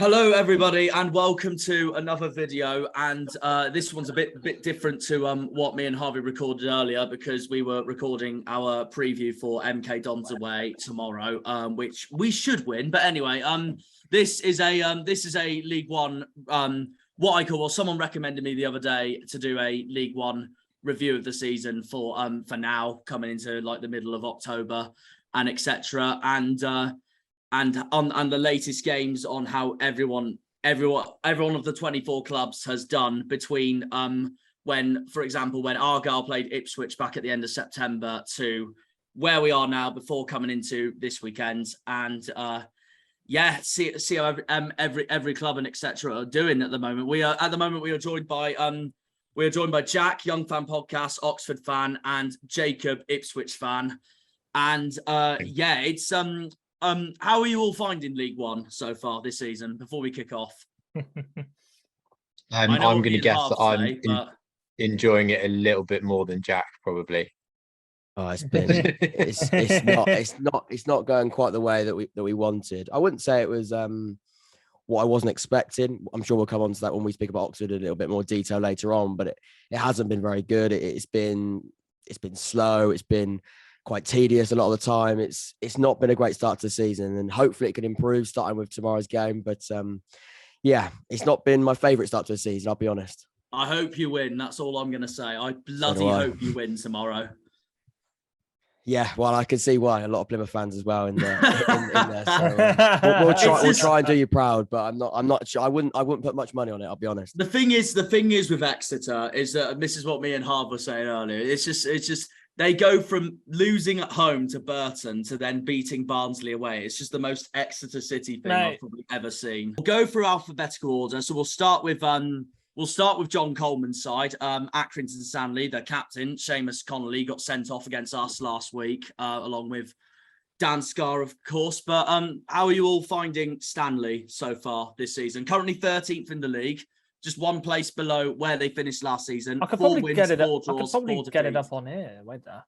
Hello, everybody, and welcome to another video. And this one's a bit different to what me and Harvey recorded earlier, because we were recording our preview for MK Dons away tomorrow, which we should win. But anyway, this is a League One. What I call, well, someone recommended me the other day to do a League One review of the season for now, coming into like the middle of October and etc. And on the latest games, on how everyone of the 24 clubs has done between when, for example, when Argyle played Ipswich back at the end of September to where we are now before coming into this weekend. And see how every club and etc. are doing at the moment. We are joined by Jack, Young Fan Podcast, Oxford fan, and Jacob, Ipswich fan. And it's how are you all finding League One so far this season? Before we kick off, I'm going to guess that I'm enjoying it a little bit more than Jack, probably. Oh, it's not going quite the way that we wanted. I wouldn't say it was what I wasn't expecting. I'm sure we'll come on to that when we speak about Oxford in a little bit more detail later on. But it hasn't been very good. It's been slow. It's been quite tedious a lot of the time. It's not been a great start to the season, and hopefully it can improve starting with tomorrow's game. But it's not been my favourite start to the season, I'll be honest. I hope you win. That's all I'm going to say. I bloody hope you win tomorrow. Yeah, well, I can see why. A lot of Plymouth fans as well in there. So we'll try and do you proud, but I'm not sure. I wouldn't put much money on it, I'll be honest. The thing is with Exeter is that this is what me and Harv were saying earlier. It's just they go from losing at home to Burton to then beating Barnsley away. It's just the most Exeter City thing I've probably ever seen. We'll go through alphabetical order. So we'll start with John Coleman's side. Accrington Stanley, the captain, Seamus Connolly, got sent off against us last week, along with Dan Scarr, of course. But how are you all finding Stanley so far this season? Currently 13th in the league. Just one place below where they finished last season. I could probably get it up on here. Wait there.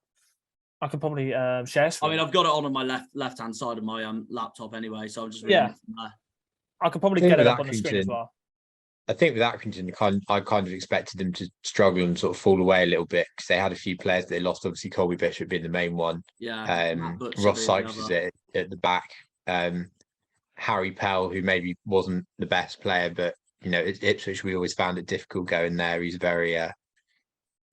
I could probably share screen. I mean, I've got it on my left-hand side of my laptop anyway, so I'm just reading it from there. I could probably get it up on the screen as well. I think with Accrington, I kind of expected them to struggle and sort of fall away a little bit, because they had a few players that they lost. Obviously, Colby Bishop being the main one. Yeah. Ross Sykes is at the back. Harry Pell, who maybe wasn't the best player, but Ipswich, we always found it difficult going there. He's a very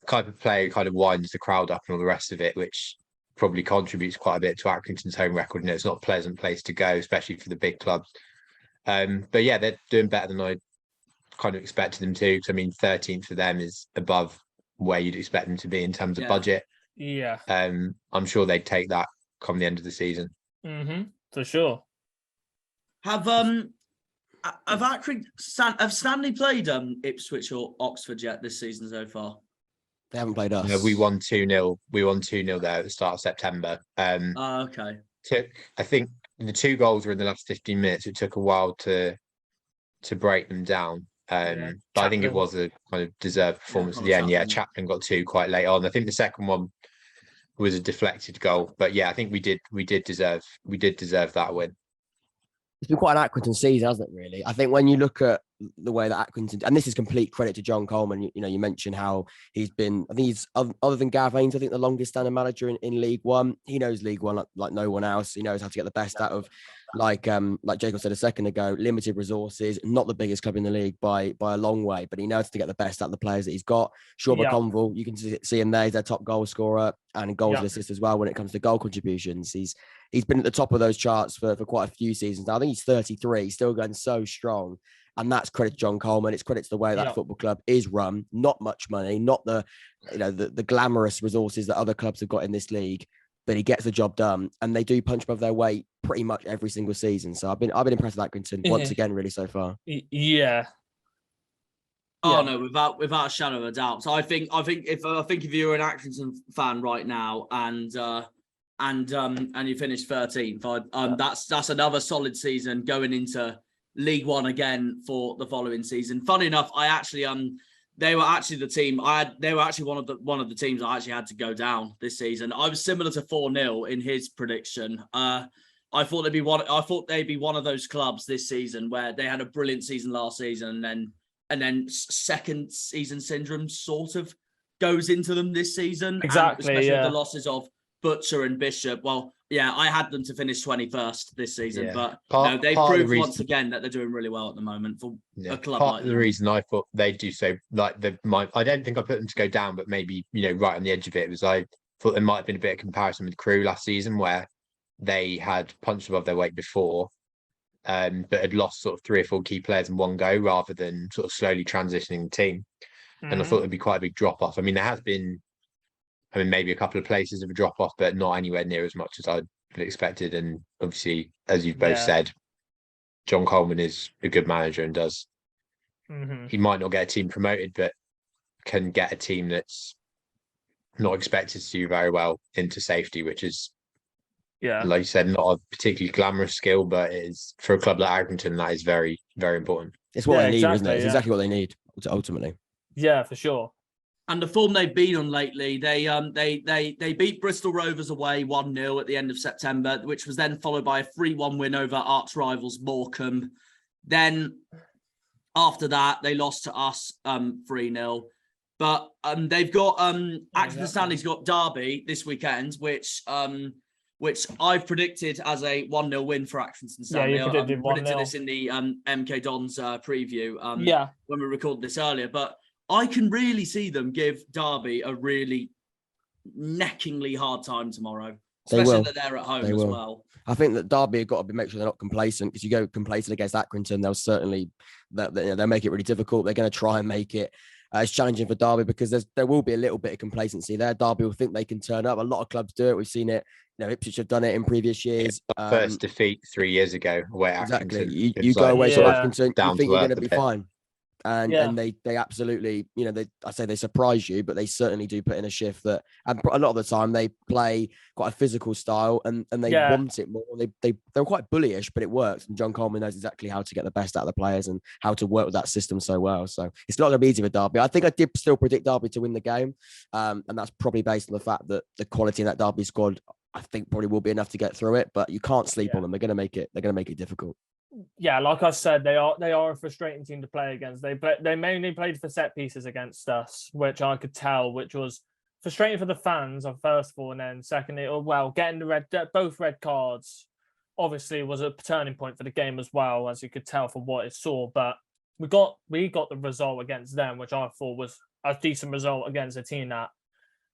type of player who kind of winds the crowd up and all the rest of it, which probably contributes quite a bit to Accrington's home record. It's not a pleasant place to go, especially for the big clubs. But yeah, they're doing better than I kind of expected them to. Because I mean, 13th for them is above where you'd expect them to be in terms of budget. Yeah. I'm sure they'd take that come the end of the season. For sure. Have Stanley played Ipswich or Oxford yet this season so far? They haven't played us. No, we won 2-0. We won 2-0 there at the start of September. Okay. I think the 2 goals were in the last 15 minutes. It took a while to break them down. But I think it was a kind of deserved performance at the end. Yeah, Chaplin got 2 quite late on. I think the second one was a deflected goal. But yeah, I think we did deserve that win. It's been quite an Accrington season, hasn't it, really? I think when you look at the way that Accrington, and this is complete credit to John Coleman, you mentioned how he's been, I think he's, other than Gav Haynes, I think the longest standing manager in League One. He knows League One like no one else. He knows how to get the best out of, like Jacob said a second ago, limited resources, not the biggest club in the league by a long way, but he knows to get the best out of the players that he's got. Shorba Conville, you can see him there, he's their top goal scorer and goals and assists as well when it comes to goal contributions. He's been at the top of those charts for quite a few seasons now. I think he's 33, still going so strong. And that's credit to John Coleman. It's credit to the way that football club is run. Not much money, not the glamorous resources that other clubs have got in this league, but he gets the job done. And they do punch above their weight pretty much every single season. So I've been impressed with Accrington once again, really, so far. Yeah. Oh no, without a shadow of a doubt. So I think if you're an Accrington fan right now and you finish 13th, that's another solid season going into League One again for the following season. Funny enough, they were actually the team they were actually one of the teams I actually had to go down this season. I was similar to 4-0 in his prediction. I thought they'd be one of those clubs this season where they had a brilliant season last season, and then second season syndrome sort of goes into them this season. Exactly, especially with the losses of Butcher and Bishop. Well, yeah, I had them to finish 21st this season, but they've proved once again that they're doing really well at the moment for a club part like of the reason I thought they'd do so, like I don't think I put them to go down, but maybe, right on the edge of it, was I thought there might have been a bit of comparison with Crew last season, where they had punched above their weight before, but had lost sort of 3 or 4 key players in one go rather than sort of slowly transitioning the team. And I thought there'd be quite a big drop off. I mean, there has been, maybe a couple of places of a drop off, but not anywhere near as much as I'd expected. And obviously, as you've both said, John Coleman is a good manager and does. He might not get a team promoted, but can get a team that's not expected to do very well into safety, which is, like you said, not a particularly glamorous skill, but it is, for a club like Accrington, that is very, very important. It's what they need, isn't it? It's exactly what they need ultimately. Yeah, for sure. And the form they've been on lately, they beat Bristol Rovers away 1-0 at the end of September, which was then followed by a 3-1 win over arch rivals Morecambe. Then after that, they lost to us 3-0. But they've got Accrington Stanley's got Derby this weekend, which I've predicted as a 1-0 win for Accrington Stanley. Yeah, you predicted this in the MK Dons preview when we recorded this earlier. But I can really see them give Derby a really neckingly hard time tomorrow, especially that they're at home as well. I think that Derby have got to make sure they're not complacent, because you go complacent against Accrington, they'll make it really difficult. They're going to try and make it as challenging for Derby, because there will be a little bit of complacency there. Derby will think they can turn up. A lot of clubs do it. We've seen it. Ipswich have done it in previous years. First defeat 3 years ago away at exactly. Accrington. You go away to Accrington, you think you're going to be pit. fine. And they absolutely, I say they surprise you, but they certainly do put in a shift that, and a lot of the time they play quite a physical style and they want it more. They're quite bullyish, but it works. And John Coleman knows exactly how to get the best out of the players and how to work with that system so well. So it's not going to be easy for Derby. I think I did still predict Derby to win the game. And that's probably based on the fact that the quality in that Derby squad, I think, probably will be enough to get through it, but you can't sleep on them. They're going to make it difficult. Yeah, like I said, they are a frustrating team to play against. They mainly played for set pieces against us, which I could tell, which was frustrating for the fans first of all, and then secondly, getting both red cards obviously was a turning point for the game as well, as you could tell from what it saw. But we got the result against them, which I thought was a decent result against a team that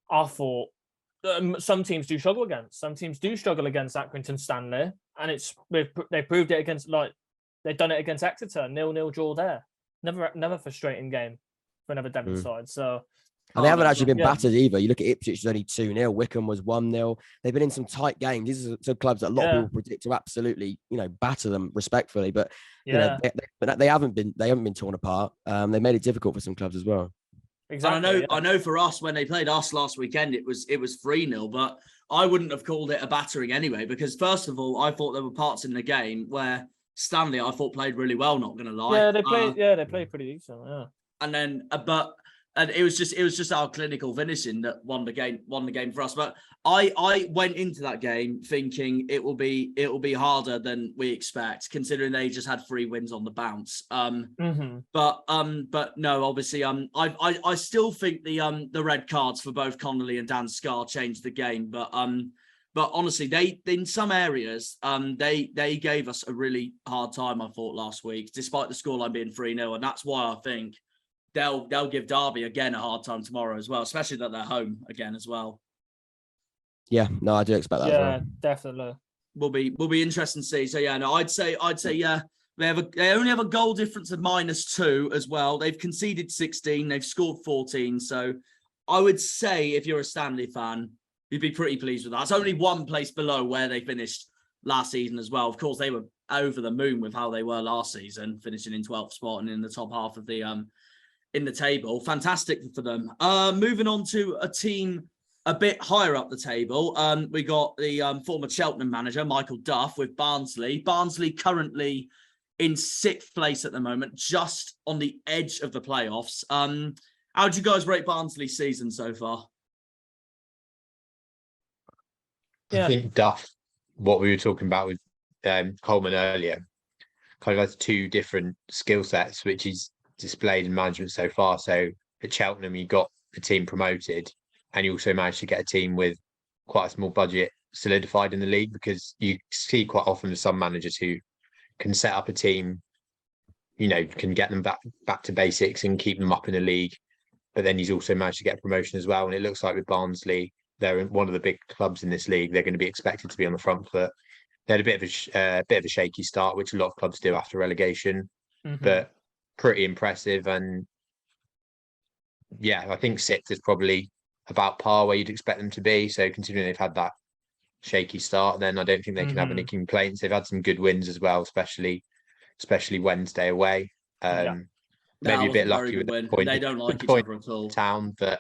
I thought some teams do struggle against. Some teams do struggle against Accrington Stanley, and they proved it against, like, they've done it against Exeter, 0-0 draw there. Never frustrating game for another Devon side. So, and they haven't actually been battered either. You look at Ipswich, it's only 2-0. Wickham was 1-0. They've been in some tight games. These are some clubs that a lot of people predict to absolutely, batter them respectfully. But they haven't been torn apart. They made it difficult for some clubs as well. Exactly. And I know for us, when they played us last weekend, it was 3-0, but I wouldn't have called it a battering anyway, because first of all, I thought there were parts in the game where Stanley, I thought, played really well, not going to lie. Yeah, they played pretty decent. Yeah. And then, and it was just our clinical finishing that won the game for us. But I went into that game thinking it will be harder than we expect, considering they just had 3 wins on the bounce. But no, obviously, I still think the red cards for both Connolly and Dan Scarr changed the game. But honestly, they in some areas they gave us a really hard time, I thought, last week, despite the scoreline being 3-0, and that's why I think they'll give Derby again a hard time tomorrow as well, especially that they're home again as well. Yeah, no, I do expect that. Yeah, definitely. Will be interesting to see. So yeah, no, I'd say yeah. They only have a goal difference of -2 as well. They've conceded 16, they've scored 14. So I would say if you're a Stanley fan, you'd be pretty pleased with that. It's only one place below where they finished last season as well. Of course, they were over the moon with how they were last season, finishing in 12th spot and in the top half of the in the table. Fantastic for them. Moving on to a team a bit higher up the table. We got the former Cheltenham manager, Michael Duff, with Barnsley. Barnsley currently in 6th place at the moment, just on the edge of the playoffs. How do you guys rate Barnsley's season so far? I think Duff, what we were talking about with Coleman earlier, kind of has two different skill sets, which he's displayed in management so far. So at Cheltenham, he got the team promoted, and he also managed to get a team with quite a small budget solidified in the league, because you see quite often with some managers who can set up a team, can get them back to basics and keep them up in the league. But then he's also managed to get a promotion as well. And it looks like with Barnsley, they're one of the big clubs in this league. They're going to be expected to be on the front foot. They had a bit of a shaky start, which a lot of clubs do after relegation, but pretty impressive. And yeah, I think 6th is probably about par where you'd expect them to be. So considering they've had that shaky start, then I don't think they can have any complaints. They've had some good wins as well, especially Wednesday away. Maybe a bit lucky with the point. They don't like each other at all. Town, but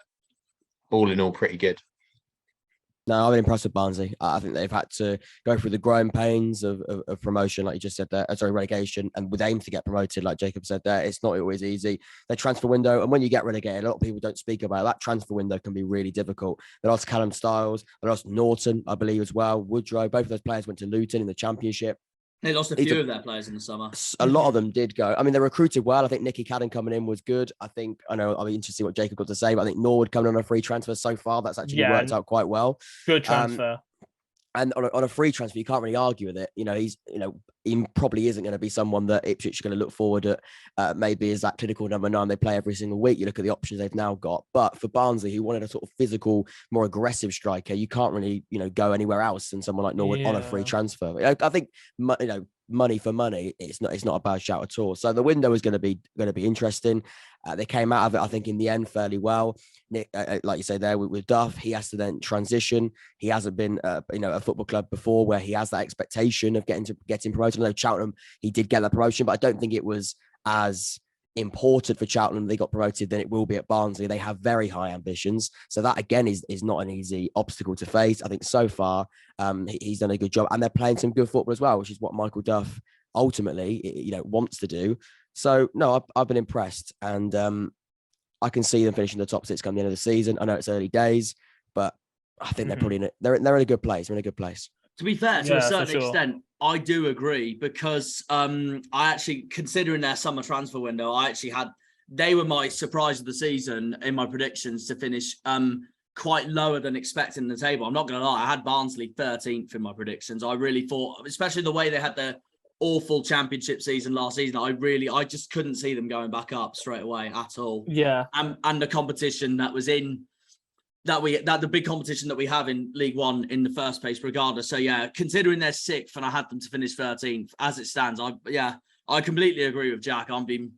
all in all, pretty good. No, I've been impressed with Barnsley. I think they've had to go through the growing pains of promotion, like you just said there. Sorry, relegation, and with aim to get promoted, like Jacob said there. It's not always easy. The transfer window, and when you get relegated, a lot of people don't speak about it. That transfer window can be really difficult. They lost Callum Styles, they lost Norton, I believe, as well. Woodrow, both of those players went to Luton in the Championship. They lost a few of their players in the summer. A lot of them did go. I mean, they recruited well. I think Nicky Cadden coming in was good. I know I'll be interested to see what Jacob got to say, but I think Norwood coming on a free transfer so far, that's actually worked out quite well. Good transfer. And on a free transfer, you can't really argue with it. He probably isn't going to be someone that Ipswich are going to look forward at. Maybe as that clinical number 9 they play every single week. You look at the options they've now got. But for Barnsley, who wanted a sort of physical, more aggressive striker, you can't really, go anywhere else than someone like Norwood on a free transfer. I think, money for money, it's not a bad shout at all. So the window is going to be interesting. They came out of it, I think, in the end fairly well. Nick, like you say there with Duff, he has to then transition. He hasn't been, a football club before where he has that expectation of getting promoted. I know Cheltenham, he did get that promotion, but I don't think it was as important for Cheltenham they got promoted than it will be at Barnsley. They have very high ambitions, so that again is not an easy obstacle to face. I think so far he's done a good job, and they're playing some good football as well, which is what Michael Duff ultimately wants to do. So no, I've been impressed, and I can see them finishing the top 6 come the end of the season. I know it's early days, but I think they're probably they're in a good place. They're in a good place. To be fair, to a certain extent, I do agree, because I actually, considering their summer transfer window, they were my surprise of the season in my predictions to finish quite lower than expected in the table. I'm not going to lie, I had Barnsley 13th in my predictions. I really thought, especially the way they had their awful championship season last season, I just couldn't see them going back up straight away at all. Yeah. And the competition that was in the big competition that we have in League One in the first place, regardless. So yeah, considering they're 6th and I had them to finish 13th, as it stands, I completely agree with Jack. I'm being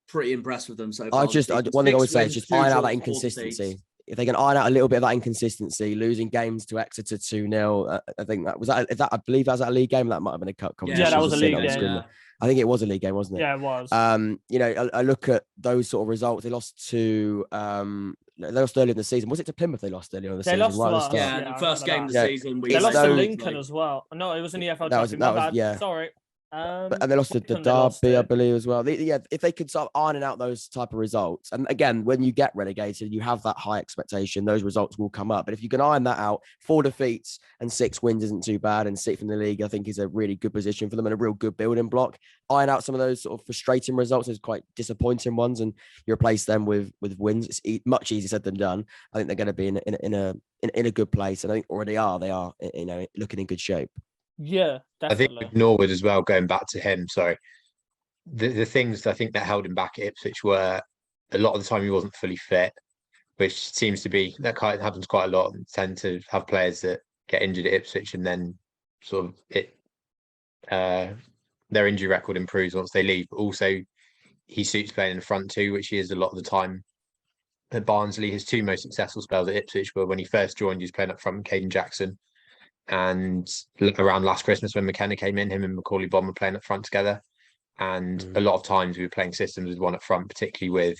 pretty impressed with them so far. One thing I would say is just iron out that inconsistency. If they can iron out a little bit of that inconsistency, losing games to Exeter 2-0, I think I believe that was a league game. That might have been a cup competition. Yeah, that was a league game. Yeah. I think it was a league game, wasn't it? Yeah, it was. I look at those sort of results. They lost to earlier in the season. Was it to Plymouth they lost earlier in the season? The first game of the season. They lost to Lincoln as well. No, it was in the EFL Championship. Sorry. And they lost to the Derby, I believe, as well. If they could start ironing out those type of results, and again, when you get relegated, you have that high expectation, those results will come up. But if you can iron that out, 4 defeats and 6 wins isn't too bad, and 6th in the league, I think, is a really good position for them and a real good building block. Iron out some of those sort of frustrating results, those quite disappointing ones, and you replace them with wins. It's much easier said than done. I think they're going to be in a good place, and I think already they are looking in good shape. Yeah, definitely. I think with Norwood as well, going back to him, the things I think that held him back at Ipswich were a lot of the time he wasn't fully fit, which seems to be, that kind of happens quite a lot. They tend to have players that get injured at Ipswich and then sort of their injury record improves once they leave. But also he suits playing in the front too, which he is a lot of the time at Barnsley. His 2 most successful spells at Ipswich were when he first joined, he was playing up front with Caden Jackson. And around last Christmas when McKenna came in, him and Macaulay Bonne were playing up front together. And a lot of times we were playing systems with one up front, particularly with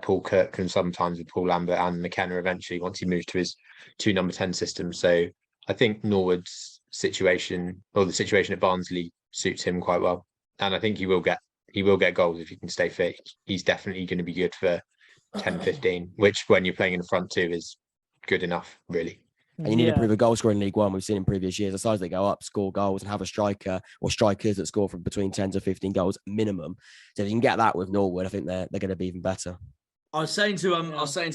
Paul Cook and sometimes with Paul Lambert and McKenna eventually once he moved to his 2 number 10 systems. So I think Norwood's situation, or the situation at Barnsley, suits him quite well. And I think he will get goals if he can stay fit. He's definitely going to be good for 10, 15, which when you're playing in the front 2 is good enough, really. And you need to prove a goal scorer in League One. We've seen in previous years, the sides that go up, score goals, and have a striker or strikers that score from between 10 to 15 goals minimum. So if you can get that with Norwood, I think they're going to be even better. I was saying to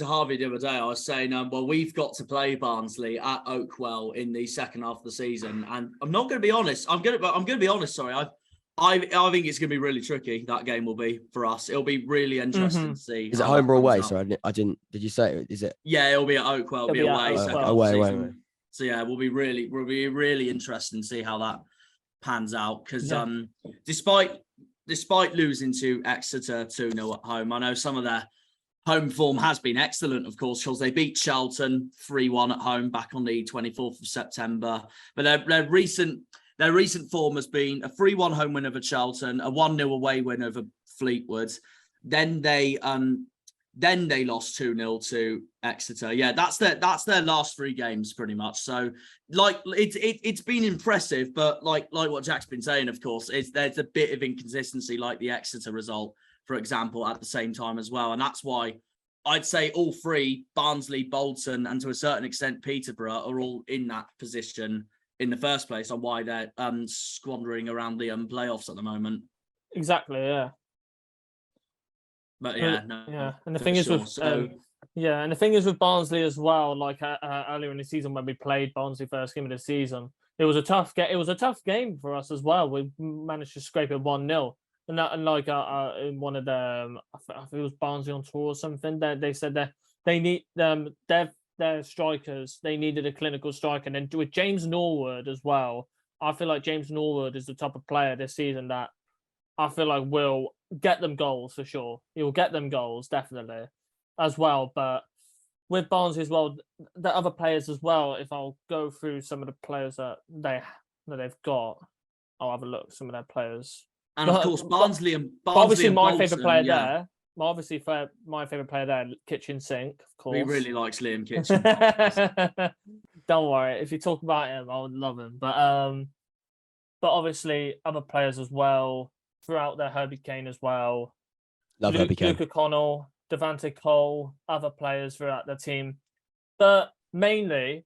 Harvey the other day, I was saying, well, we've got to play Barnsley at Oakwell in the second half of the season, and I'm not going to be honest. I'm going to be honest. Sorry, I think it's going to be really tricky. That game will be for us. It'll be really interesting to see. Is it home or away? Sorry, I didn't. Did you say it? Is it? Yeah, it'll be at Oakwell. It'll be away. Away. So yeah, will be really interesting to see how that pans out. Because despite losing to Exeter 2-0 at home, I know some of their home form has been excellent, of course, because they beat Charlton 3-1 at home back on the 24th of September. But their recent form has been a 3-1 home win over Charlton, a 1-0 away win over Fleetwood. Then they lost 2-0 to Exeter. Yeah, that's their last 3 games pretty much. So like it's been impressive, but like what Jack's been saying, of course, there's a bit of inconsistency, like the Exeter result, for example, at the same time as well. And that's why I'd say all 3, Barnsley, Bolton, and to a certain extent Peterborough, are all in that position in the first place on why they're squandering around the playoffs at the moment. Exactly, yeah. But and the thing is with and the thing is with Barnsley as well. Like earlier in the season when we played Barnsley first game of the season, it was a tough game. It was a tough game for us as well. We managed to scrape it 1-0. And like in one of them, I think it was Barnsley on tour or something. They said that they need their strikers. They needed a clinical striker, and then with James Norwood as well. I feel like James Norwood is the type of player this season that I feel like will get them goals for sure. He will get them goals definitely, as well. But with Barnsley as well, the other players as well. If I'll go through some of the players that they've got, I'll have a look at some of their players. And of course, Barnsley and obviously my Bolton, favourite player there. Obviously, my favourite player there, Kitchen Sink, of course. He really likes Liam Kitchen. Don't worry, if you talk about him, I would love him. But obviously, other players as well throughout there. Herbie Kane as well. Love Herbie Kane. Luke O'Connell, Devante Cole, other players throughout the team. But mainly,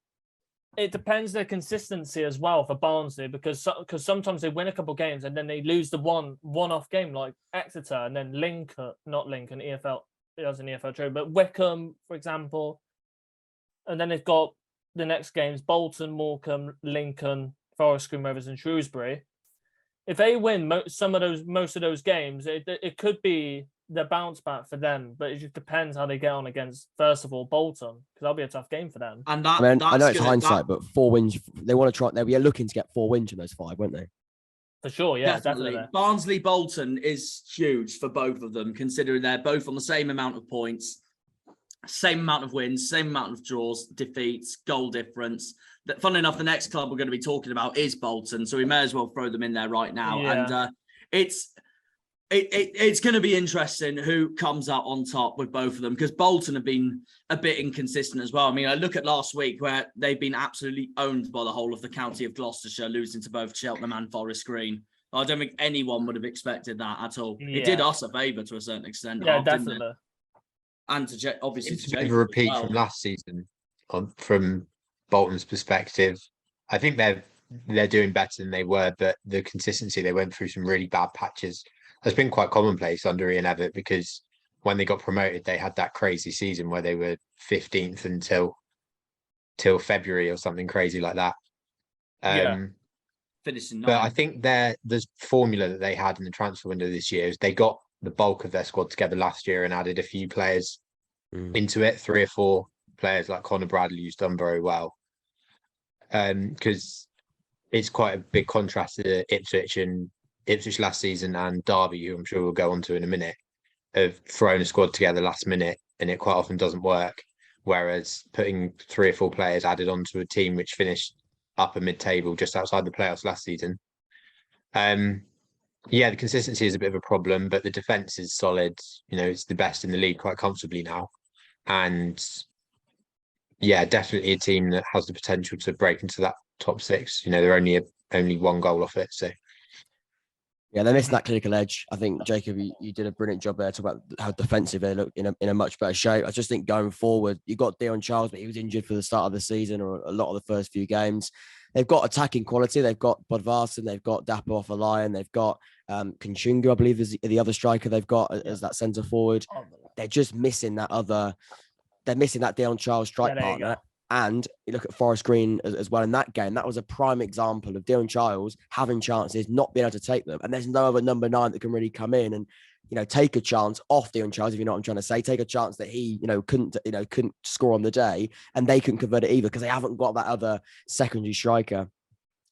it depends their consistency as well for Barnsley, because sometimes they win a couple of games and then they lose the one-off game like Exeter, and then EFL, it was an EFL trade, but Wickham, for example. And then they've got the next games, Bolton, Morecambe, Lincoln, Forest Green Rovers and Shrewsbury. If they win most of those games, it could be the bounce back for them, but it just depends how they get on against, first of all, Bolton, because that'll be a tough game for them. And I know it's hindsight, but 4 wins. They want to try. They'll be looking to get 4 wins in those 5, won't they? For sure, yeah, definitely. Barnsley Bolton is huge for both of them, considering they're both on the same amount of points, same amount of wins, same amount of draws, defeats, goal difference. That, funnily enough, the next club we're going to be talking about is Bolton, so we may as well throw them in there right now. Yeah. And it's going to be interesting who comes out on top with both of them, because Bolton have been a bit inconsistent as well. I mean, I look at last week where they've been absolutely owned by the whole of the county of Gloucestershire, losing to both Cheltenham and Forest Green. I don't think anyone would have expected that at all. Yeah. It did us a favour to a certain extent. Yeah, definitely. And obviously it's a bit of a repeat from last season from Bolton's perspective. I think they're doing better than they were, but the consistency, they went through some really bad patches. Has been quite commonplace under Ian Evatt, because when they got promoted, they had that crazy season where they were 15th until February or something crazy like that. Finishing 9th. But I think the formula that they had in the transfer window this year is they got the bulk of their squad together last year and added a few players into it, 3 or 4 players like Conor Bradley, who's done very well. Because it's quite a big contrast to Ipswich last season and Derby, who I'm sure we'll go on to in a minute, have thrown a squad together last minute, and it quite often doesn't work. Whereas putting 3 or 4 players added onto a team which finished upper mid-table just outside the playoffs last season. The consistency is a bit of a problem, but the defence is solid. You know, it's the best in the league quite comfortably now. And yeah, definitely a team that has the potential to break into that top 6. You know, they're only 1 goal off it, so. Yeah, they're missing that clinical edge. I think, Jacob, you did a brilliant job there to talk about how defensive they look in a much better shape. I just think going forward, you got Dion Charles, but he was injured for the start of the season or a lot of the first few games. They've got attacking quality. They've got Bodvarsson. They've got Dapo off a Lion. They've got Kunchungu, I believe, is the other striker they've got as that centre forward. They're just missing that other. They're missing that Dion Charles strike partner. And you look at Forest Green as well in that game. That was a prime example of Dion Charles having chances, not being able to take them. And there's no other number 9 that can really come in and, take a chance off Dion Charles, if you know what I'm trying to say. Take a chance that he, couldn't score on the day, and they couldn't convert it either because they haven't got that other secondary striker.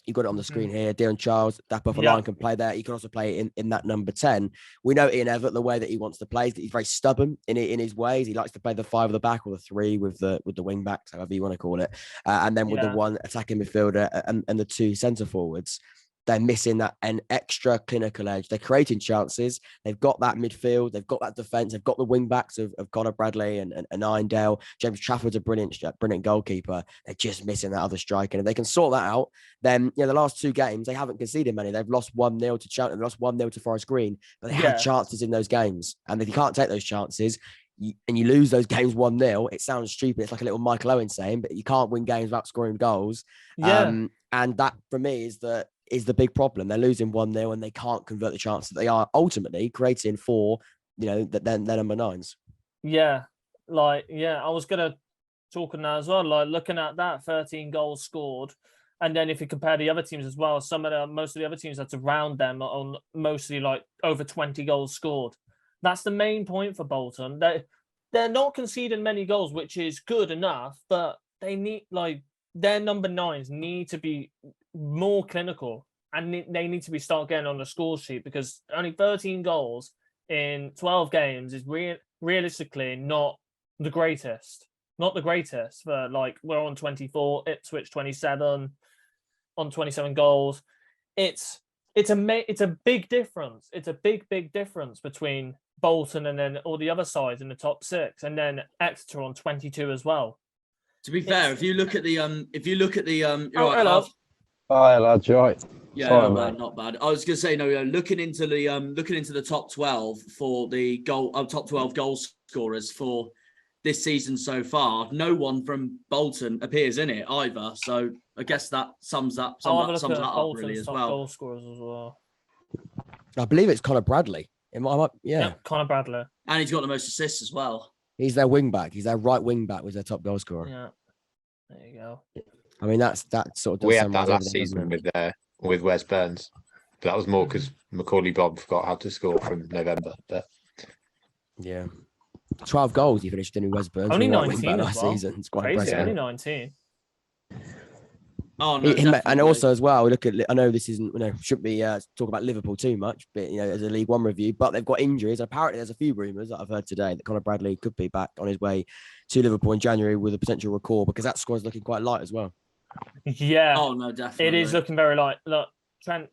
You've got it on the screen here. Dion Charles, that off a line can play there. He can also play in that number 10. We know Ian Evatt, the way that he wants to play, he's very stubborn in his ways. He likes to play the 5 at the back or the 3 with the wing backs, however you want to call it. And then with the 1 attacking midfielder and the 2 centre forwards. They're missing an extra clinical edge. They're creating chances. They've got that midfield. They've got that defence. They've got the wing backs of Conor Bradley and Irondale. James Trafford's a brilliant goalkeeper. They're just missing that other striker. And if they can sort that out, then the last 2 games, they haven't conceded many. They've lost 1-0 to Cheltenham. They've lost 1-0 to Forest Green. But they had chances in those games. And if you can't take those chances, and you lose those games 1-0, it sounds stupid. It's like a little Michael Owen saying, but you can't win games without scoring goals. And that, for me, is the big problem. They're losing 1-0 and they can't convert the chances that they are ultimately creating for, their number 9s. Yeah. I was going to talk on that as well. Like, looking at that, 13 goals scored. And then if you compare the other teams as well, most of the other teams that's around them are on mostly like over 20 goals scored. That's the main point for Bolton. They're not conceding many goals, which is good enough, but they need, their number 9s need to be more clinical, and they need to start getting on the score sheet, because only 13 goals in 12 games is realistically not the greatest. Not the greatest. For we're on 24, Ipswich 27 on 27 goals. It's a big difference. It's a big difference between Bolton and then all the other sides in the top 6, and then Exeter on 22 as well. To be fair, if you look at the hello. Hi, lads, you right? Yeah, Sorry, not bad. I was going to say, looking into the top 12 for the top 12 goal scorers for this season so far, no one from Bolton appears in it either. So I guess that sums that up really as well. Goal scorers as well. I believe it's Conor Bradley. Conor Bradley, and he's got the most assists as well. He's their wing back. He's their right wing back. Was their top goal scorer. Yeah, there you go. I mean, that sort of. We had that last season with Wes Burns, but that was more because Macaulay Bob forgot how to score from November. But 12 goals he finished in Wes Burns. Only 19 last season. It's quite crazy. impressive. Only 19. Oh no! And also as well, we look at. I know this isn't. Shouldn't be talk about Liverpool too much, but as a League One review. But they've got injuries. Apparently, there's a few rumours that I've heard today that Conor Bradley could be back on his way to Liverpool in January with a potential recall, because that squad's looking quite light as well. Yeah. Oh no, definitely. It is looking very light. Look,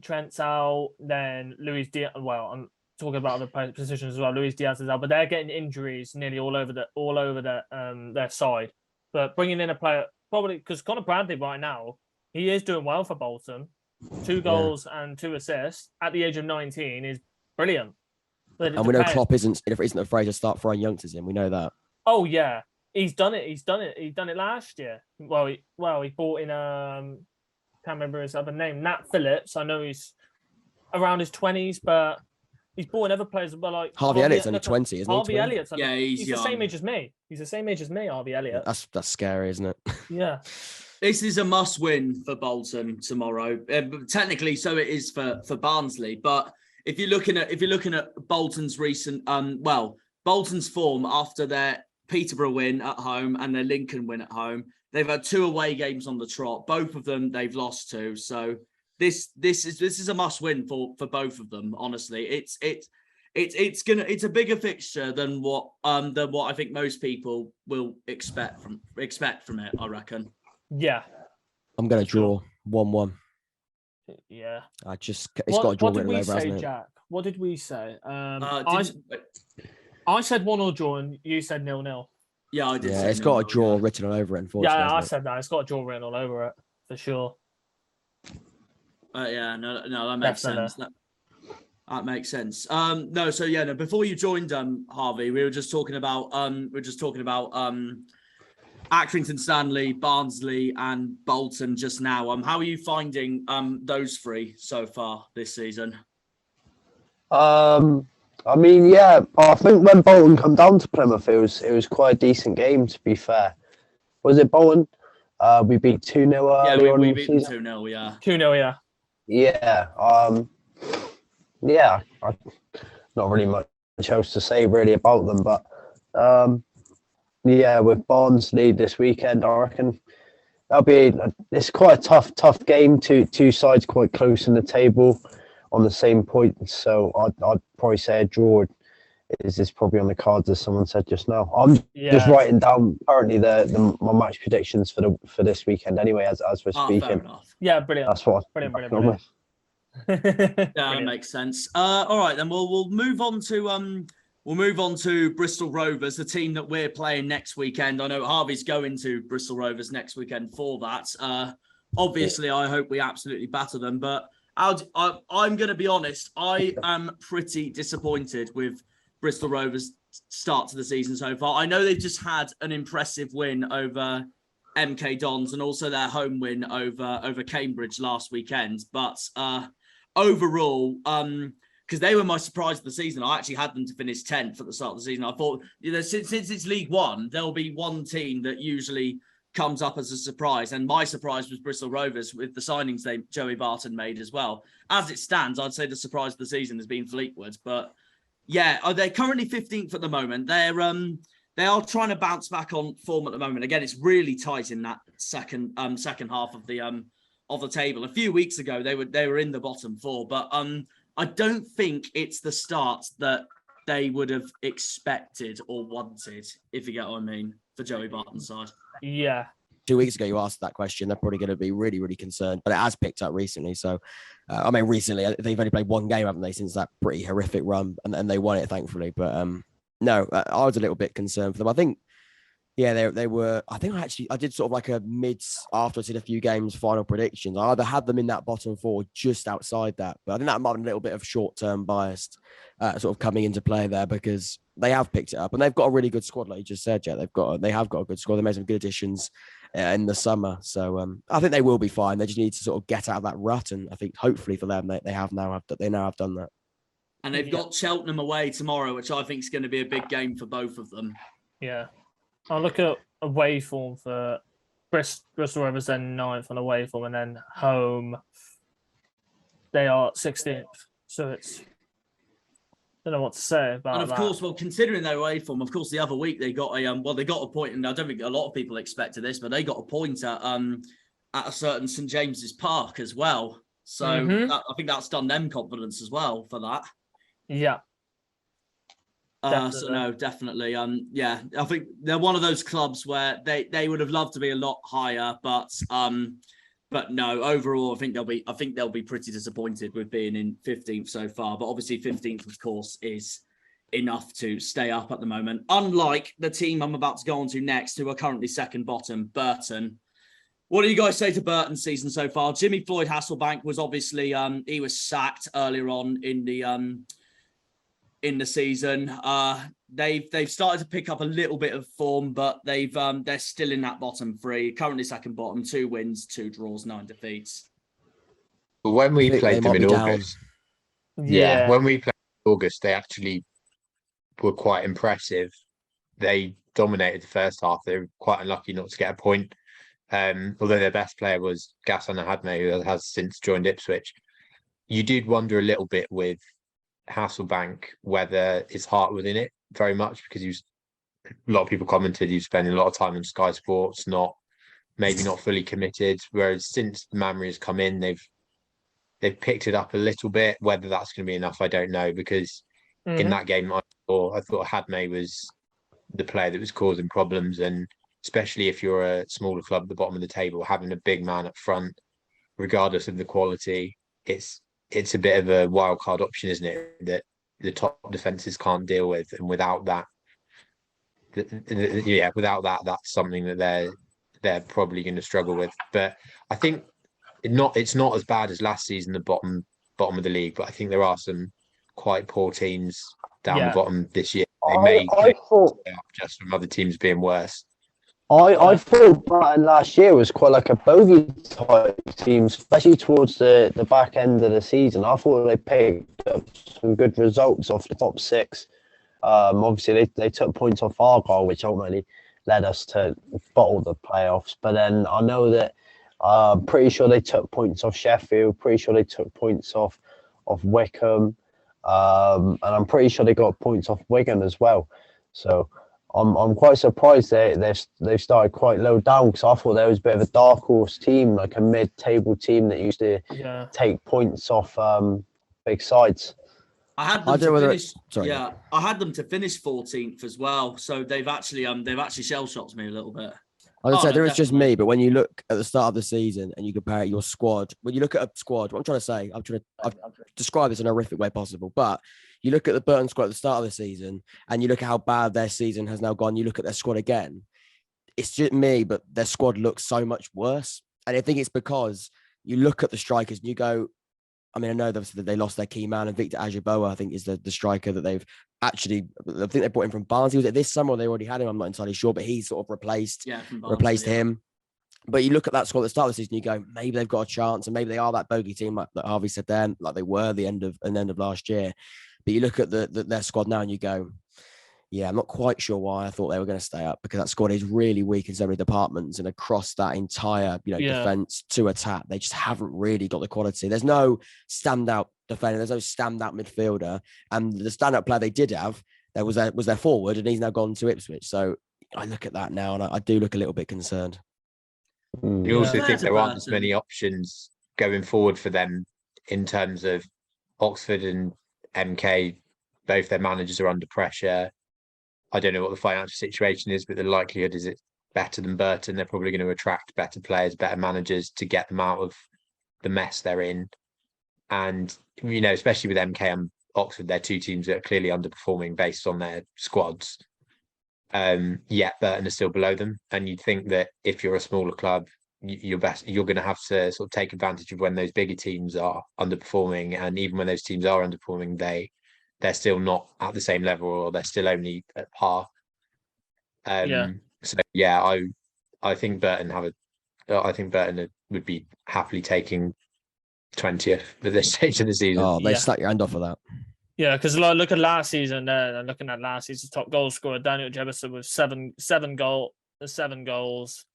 Trent's out. Then Luis Diaz. Well, I'm talking about other positions as well. Luis Diaz is out, but they're getting injuries nearly all over their side. But bringing in a player, probably because Conor Bradley right now, he is doing well for Bolton. 2 goals and 2 assists at the age of 19 is brilliant. And we know Klopp isn't afraid to start throwing youngsters in. We know that. Oh yeah, he's done it. He's done it last year. Well, he brought in can't remember his other name, Nat Phillips. I know he's around his 20s, but he's brought in other players. But Harvey Elliott's only 20, isn't he? Harvey Elliott's. He's the same age as me. He's the same age as me, Harvey Elliott. That's scary, isn't it? Yeah. This is a must-win for Bolton tomorrow. Technically, so it is for Barnsley. But if you're looking at Bolton's recent, Bolton's form after their Peterborough win at home and their Lincoln win at home, they've had 2 away games on the trot. Both of them they've lost to. So this is a must-win for both of them. Honestly, it's a bigger fixture than what I think most people will expect from it. I reckon. Yeah. I'm going to draw 1-1. Yeah. It's got to draw written over, hasn't it? Jack? What did we say? I said 1-1 draw and you said 0-0. Yeah, I did. Yeah, it's got a draw written all over it, unfortunately. Yeah, I said that. It's got a draw written all over it, for sure. That makes sense. That makes sense. No, so yeah, no. Before you joined, Harvey, we were just talking about Accrington Stanley, Barnsley, and Bolton just now. How are you finding those three so far this season? I mean, yeah, I think when Bolton come down to Plymouth, it was quite a decent game, to be fair. Was it Bolton? We beat 2-0 earlier on we in the beat them season. 2-0, yeah. 2-0, yeah. Yeah. Yeah, not really much else to say really about them, but yeah, with Barnsley this weekend, I reckon it's quite a tough game. Two sides quite close in the table on the same points, so I'd probably say a draw is probably on the cards, as someone said just now. I'm just writing down currently my match predictions for this weekend anyway, as we're speaking. Fair enough. Yeah, brilliant. That's what Brilliant. Yeah, that makes sense. All right, then we'll move on to Bristol Rovers, the team that we're playing next weekend. I know Harvey's going to Bristol Rovers next weekend for that. Obviously, I hope we absolutely batter them, but I'm going to be honest. I am pretty disappointed with Bristol Rovers' start to the season so far. I know they've just had an impressive win over MK Dons and also their home win over Cambridge last weekend, but overall, because they were my surprise of the season. I actually had them to finish 10th at the start of the season. I thought, since it's League One, there'll be one team that usually comes up as a surprise. And my surprise was Bristol Rovers with the signings Joey Barton made as well. As it stands, I'd say the surprise of the season has been Fleetwood. But yeah, they're currently 15th at the moment. They are trying to bounce back on form at the moment. Again, it's really tight in that second half of the table. A few weeks ago, they were in the bottom four, but I don't think it's the start that they would have expected or wanted, if you get what I mean, for Joey Barton's side. Yeah. 2 weeks ago, you asked that question. They're probably going to be really, really concerned, but it has picked up recently. So, recently they've only played one game, haven't they, since that pretty horrific run, and they won it, thankfully. But no, I was a little bit concerned for them. I think, yeah, they were. I think I did sort of like a after I did a few games final predictions. I either had them in that bottom four, just outside that, but I think that might have been a little bit of short-term biased, sort of coming into play there, because they have picked it up and they've got a really good squad, like you just said, Jack. They have got a good squad. They made some good additions in the summer, so I think they will be fine. They just need to sort of get out of that rut, and I think hopefully for them they now have done that. And they've got Cheltenham away tomorrow, which I think is going to be a big game for both of them. Yeah. I'll look at away form for Bristol Rovers, then 9th on away form, and then home, they are 16th. So it's, don't know what to say about that. And of course, well, considering their away form, of course, the other week they got they got a point, and I don't think a lot of people expected this, but they got a point at a certain St James's Park as well. So I think that's done them confidence as well for that. Yeah. So no, definitely. Yeah, I think they're one of those clubs where they would have loved to be a lot higher, but no, overall, I think they'll be pretty disappointed with being in 15th so far. But obviously, 15th, of course, is enough to stay up at the moment. Unlike the team I'm about to go on to next, who are currently second bottom, Burton. What do you guys say to Burton's season so far? Jimmy Floyd Hasselbank was obviously he was sacked earlier on in the season. They've started to pick up a little bit of form, but they're still in that bottom three. Currently second bottom, 2 wins, 2 draws, 9 defeats. But when we played them in August, when we played in August, they actually were quite impressive. They dominated the first half. They were quite unlucky not to get a point. Although their best player was Ghassan Ahadme, who has since joined Ipswich. You did wonder a little bit with Hasselbank whether his heart was in it very much, because a lot of people commented he was spending a lot of time on Sky Sports, maybe not fully committed. Whereas since Mamre has come in, they've picked it up a little bit. Whether that's going to be enough, I don't know, because in that game I thought Hadme was the player that was causing problems, and especially if you're a smaller club at the bottom of the table, having a big man up front, regardless of the quality, it's a bit of a wild card option, isn't it? That the top defenses can't deal with, and without that, that's something that they're probably going to struggle with. But I think it's not as bad as last season, the bottom of the league. But I think there are some quite poor teams down Yeah. the bottom this year. They I, may I thought just from other teams being worse. I thought Brighton last year was quite like a bogey type team, especially towards the back end of the season. I thought they picked up some good results off the top six. Obviously, they took points off Argyle, which ultimately led us to bottle the playoffs. But then I know that pretty sure they took points off Sheffield, pretty sure they took points off Wickham, and I'm pretty sure they got points off Wigan as well. So I'm quite surprised they've started quite low down, because I thought there was a bit of a dark horse team, like a mid-table team that used to take points off big sides. I had them to finish. Yeah, I had them to finish 14th as well. So they've actually shell shocked me a little bit. I would say there is just me, but when you look at the start of the season and you compare your squad, when you look at a squad, what I'm trying to say, I've described this in a horrific way possible, but you look at the Burton squad at the start of the season and you look at how bad their season has now gone. You look at their squad again. It's just me, but their squad looks so much worse. And I think it's because you look at the strikers and you go, I mean, I know that they lost their key man, and Victor Ajibowa, I think, is the striker that they've actually, I think they brought him from Barnsley. Was it this summer or they already had him? I'm not entirely sure, but he sort of replaced him. But you look at that squad at the start of the season, you go, maybe they've got a chance, and maybe they are that bogey team, like Harvey said then, like they were the end of last year. But you look at their squad now and you go, yeah, I'm not quite sure why I thought they were going to stay up, because that squad is really weak in so many departments, and across that entire, defense to attack, they just haven't really got the quality. There's no standout defender, there's no standout midfielder, and the standout player they did have, was their forward, and he's now gone to Ipswich. So I look at that now, and I do look a little bit concerned. You also think there aren't as many options going forward for them in terms of Oxford and MK. Both their managers are under pressure. I don't know what the financial situation is, but the likelihood is it's better than Burton. They're probably going to attract better players, better managers to get them out of the mess they're in. And, especially with MK and Oxford, they're two teams that are clearly underperforming based on their squads. Yet Burton are still below them. And you'd think that if you're a smaller club, you're going to have to sort of take advantage of when those bigger teams are underperforming. And even when those teams are underperforming, they're still not at the same level, or they're still only at par. So yeah, I think Burton would be happily taking 20th at this stage of the season. Oh, they stuck your hand off of that. Yeah, because look at last season. Looking at last season's top goal scorer, Daniel Jebison, with seven goals.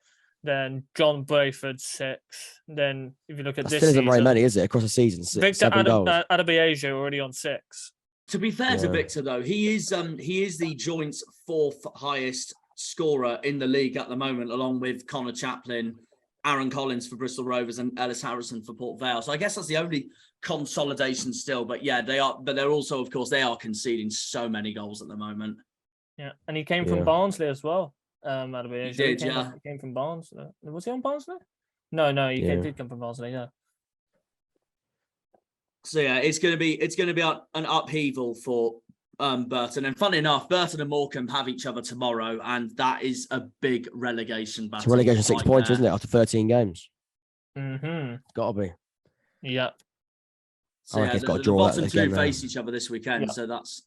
Then John Brayford 6. Then if you look at this still isn't season, very many, is it, across the season? Victor 7 goals. Adebayo already on 6. To be fair to Victor, though, he is the joint 4th highest scorer in the league at the moment, along with Connor Chaplin, Aaron Collins for Bristol Rovers, and Ellis Harrison for Port Vale. So I guess that's the only consolidation still. But yeah, they are. But they're also, of course, they are conceding so many goals at the moment. Yeah, and he came from Barnsley as well. Adebayo. He did, he came from Barnsley. Was he on Barnsley? No, he did come from Barnsley. Yeah. So yeah, it's going to be an upheaval for Burton. And funny enough, Burton and Morecambe have each other tomorrow, and that is a big relegation battle. It's relegation 6 points, isn't it, after 13 games? Mm-hmm. Got to be. Yeah. So yeah, the bottom two face each other this weekend. Yeah. So that's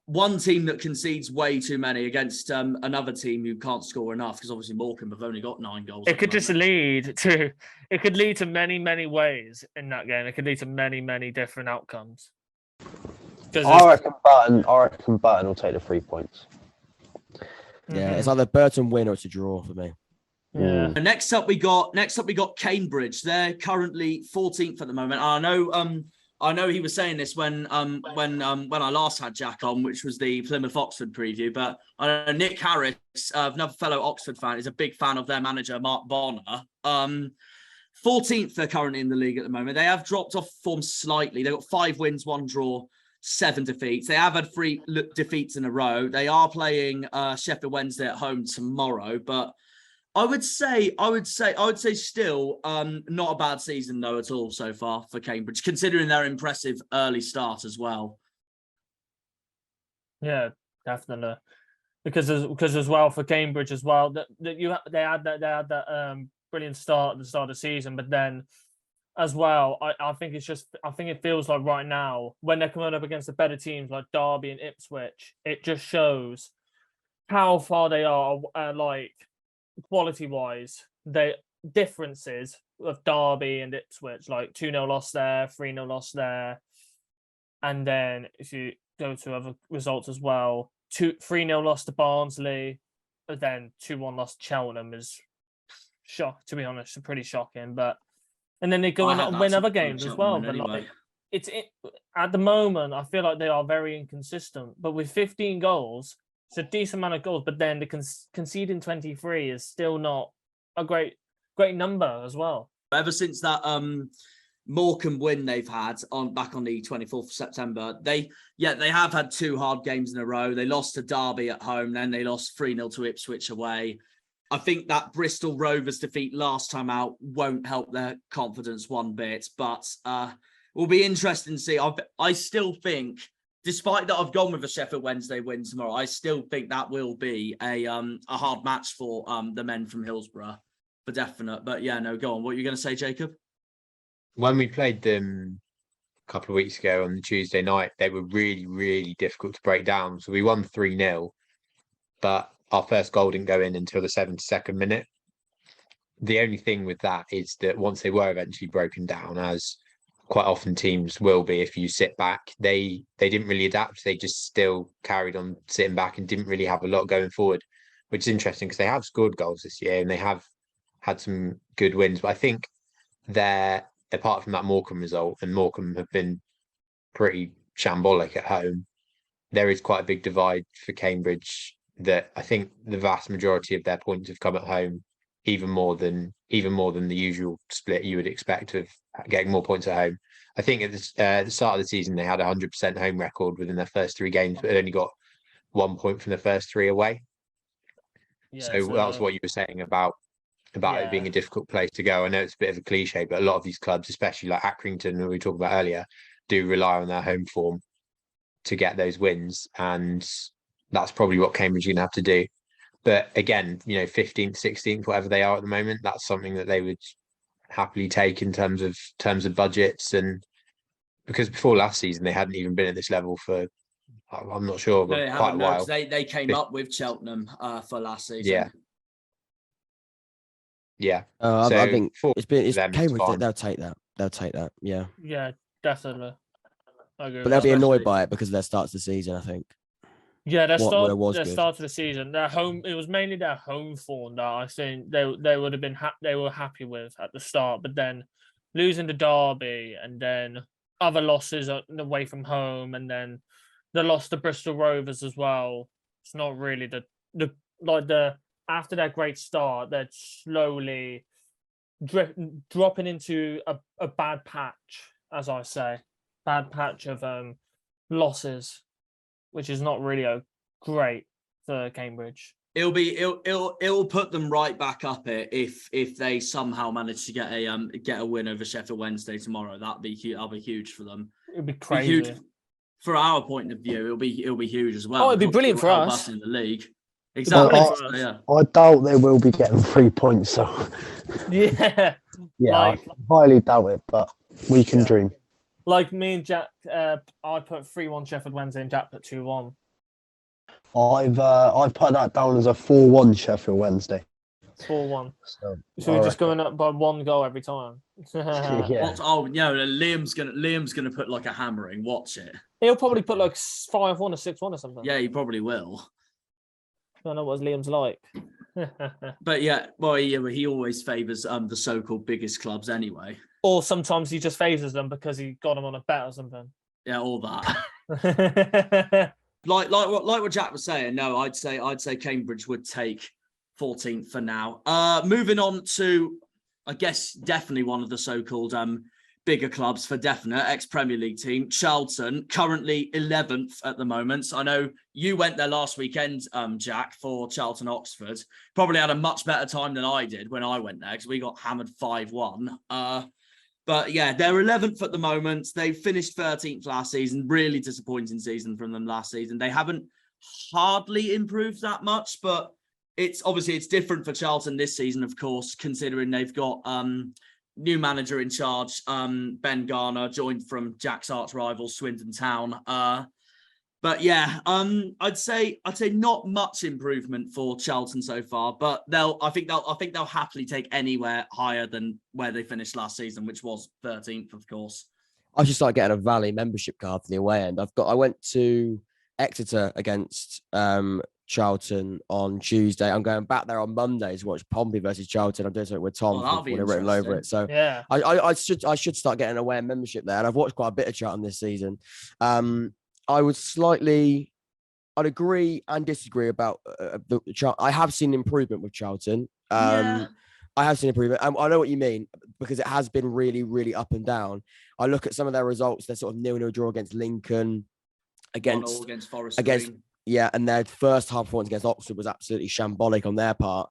one team that concedes way too many against another team who can't score enough, because obviously Morecambe have only got 9 goals. It could lead to many, many ways in that game. It could lead to many, many different outcomes. I reckon Burton will take the 3 points. Yeah, It's either Burton win or it's a draw for me. Yeah. Next up we got Cambridge. They're currently 14th at the moment. I know he was saying this when I last had Jack on, which was the Plymouth Oxford preview. But I know Nick Harris, another fellow Oxford fan, is a big fan of their manager Mark Bonner. 14th, they're currently in the league at the moment. They have dropped off form slightly. They've got 5 wins, 1 draw, 7 defeats. They have had 3 defeats in a row. They are playing Sheffield Wednesday at home tomorrow, but I would say still not a bad season though at all so far for Cambridge, considering their impressive early start as well. Yeah, definitely. Because as well for Cambridge as well, they had that brilliant start at the start of the season, but then as well. I think I think it feels like right now when they're coming up against the better teams like Derby and Ipswich, it just shows how far they are, like quality wise. The differences of Derby and Ipswich, like 2-0 loss there, 3-0 loss there, and then if you go to other results as well, 3-0 loss to Barnsley, but then 2-1 loss to Cheltenham is to be honest, pretty shocking. But and then they go and win other games as well. But anyway. like at the moment, I feel like they are very inconsistent. But with 15 goals, it's a decent amount of goals. But then the conceding 23 is still not a great number as well. Ever since that Morecambe win they've had back on the 24th of September, they have had 2 hard games in a row. They lost to Derby at home, then they lost 3-0 to Ipswich away. I think that Bristol Rovers defeat last time out won't help their confidence one bit, but will be interesting to see. I still think, despite that I've gone with a Sheffield Wednesday win tomorrow, I still think that will be a hard match for the men from Hillsborough, for definite. But yeah, no, go on. What are you going to say, Jacob? When we played them a couple of weeks ago on the Tuesday night, they were really, really difficult to break down. So we won 3-0, but our first goal didn't go in until the 72nd minute. The only thing with that is that once they were eventually broken down, as quite often teams will be if you sit back, they didn't really adapt. They just still carried on sitting back and didn't really have a lot going forward, which is interesting because they have scored goals this year and they have had some good wins. But I think apart from that Morecambe result, and Morecambe have been pretty shambolic at home, there is quite a big divide for Cambridge that I think the vast majority of their points have come at home, even more than the usual split you would expect of getting more points at home. I think at the start of the season, they had a 100% home record within their first 3 games, but only got 1 point from the first 3 away. Yeah, so that was what you were saying about it being a difficult place to go. I know it's a bit of a cliche, but a lot of these clubs, especially like Accrington, who we talked about earlier, do rely on their home form to get those wins. And that's probably what Cambridge are going to have to do. But again, 15th, 16th, whatever they are at the moment, that's something that they would happily take in terms of budgets. And because before last season, they hadn't even been at this level for, I'm not sure, but quite a while. They came up with Cheltenham for last season. Yeah. Yeah. I think it's them, Cambridge. They'll take that. They'll take that. Yeah. Yeah, definitely. I agree. But they'll be annoyed by it because of their starts of the season, I think. Yeah, their start of the season, it was mainly their home form that I think they would have been they were happy with at the start, but then losing to Derby and then other losses away from home, and then the loss to Bristol Rovers as well. It's not really the after their great start, they're slowly dropping into a bad patch, as I say, bad patch of losses, which is not really great for Cambridge. It'll put them right back up it if they somehow manage to get a win over Sheffield Wednesday tomorrow. That'll be huge for them. It'll be crazy. Huge for our point of view. It'll be huge as well. Oh, it'd be brilliant for us in the league. Exactly. I doubt they will be getting 3 points. So yeah, I highly doubt it, but we can dream. Like me and Jack, I put 3-1 Sheffield Wednesday and Jack put 2-1. I've put that down as a 4-1 Sheffield Wednesday. 4-1. So we're just going up by 1 goal every time. Yeah. Liam's gonna put like a hammering. Watch it. He'll probably put like 5-1 or 6-1 or something. Yeah, he probably will. I don't know what Liam's like. But yeah, well, he always favours the so-called biggest clubs anyway. Or sometimes he just favours them because he got them on a bet or something. Yeah, all that. like what Jack was saying. No, I'd say Cambridge would take 14th for now. Moving on to, I guess, definitely one of the so-called bigger clubs for definite, ex-Premier League team, Charlton, currently 11th at the moment. I know you went there last weekend, Jack, for Charlton Oxford. Probably had a much better time than I did when I went there because we got hammered 5-1. But yeah, they're 11th at the moment. They finished 13th last season. Really disappointing season from them last season. They haven't hardly improved that much, but it's different for Charlton this season, of course, considering they've got new manager in charge, Ben Garner, joined from Jack's arch rival Swindon Town. But yeah, I'd say not much improvement for Charlton so far, but I think they'll happily take anywhere higher than where they finished last season, which was 13th, of course. I should start getting a Valley membership card for the away end. I went to Exeter against Charlton on Tuesday. I'm going back there on Monday to watch Pompey versus Charlton. I'm doing something with Tom for written over it. So yeah, I should start getting a away end membership there. And I've watched quite a bit of Charlton this season. I'd agree and disagree about the Charlton. I have seen improvement with Charlton. Yeah. I have seen improvement. I know what you mean, because it has been really, really up and down. I look at some of their results. They're sort of 0-0 draw against Lincoln, against Forest Green. Yeah, and their first half performance against Oxford was absolutely shambolic on their part.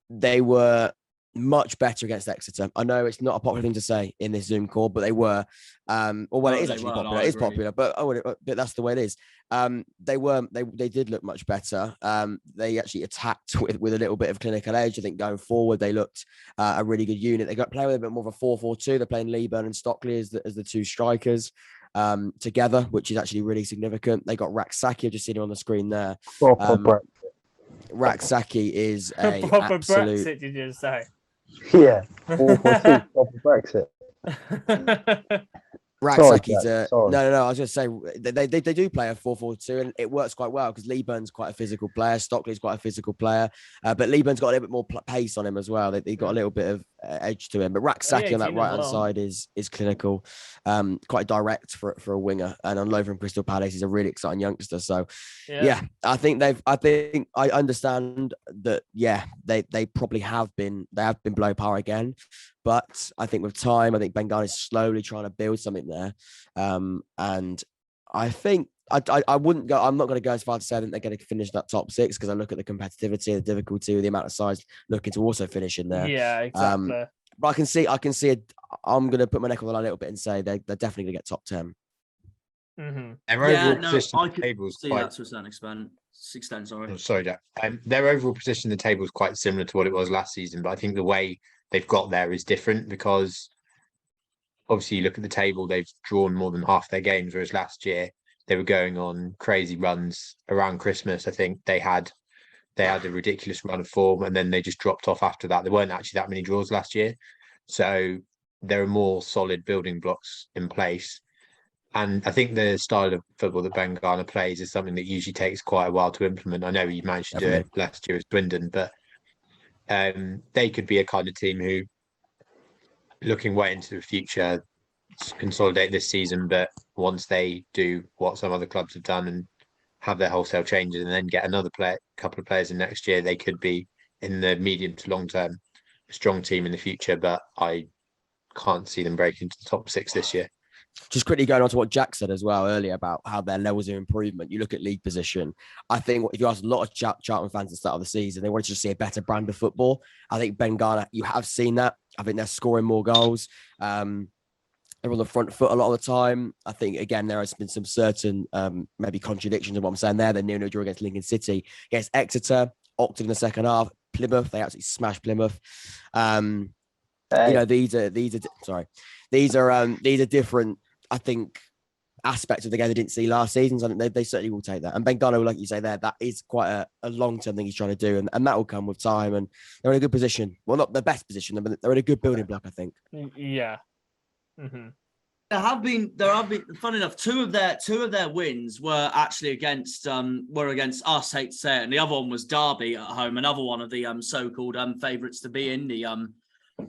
They were much better against Exeter. I know it's not a popular thing to say in this Zoom call, but they were. It is actually popular. It is popular, but that's the way it is. They did look much better. They actually attacked with a little bit of clinical edge. I think going forward, they looked a really good unit. They got playing with a bit more of a 4-4-2. They're playing Leeburn and Stockley as the two strikers together, which is actually really significant. They got Raksaki. I've just seen him on the screen there. Raksaki is a proper absolute... Brexit, did you just say? Yeah, 4-4-2, proper Brexit. Raksaki's sorry. No. I was going to say they do play a 4-4-2, and it works quite well because Leeburn's quite a physical player. Stockley's quite a physical player, but Leeburn's got a little bit more pace on him as well. They got a little bit of edge to him. But Raksaki on that right hand side is clinical, quite direct for a winger. And on loan from Crystal Palace, he's a really exciting youngster. So yeah, I understand that. Yeah, they probably have been below par again. But I think with time, I think Ben Garner is slowly trying to build something there. And I think I wouldn't go, I'm not going to go as far to say that they're going to finish that top six, because I look at the competitivity, the difficulty, the amount of sides looking to also finish in there. Yeah, exactly. But I can see I'm going to put my neck on the line a little bit and say they're definitely going to get top 10. Mm-hmm. Their overall position I on the table is see quite... that to a certain extent. Sorry. Oh, sorry, Jack. Their overall position in the table is quite similar to what it was last season, but I think the way they've got there is different, because obviously you look at the table, they've drawn more than half their games, whereas last year they were going on crazy runs around Christmas. I think they had a ridiculous run of form, and then they just dropped off after that. There weren't actually that many draws last year, so there are more solid building blocks in place. And I think the style of football that Ben Garner plays is something that usually takes quite a while to implement. I know he managed to do it last year with Swindon, but they could be a kind of team who, looking way into the future, consolidate this season, but once they do what some other clubs have done and have their wholesale changes and then get another couple of players in next year, they could be, in the medium to long term, a strong team in the future. But I can't see them breaking into the top six this year. Just quickly going on to what Jack said as well earlier about how their levels of improvement. You look at league position. I think if you ask a lot of Charlton fans at the start of the season, they wanted to see a better brand of football. I think Ben Garner, you have seen that. I think they're scoring more goals. They're on the front foot a lot of the time. I think, again, there has been some certain maybe contradictions in what I'm saying there. The 0-0 draw against Lincoln City, against Exeter, Oxford in the second half, Plymouth, they absolutely smashed Plymouth. These are different, I think, aspects of the game they didn't see last season. So they certainly will take that. And Ben Garner, like you say there, that is quite a long-term thing he's trying to do. And that will come with time. And they're in a good position. Well, not the best position, but they're in a good building block, I think. Yeah. Mm-hmm. There have been, funny enough, two of their wins were actually against us, hate to say it, and the other one was Derby at home, another one of the so-called favourites to be in the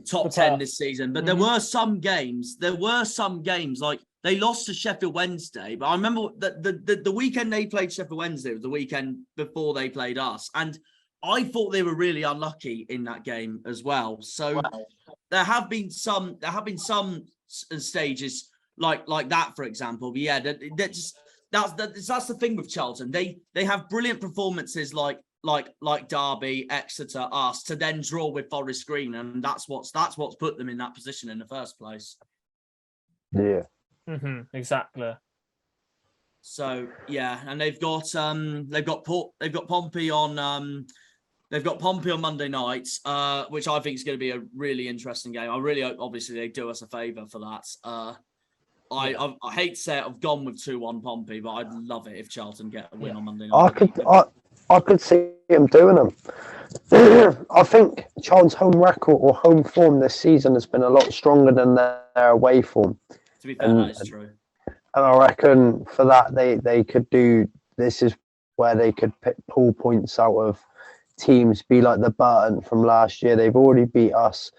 top 10 this season. But there were some games like they lost to Sheffield Wednesday, but I remember that the weekend they played Sheffield Wednesday was the weekend before they played us, and I thought they were really unlucky in that game as well. So there have been some stages like that, for example. But yeah, that's the thing with Charlton. They have brilliant performances like Derby, Exeter, us, to then draw with Forest Green, and that's what's put them in that position in the first place. Yeah. Exactly. So yeah, and they've got Pompey on They've got Pompey on Monday night, which I think is going to be a really interesting game. I really hope, obviously, they do us a favour for that. I hate to say it, I've gone with 2-1 Pompey, but I'd love it if Charlton get a win on Monday night. I could see him doing them. I think Charlton's home record or home form this season has been a lot stronger than their away form. To be fair, that is true. And I reckon for that they could do. This is where they could pull points out of teams. Be like the Burton from last year. They've already beat us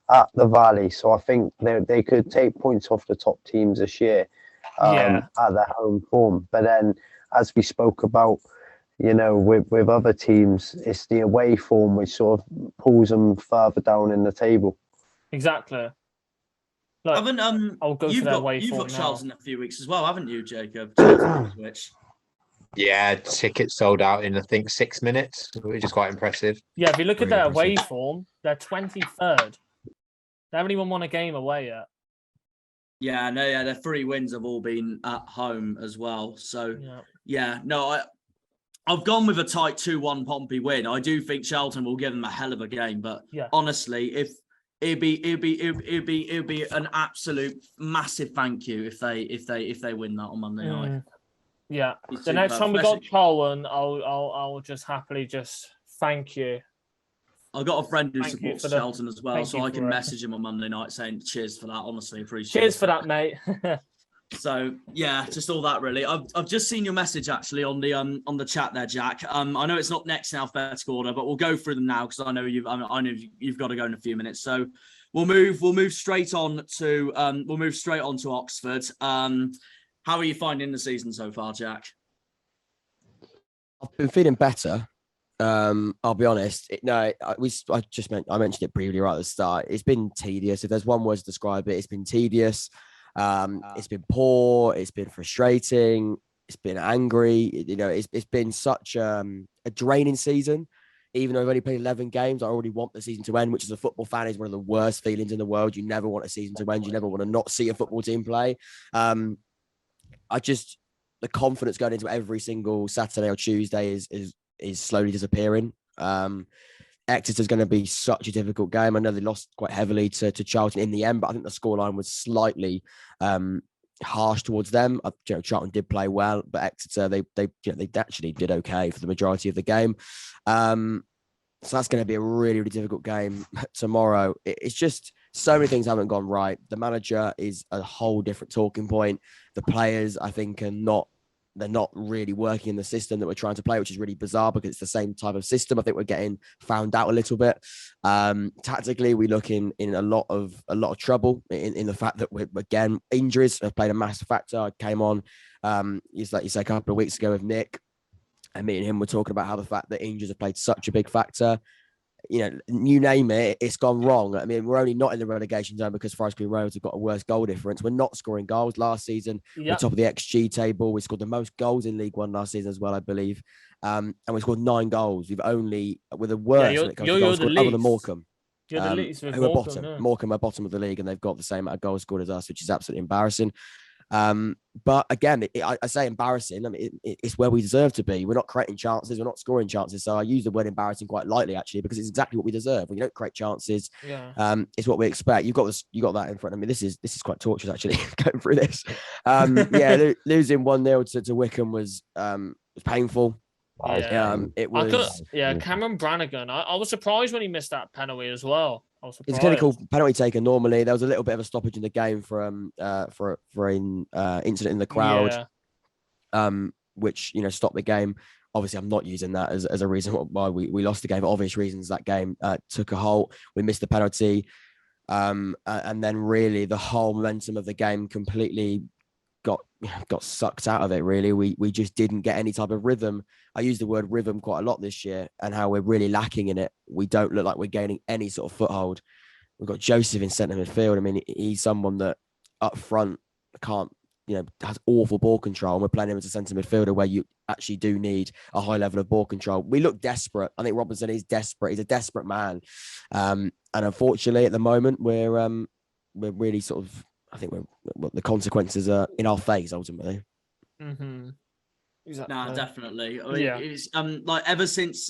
at the Valley, so I think they could take points off the top teams this year at their home form. But then, as we spoke about, you know, with other teams, it's the away form which sort of pulls them further down in the table. Exactly. Like, I'll go for their away you've form got now. Charlton in a few weeks as well, haven't you, Jacob? Which Yeah, tickets sold out in I think 6 minutes, which is quite impressive. Yeah, if you look at Really their away impressive. form, they're 23rd. They haven't even won a game away yet. Yeah, no, yeah, their 3 wins have all been at home as well. So I've gone with a tight 2-1 Pompey win. I do think Charlton will give them a hell of a game, but honestly, if it'd be an absolute massive thank you if they win that on Monday night. Yeah, the next time we got Charlton, I'll just happily just thank you. I've got a friend who supports Charlton as well, so I can message him on Monday night saying cheers for that. Honestly, appreciate it. Cheers for that, mate. So yeah, just all that really. I've just seen your message actually on the chat there, Jack. I know it's not next in alphabetical order, but we'll go through them now because I know you've got to go in a few minutes. So we'll move straight on to Oxford. How are you finding the season so far, Jack? I've been feeling better. I'll be honest. I mentioned it briefly right at the start. It's been tedious. If there's one word to describe it, it's been tedious. It's been poor. It's been frustrating. It's been angry. You know, it's been such a draining season. Even though I've only played 11 games, I already want the season to end, which as a football fan is one of the worst feelings in the world. You never want a season to end. You never want to not see a football team play. The confidence going into every single Saturday or Tuesday is slowly disappearing. Exeter's going to be such a difficult game. I know they lost quite heavily to Charlton in the end, but I think the scoreline was slightly harsh towards them. Charlton did play well, but Exeter they actually did okay for the majority of the game. So that's going to be a really, really difficult game tomorrow. It's just so many things haven't gone right. The manager is a whole different talking point. The players, I think, they're not really working in the system that we're trying to play, which is really bizarre because it's the same type of system. I think we're getting found out a little bit. Tactically, we look in a lot of trouble in the fact that we're again, injuries have played a massive factor. I came on, like you say, a couple of weeks ago with Nick, and me and him were talking about how the fact that injuries have played such a big factor. You know, you name it, it's gone wrong. I mean, we're only not in the relegation zone because Forest Green Rovers have got a worse goal difference. We're not scoring goals. Last season, we're top of the XG table. We scored the most goals in League One last season as well, I believe. And we scored 9 goals. We're the worst when it comes to goals scored, other than Morecambe. You're the least with who are bottom. Yeah. Morecambe are bottom of the league, and they've got the same amount of goals scored as us, which is absolutely embarrassing. But again, I say embarrassing. I mean, it's where we deserve to be. We're not creating chances. We're not scoring chances. So I use the word embarrassing quite lightly, actually, because it's exactly what we deserve. When you don't create chances, it's what we expect. You got that in front of me. This is quite torturous, actually, going through this. Losing 1-0 to Wickham was painful. It was. Cameron Brannigan. I was surprised when he missed that penalty as well. It's a clinical penalty taken normally. There was a little bit of a stoppage in the game for an incident in the crowd, which stopped the game. Obviously, I'm not using that as a reason why we lost the game. For obvious reasons, that game took a halt. We missed the penalty, and then really the whole momentum of the game completely got sucked out of it. Really, we just didn't get any type of rhythm. I use the word rhythm quite a lot this year, and how we're really lacking in it. We don't look like we're gaining any sort of foothold. We've got Joseph in centre midfield. I mean, he's someone that up front can't, has awful ball control, and we're playing him as a centre midfielder where you actually do need a high level of ball control. We look desperate. I think Robinson is desperate. He's a desperate man, and unfortunately, at the moment, we're really sort of. I think the consequences are in our face ultimately. Mm-hmm. Exactly. No, definitely. I mean, Yeah. it's like ever since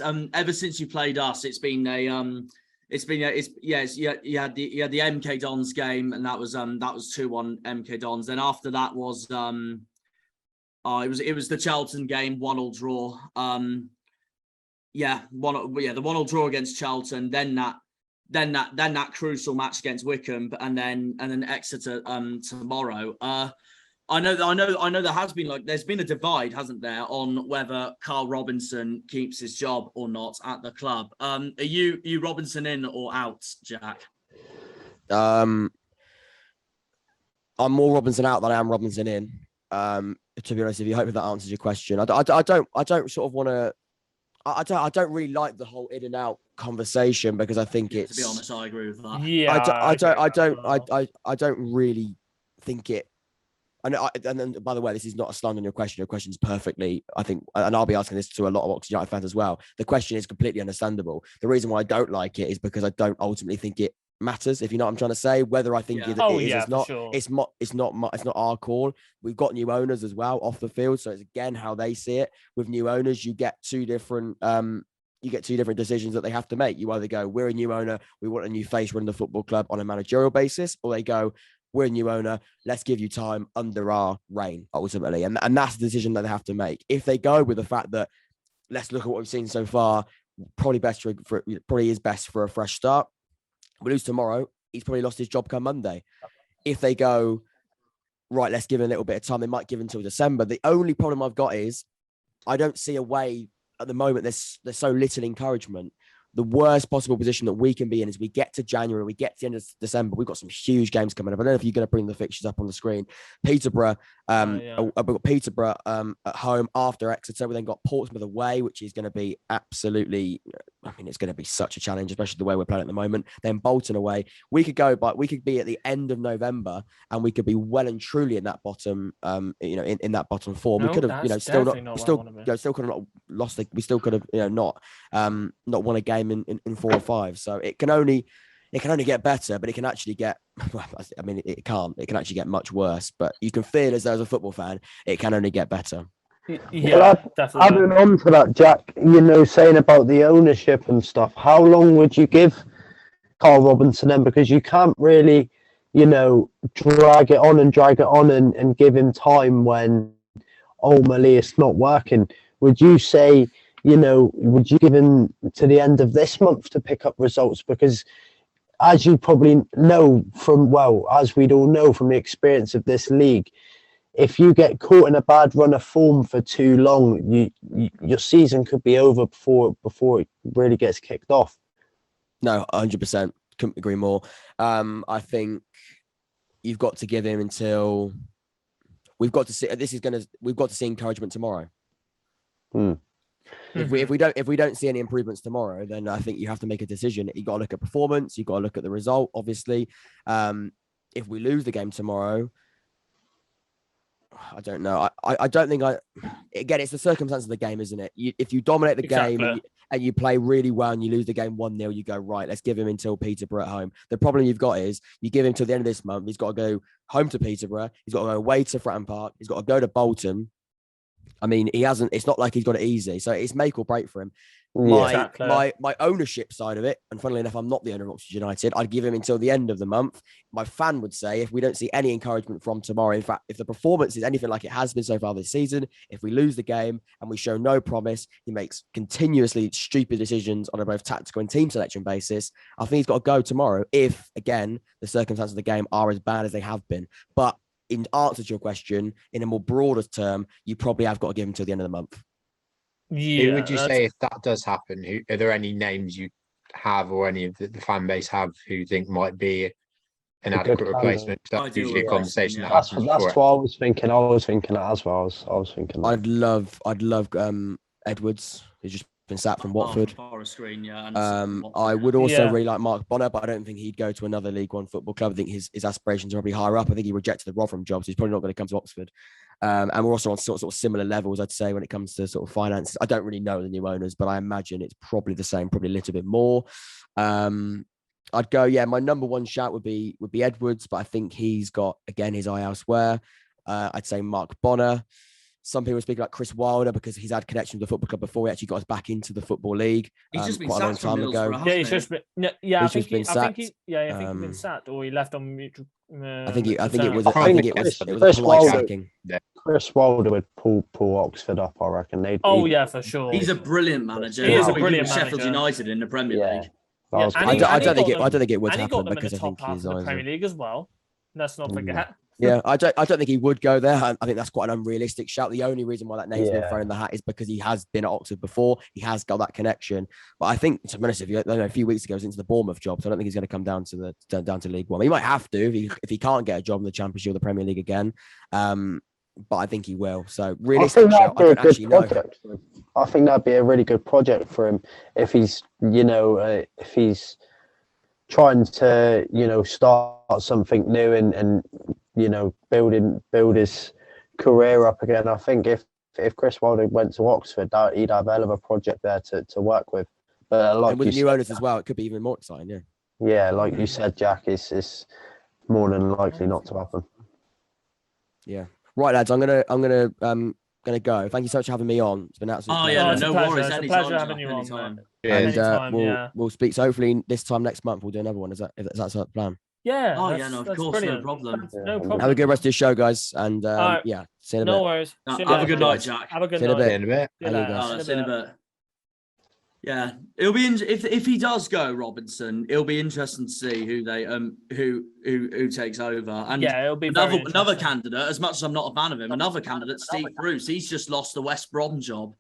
you played us, it's been you had the MK Dons game, and that was 2-1 MK Dons. Then after that was it was the Charlton game, 1-1 draw. The 1-1 draw against Charlton, then that crucial match against Wickham, and then Exeter tomorrow. I know there has been there's been a divide, hasn't there, on whether Carl Robinson keeps his job or not at the club. Are you Robinson in or out, Jack? I'm more Robinson out than I am Robinson in. To be honest with you, I hope that answers your question. I don't sort of want to. I don't really like the whole in and out conversation, because I think it's. To be honest, I agree with that. Yeah, I don't really think it. And then, by the way, this is not a slant on your question. Your question's perfectly, I think, and I'll be asking this to a lot of Oxford United fans as well. The question is completely understandable. The reason why I don't like it is because I don't ultimately think it matters, if you know what I'm trying to say. Whether I think it is not, sure. it's not our call. We've got new owners as well off the field, so it's again how they see it. With new owners, you get two different decisions that they have to make. You either go, we're a new owner, we want a new face running the football club on a managerial basis, or they go, we're a new owner, let's give you time under our reign, ultimately. And that's the decision that they have to make. If they go with the fact that, let's look at what we've seen so far, probably is best for a fresh start. We lose tomorrow, he's probably lost his job come Monday. If they go, right, let's give him a little bit of time, they might give him until December. The only problem I've got is I don't see a way at the moment. There's so little encouragement. The worst possible position that we can be in is we get to January, we get to the end of December. We've got some huge games coming up. I don't know if you're going to bring the fixtures up on the screen. Peterborough, we've got Peterborough at home after Exeter. We then got Portsmouth away, which is going to be absolutely, it's going to be such a challenge, especially the way we're playing at the moment. Then Bolton away. We could be at the end of November, and we could be well and truly in that bottom, in that bottom four. No, we could have, still could have not lost. We still could have, not won a game in 4 or 5. So it can only get better, but it can actually get, it can actually get much worse, but you can feel as though, as a football fan, it can only get better. Yeah, definitely. Adding on to that, Jack, saying about the ownership and stuff, how long would you give Carl Robinson then? Because you can't really, drag it on and give him time when ultimately it's not working. Would you say, would you give him to the end of this month to pick up results? Because as you probably know as we'd all know from the experience of this league, if you get caught in a bad run of form for too long, your season could be over before it really gets kicked off. No, 100%. Couldn't agree more. I think you've got to give him until we've got to see encouragement tomorrow. If we don't see any improvements tomorrow, then I think you have to make a decision. You got to look at performance. You got to look at the result. Obviously, if we lose the game tomorrow, I don't know. I don't think again, it's the circumstance of the game, isn't it? If you dominate the game and you play really well and you lose the game 1-0, you go, right, let's give him until Peterborough at home. The problem you've got is you give him till the end of this month. He's got to go home to Peterborough. He's got to go away to Fratton Park. He's got to go to Bolton. It's not like he's got it easy. So it's make or break for him. My ownership side of it, and funnily enough, I'm not the owner of Oxford United, I'd give him until the end of the month. My fan would say, if we don't see any encouragement from tomorrow, in fact, if the performance is anything like it has been so far this season, if we lose the game and we show no promise, he makes continuously stupid decisions on a both tactical and team selection basis, I think he's got to go tomorrow if, again, the circumstances of the game are as bad as they have been. But in answer to your question, in a more broader term, you probably have got to give him till the end of the month. Yeah, who would you say, if that does happen, are there any names you have or any of the fan base have who think might be an adequate replacement? That's usually a conversation that happens. That's what I was thinking. I was thinking that as well. I was thinking that. I'd love Edwards, who's just been sacked from Watford. I would also really like Mark Bonner, but I don't think he'd go to another League One football club. I think his aspirations are probably higher up. I think he rejected the Rotherham job, so he's probably not going to come to Oxford. And we're also on sort of similar levels, I'd say, when it comes to sort of finances. I don't really know the new owners, but I imagine it's probably the same, probably a little bit more. I'd go, my number one shout would be Edwards, but I think he's got, again, his eye elsewhere. I'd say Mark Bonner. some people speak about Chris Wilder because he's had connections with the football club before he actually got us back into the football league. He's just been quite a long sacked from time ago. Middlesbrough, Yeah, he's hasn't just been. Yeah, I He's think just been I think sacked. he's been sacked, or he left on mutual. I think it was. I I think think it was a Chris polite Wilder- sacking. Chris Wilder would pull Oxford up, I reckon. Oh yeah, for sure. He's a brilliant manager. He is a That's what brilliant did with Sheffield manager. United in the Premier Yeah. League. That was and I he- don't, and I he don't think got it. I don't think it would and he got happen them in because the I top think half he's of the either. Premier League as well. Let's not forget. Yeah, I don't think he would go there. I think that's quite an unrealistic shout. The only reason why that name's been Yeah. thrown in the hat is because he has been at Oxford before. He has got that connection. But I think, to be honest, if you, I don't know, a few weeks ago, he was into the Bournemouth job, so I don't think he's going to come down to League One. He might have to if he can't get a job in the Championship or the Premier League again. But I think he will. So realistic shout. I don't actually know. I think that'd be a really good project for him if he's, if he's trying to, start something new and build his career up again. I think if Chris Wilder went to Oxford, he'd have a hell of a project there to work with. But like And with you new said, owners as well, it could be even more exciting. Yeah. yeah, like you said, Jack, it's more than likely not to happen. Yeah. Right, lads. I'm gonna go. Thank you so much for having me on. It's been absolutely. Oh yeah, it's a no pleasure. worries. It's a Anytime, pleasure having Jack, you on, anytime. mate. Yeah. And Anytime, we'll yeah. we'll speak. So hopefully this time next month we'll do another one. Is that's the plan? Yeah. Oh, that's- yeah, no, of that's course, no brilliant. problem. That's no problem. Have a good rest of your show, guys. And right. yeah, see you in a No bit. worries. No, See you have a later. good night, Jack. Have a good See you in a night. bit. In a bit. See you And you later. guys. Oh, that's in a bit. Yeah, it'll be if he does go, Robinson. It'll be interesting to see who they who takes over. And Yeah, it'll be very another interesting. candidate. As much as I'm not a fan of him, another candidate, Steve Bruce. He's just lost the West Brom job.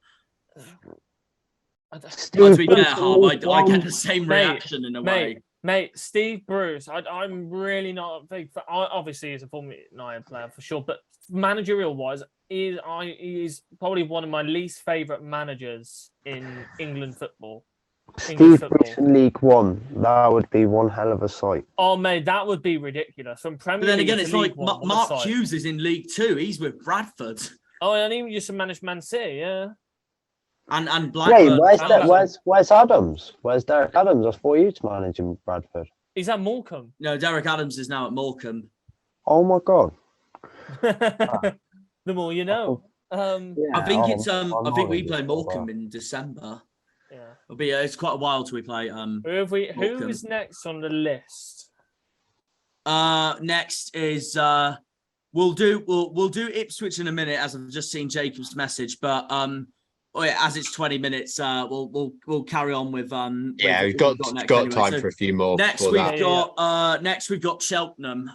But to be fair, Harv, I get the same Mate, reaction in a way. Mate, Steve Bruce, I'm really not a big fan. Obviously, he's a former United player for sure, but managerial wise, he is probably one of my least favourite managers in England football. Steve Bruce in League One, that would be one hell of a sight. Oh, mate, that would be ridiculous. From Premier But then League again, to it's League like One, what a Mark sight. Hughes is in League Two. He's with Bradford Oh, and he used to manage Man City, yeah. and Blackburn. Wait, where's Adams? Where's Derek Adams? I thought you to manage in Bradford. He's at Morecambe. No, Derek Adams is now at Morecambe. Oh my God. The more you know. Yeah, I think it's I'm I think we not play sure. Morecambe in December. Yeah. It'll be it's quite a while till we play Who Morecambe. is next on the list? Next is we'll do Ipswich in a minute, as I've just seen Jacob's message, but as it's 20 minutes, we'll carry on with Yeah, we've got next time anyway. for a few more. Next before we've that. got Cheltenham.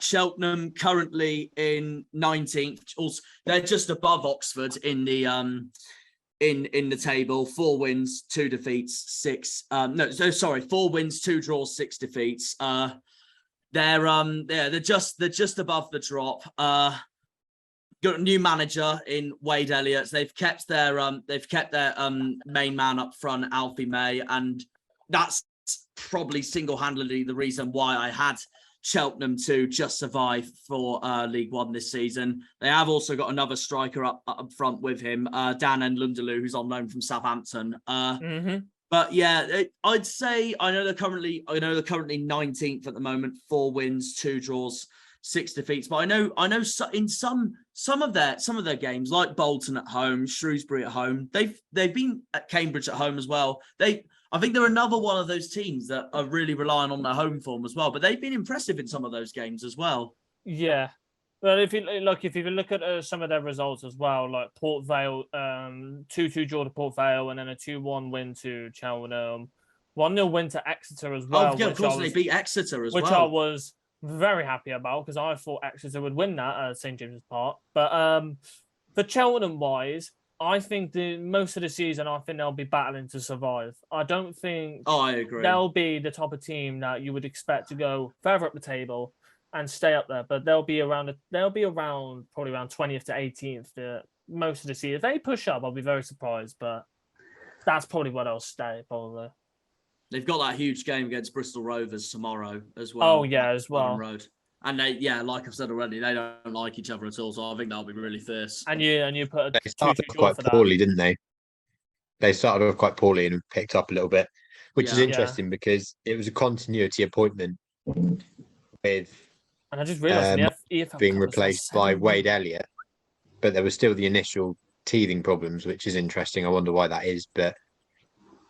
Cheltenham currently in 19th. Also, they're just above Oxford in the in the table. 4 wins, 2 defeats, 4 wins, 2 draws, 6 defeats. They're just above the drop. Got a new manager in Wade Elliott. They've kept their main man up front, Alfie May, and that's probably single-handedly the reason why I had Cheltenham to just survive for League One this season. They have also got another striker up front with him, Dan N'Lundulu, who's on loan from Southampton. But yeah, I'd say I know they're currently 19th at the moment, 4 wins, 2 draws, 6 defeats. But I know in some of their games, like Bolton at home, Shrewsbury at home, they've been at Cambridge at home as well. I think they're another one of those teams that are really relying on their home form as well. But they've been impressive in some of those games as well. Yeah. But if you look at some of their results as well, like Port Vale, 2-2 draw to Port Vale, and then a 2-1 win to Cheltenham, 1-0 win to Exeter as well. Oh, yeah, of course they beat Exeter as well. Which I was very happy about because I thought Exeter would win that at St James's Park. But for Cheltenham wise, I think most of the season, I think they'll be battling to survive. I don't think. Oh, I agree. They'll be the type of team that you would expect to go further up the table and stay up there, but they'll be around probably around 20th to 18th most of the season. If they push up, I'll be very surprised, but that's probably where they'll stay, probably. They've got that huge game against Bristol Rovers tomorrow as well. Oh yeah, as well. Road. And like I've said already, they don't like each other at all, so I think that'll be really fierce. And you put They started quite poorly, didn't they? They started off quite poorly and picked up a little bit, which is interesting because it was a continuity appointment with. And I just realised being replaced by Wade Elliott. but there was still the initial teething problems, which is interesting. I wonder why that is. But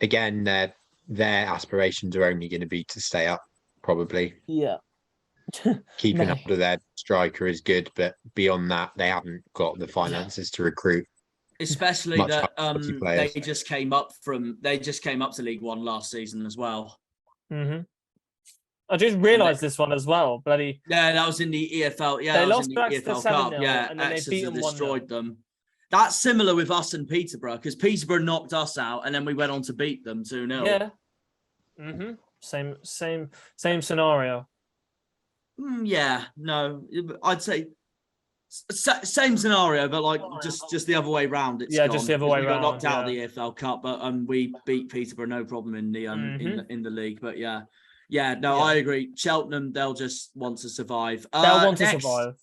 again, their aspirations are only going to be to stay up, probably. Yeah. Keeping Mate. hold of their striker is good, but beyond that, they haven't got the finances to recruit. Especially Much that higher quality they players. just came up to League One last season as well. Mm-hmm. I just realised this one as well. Bloody. Yeah, that was in the EFL. Yeah, They that was lost in to the Exeter EFL 7-0, Cup. Yeah, and then they beat Exeter them 1-0. destroyed them. That's similar with us and Peterborough, because Peterborough knocked us out, and then we went on to beat them 2-0. Yeah. Mm-hmm. Same scenario. Yeah, no, I'd say same scenario, but like just the other way round. It's Yeah, gone. just the other way We got round, knocked out of yeah. the EFL Cup, but we beat Peterborough no problem in the in the league. But yeah, no, I agree. Cheltenham, they'll just want to survive. They'll want to survive.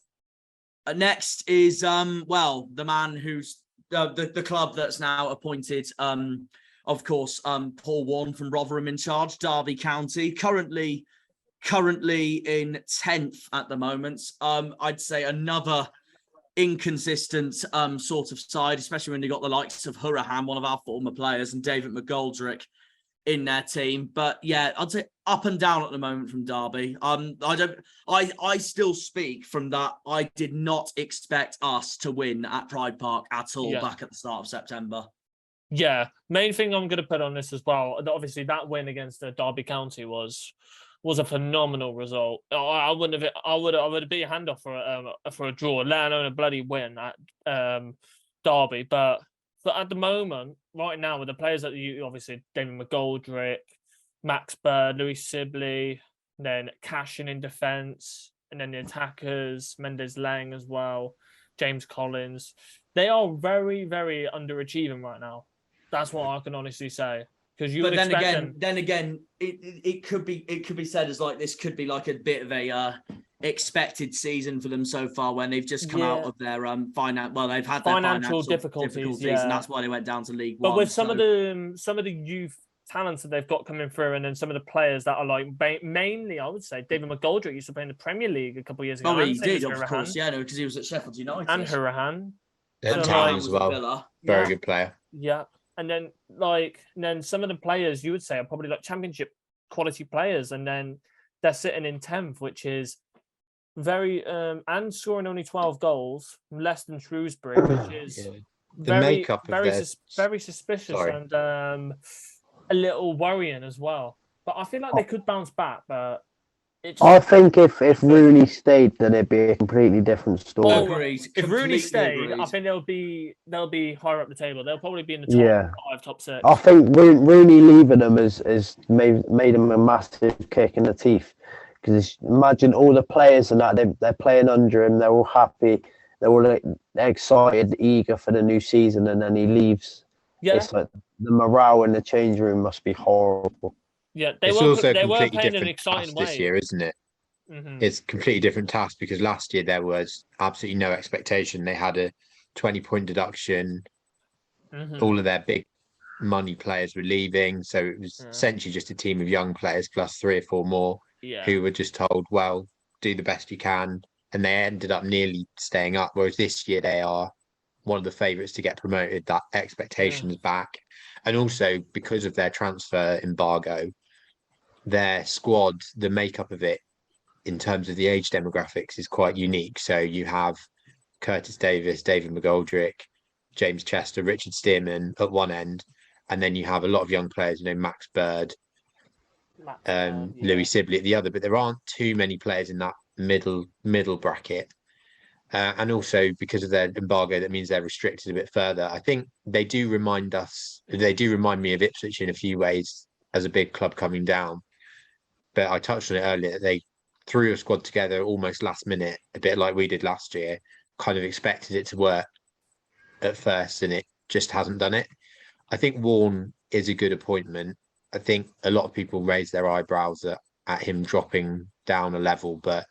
Next is the man who's the club that's now appointed of course Paul Warne from Rotherham in charge, Derby County, currently in 10th at the moment. I'd say another inconsistent sort of side, especially when you got the likes of Hurahan, one of our former players, and David McGoldrick in their team. But yeah, I'd say up and down at the moment from Derby. I still speak from that. I did not expect us to win at Pride Park at all back at the start of September. Yeah, main thing I'm going to put on this as well. Obviously, that win against the Derby County was a phenomenal result. I would be a handoff for a draw, let alone a bloody win at Derby. But at the moment, right now, with the players that you obviously David McGoldrick, Max Bird, Louis Sibley, then Cashin in defence, and then the attackers, Mendes Lang as well, James Collins. They are very, very underachieving right now. That's what I can honestly say. Because you would expect then again, it could be said as like this could be like a bit of a expected season for them so far, when they've just come out of their they've had their financial difficulties, and that's why they went down to League One. But with some of the youth talents that they've got coming through, and then some of the players that are like mainly, I would say David McGoldrick used to play in the Premier League a couple of years ago. Oh, he did, of course, yeah, no, because he was at Sheffield United and Hurahan. And Town as well. Very good player. Yeah. And then some of the players you would say are probably like championship quality players, and then they're sitting in 10th, which is very and scoring only 12 goals, less than Shrewsbury, which is very suspicious and a little worrying as well. But I feel like they could bounce back, but I think if Rooney stayed, then it'd be a completely different story. Agreed. If Rooney stayed, I think they'll be higher up the table. They'll probably be in the top 5, top 6. I think Rooney leaving them has made them a massive kick in the teeth. Because imagine all the players and that they're playing under him. They're all happy. They're all excited, eager for the new season, and then he leaves. Yeah, it's like the morale in the change room must be horrible. Yeah, it's also a completely different task this year, isn't it? Mm-hmm. It's a completely different task because last year there was absolutely no expectation. They had a 20-point deduction. Mm-hmm. All of their big money players were leaving, so it was essentially just a team of young players plus 3 or 4 more who were just told, well, do the best you can, and they ended up nearly staying up. Whereas this year they are one of the favourites to get promoted. That expectation is back, and also because of their transfer embargo, their squad, the makeup of it in terms of the age demographics is quite unique. So you have Curtis Davis, David McGoldrick, James Chester, Richard Stearman at one end, and then you have a lot of young players, Max Bird, Louis Sibley at the other, but there aren't too many players in that middle bracket. And also because of their embargo, that means they're restricted a bit further. I think they do remind me of Ipswich in a few ways as a big club coming down. But I touched on it earlier. They threw a squad together almost last minute, a bit like we did last year, kind of expected it to work at first, and it just hasn't done it. I think Warne is a good appointment. I think a lot of people raise their eyebrows at him dropping down a level, but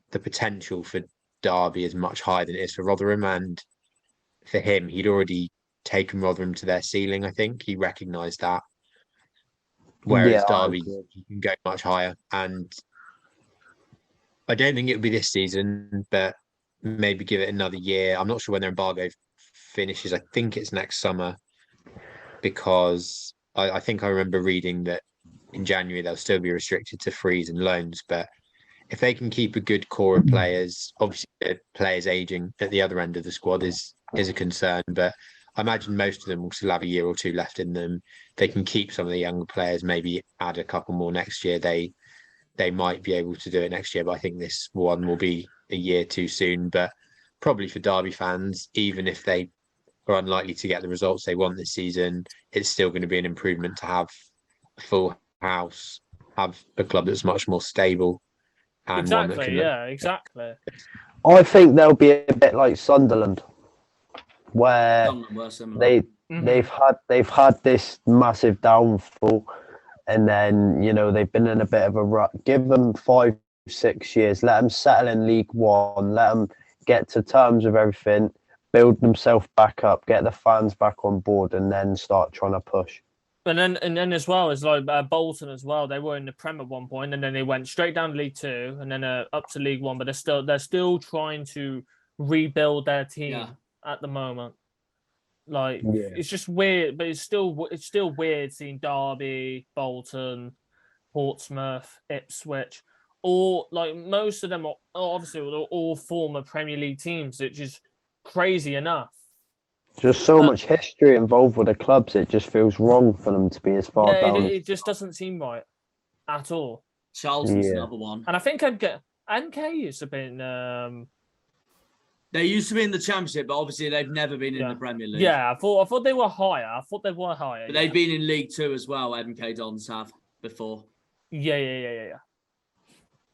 the potential for Derby is much higher than it is for Rotherham. And for him, he'd already taken Rotherham to their ceiling, I think. He recognised that. Whereas Derby, you can go much higher. And I don't think it would be this season, but maybe give it another year. I'm not sure when their embargo finishes. I think it's next summer, because I think I remember reading that in January they'll still be restricted to frees and loans. But if they can keep a good core of players, obviously players aging at the other end of the squad is a concern. But I imagine most of them will still have a year or two left in them. They can keep some of the younger players, maybe add a couple more next year. They might be able to do it next year, but I think this one will be a year too soon. But probably for Derby fans, even if they are unlikely to get the results they want this season, it's still going to be an improvement to have a full house, have a club that's much more stable, and one that Exactly. can. Yeah. Exactly. I think they'll be a bit like Sunderland, where Some of them were similar. they've had this massive downfall, and then they've been in a bit of a rut. Give them 5-6 years, let them settle in League One, let them get to terms with everything, build themselves back up, get the fans back on board, and then start trying to push. And then as well as like Bolton as well, they were in the Prem at one point, and then they went straight down to League Two, and then up to League One. But they're still trying to rebuild their team at the moment. Like it's just weird, but it's still weird seeing Derby, Bolton, Portsmouth, Ipswich, all like most of them are obviously all former Premier League teams, which is crazy enough. Just so much history involved with the clubs, it just feels wrong for them to be as far down. It just doesn't seem right at all. Charlton's another one. And I think NK used to be in. They used to be in the Championship, but obviously they've never been in the Premier League. Yeah, I thought they were higher. But they've been in League Two as well. MK Dons have before. Yeah.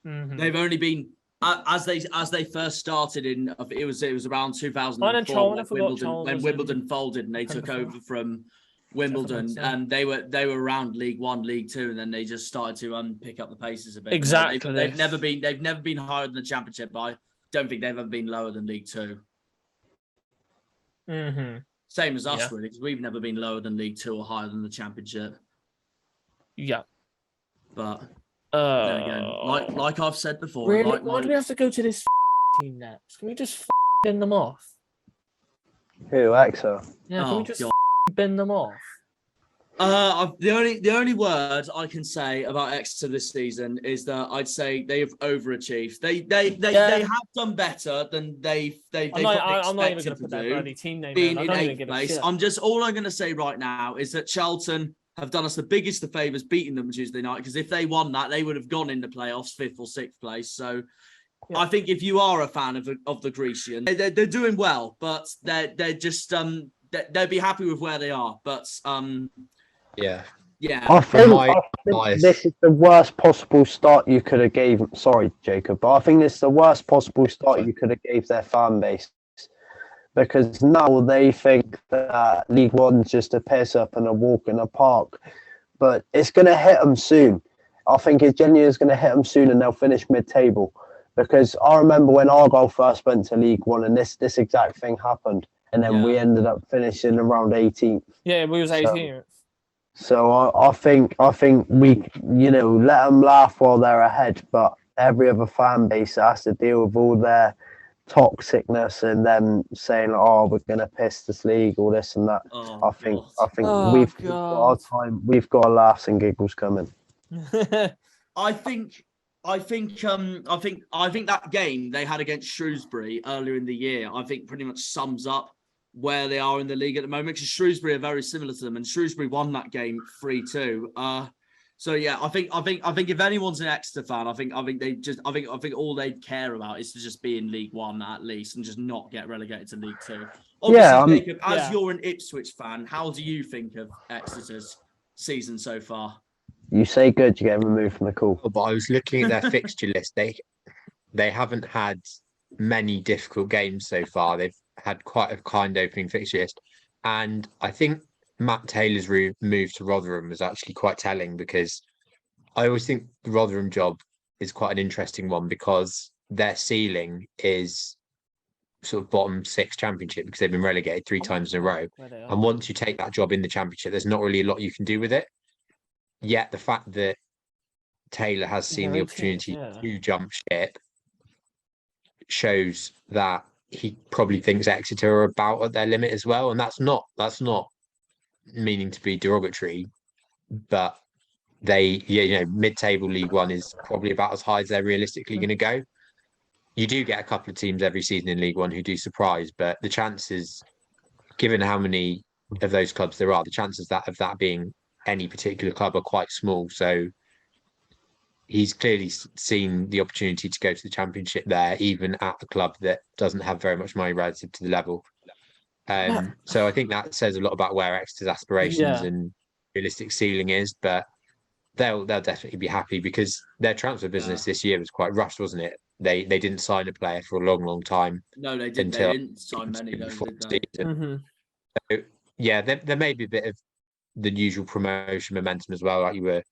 Mm-hmm. They've only been as they first started in. It was around 2004 when Wimbledon folded and they took over from Wimbledon, and they were around League One, League Two, and then they just started to pick up the paces a bit. Exactly. They've never been higher than the Championship, but I don't think they've ever been lower than League Two. Mm-hmm. Same as us, really, because we've never been lower than League Two or higher than the Championship. Yeah. But then again, like I've said before, really, why do we have to go to this team next? Can we just bin them off? Who, Exo? Yeah, can we just bin them off? The only word I can say about Exeter this season is that I'd say they have overachieved. They have done better than they've I'm not even going to to put their do. bloody team name Being in. in eighth place, all I'm going to say right now is that Charlton have done us the biggest of favours beating them Tuesday night, because if they won that, they would have gone in the playoffs 5th or 6th place. So I think if you are a fan of the Grecian, they're doing well, but they're just they'll be happy with where they are. But yeah. I think this is the worst possible start you could have gave. Sorry, Jacob, but I think this is the worst possible start you could have gave their fan base, because now they think that League One's just a piss up and a walk in the park, but it's going to hit them soon. I think it genuinely is going to hit them soon, and they'll finish mid-table. Because I remember when Argyle first went to League One, and this exact thing happened, and then we ended up finishing around 18th. Yeah, we was 18th. So I think we let them laugh while they're ahead, but every other fan base has to deal with all their toxicness and them saying, "Oh, we're gonna piss this league," all this and that. I think we've got our time. We've got laughs and giggles coming. I think that game they had against Shrewsbury earlier in the year, I think pretty much sums up where they are in the league at the moment, because Shrewsbury are very similar to them, and Shrewsbury won that game 3-2. So yeah, I think if anyone's an Exeter fan, I think all they care about is to just be in League One at least, and just not get relegated to League Two. Obviously, Jacob, as you're an Ipswich fan, how do you think of Exeter's season so far? You say good, you get removed from the call. But I was looking at their fixture list. They haven't had many difficult games so far. They've had quite a kind opening fixture list, and I think Matt Taylor's move to Rotherham was actually quite telling, because I always think the Rotherham job is quite an interesting one, because their ceiling is sort of bottom 6 Championship, because they've been relegated 3 times in a row. And once you take that job in the Championship, there's not really a lot you can do with it. Yet the fact that Taylor has seen the opportunity to jump ship shows that he probably thinks Exeter are about at their limit as well, and that's not meaning to be derogatory, but mid-table League One is probably about as high as they're realistically going to go. You do get a couple of teams every season in League One who do surprise, but the chances, given how many of those clubs there are, the chances of that being any particular club are quite small. So he's clearly seen the opportunity to go to the Championship there, even at a club that doesn't have very much money relative to the level. So I think that says a lot about where Exeter's aspirations and realistic ceiling is, but they'll definitely be happy because their transfer business this year was quite rushed, wasn't it? They didn't sign a player for a long time. No, they didn't. They didn't sign many, though, did they? Mm-hmm. So, yeah, there may be a bit of the usual promotion momentum as well, like you were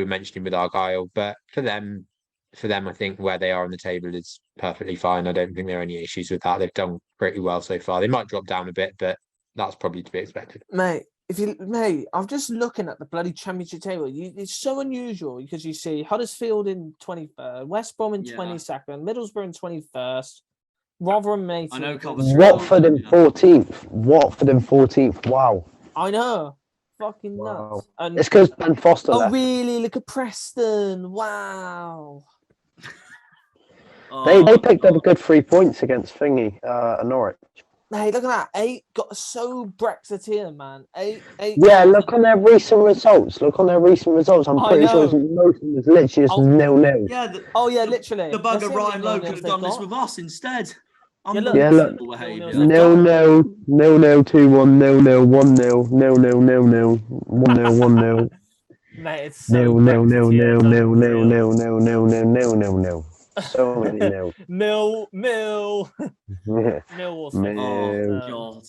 mentioning with Argyle. But for them, I think where they are on the table is perfectly fine. I don't think there are any issues with that. They've done pretty well so far. They might drop down a bit, but that's probably to be expected. Mate, I'm just looking at the bloody Championship table. It's so unusual because you see Huddersfield in 23rd, West Brom in 22nd, Middlesbrough in 21st, Rotherham 18th. I know Watford in 14th. Watford in 14th. Wow. I know. Fucking Wow. nuts. And It's because Ben Foster left. really? Look at Preston. Wow. They picked up a good 3 points against Norwich. Mate, look at that. 8 got so Brexiteer, man. 8. Yeah, look on their recent results. I'm pretty sure most of them was literally just 0-0. Yeah. Literally. The bugger Ryan Lowe could have done this with us instead. Look. 0-0, 0-0, 0-0, 2-1, 0-0, 1-0, 0-0, 0-0, 1-0. Mate, it's so 0-0, 0-0, 0-0, 0-0, 0-0. So many nil. Mill. Oh God.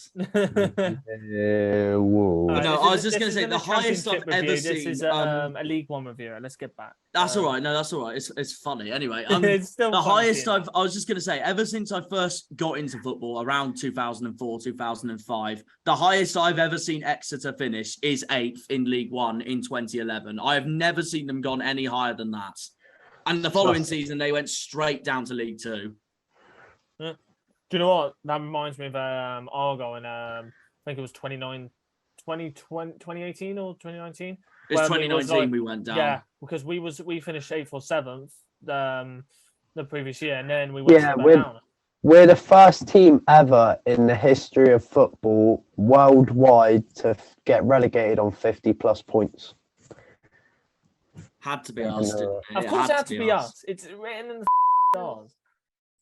No, I was just going to say the highest I've ever seen. This is a League One review. Let's get back. That's all right. No, that's all right. It's funny. Anyway, it's still the funny, highest I was just going to say, ever since I first got into football around 2004, 2005, the highest I've ever seen Exeter finish is 8th in League One in 2011. I have never seen them gone any higher than that. And the following season, they went straight down to League Two. Do you know what? That reminds me of Argyle in, I think it was 2018 or 2019. It's 2019 we went down. Yeah, because we finished 8th or 7th the previous year, and then we went down. We're the first team ever in the history of football worldwide to get relegated on 50+ points. Had to be us. Of course, it had to be us. It's written in the stars.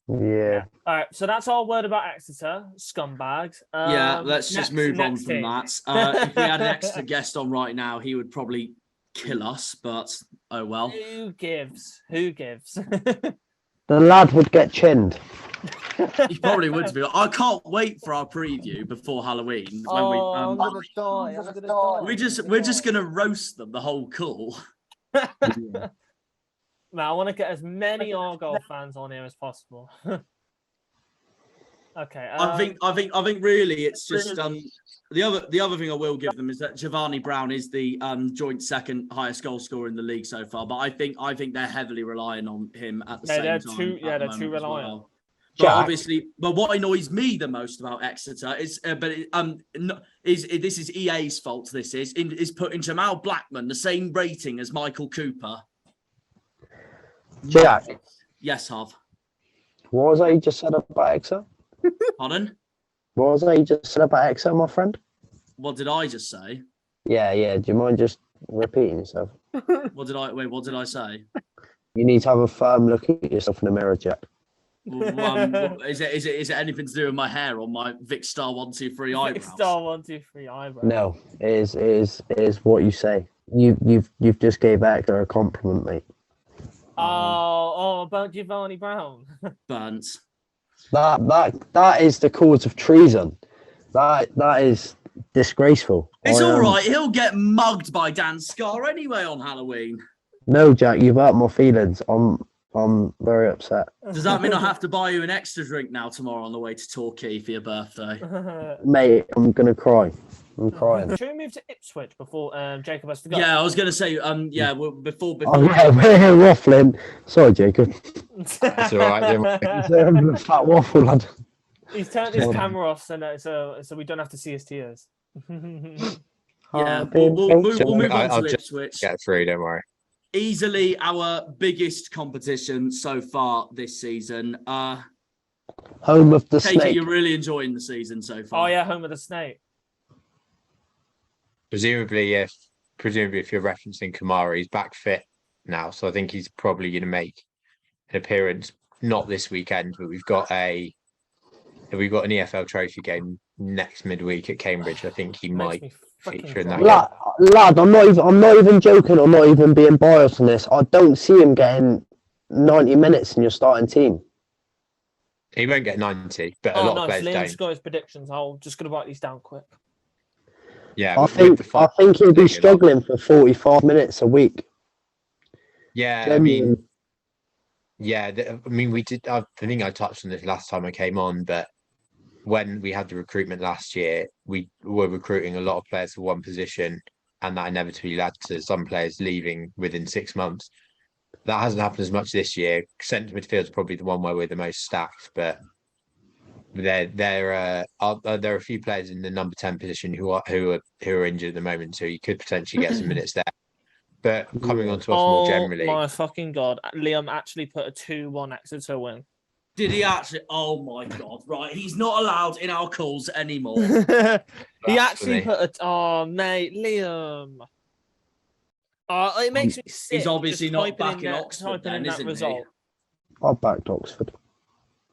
Yeah. All right. So that's our word about Exeter scumbags. Let's just move on from that. If we had an Exeter guest on right now, he would probably kill us. But oh well. Who gives? The lad would get chinned. He probably would be. I can't wait for our preview before Halloween. When I'm gonna die. We're just gonna roast them the whole call. Now I want to get as many Argyle fans on here as possible. Okay. I think really it's just the other thing I will give them is that Giovanni Brown is the joint second highest goal scorer in the league so far. But I think they're heavily relying on him at the same time. They're too reliant. Well. But obviously, what annoys me the most about Exeter is, this is EA's fault. This is putting Jamal Blackman the same rating as Michael Cooper. Jack. Yes, Hav. What was that you just said about Exeter? Pardon? What was that you just said about Exeter, my friend? What did I just say? Yeah. Do you mind just repeating yourself? What did I say? You need to have a firm look at yourself in the mirror, Jack. Is it anything to do with my hair or my Vic Star 123 eyebrows? Vic Star 123 eyebrows. No, it is what you say. You've just gave Exeter a compliment, mate. About Giovanni Brown. Burnt. That is the cause of treason. That is disgraceful. It's all right. He'll get mugged by Dan Scar anyway on Halloween. No, Jack, you've hurt my feelings. I'm very upset. Does that mean I have to buy you an extra drink now tomorrow on the way to Torquay for your birthday? Mate, I'm gonna cry. I'm crying. Should we move to Ipswich before Jacob has to go? Yeah, I was going to say, well, before. Oh, yeah, we're here waffling. Sorry, Jacob. It's all right. don't worry. He's a fat waffle, lad. He's turned his camera off, so we don't have to see his tears. Yeah, we'll move on I'll to just Ipswich. Get through. Don't worry. Easily our biggest competition so far this season. Home of the Take it snake. you're really enjoying the season so far. Oh yeah, home of the snake. Presumably, if you're referencing Kamara, he's back fit now, so I think he's probably going to make an appearance. Not this weekend, but we've got an EFL Trophy game next midweek at Cambridge. I think he might feature in that. Lad, I'm not even joking. I'm not even being biased on this. I don't see him getting 90 minutes in your starting team. He won't get 90, but a lot of players Liam's don't. got his predictions. I'm just going to write these down quick. Yeah, I think he'll be struggling for 45 minutes a week. Yeah, Genuine. we did. I think I touched on this last time I came on, but when we had the recruitment last year, we were recruiting a lot of players for one position, and that inevitably led to some players leaving within 6 months. That hasn't happened as much this year. Centre midfield is probably the one where we're the most stacked, but there are a few players in the number 10 position who are injured at the moment, so you could potentially get some minutes there. But coming on to us more generally, my fucking god, Liam actually put a 2-1 Exeter win. Did he actually? Oh my god! Right, he's not allowed in our calls anymore. He actually put a. Oh mate, Liam. It makes me sick. He's obviously not back in that, Oxford, then, that isn't result. I backed Oxford.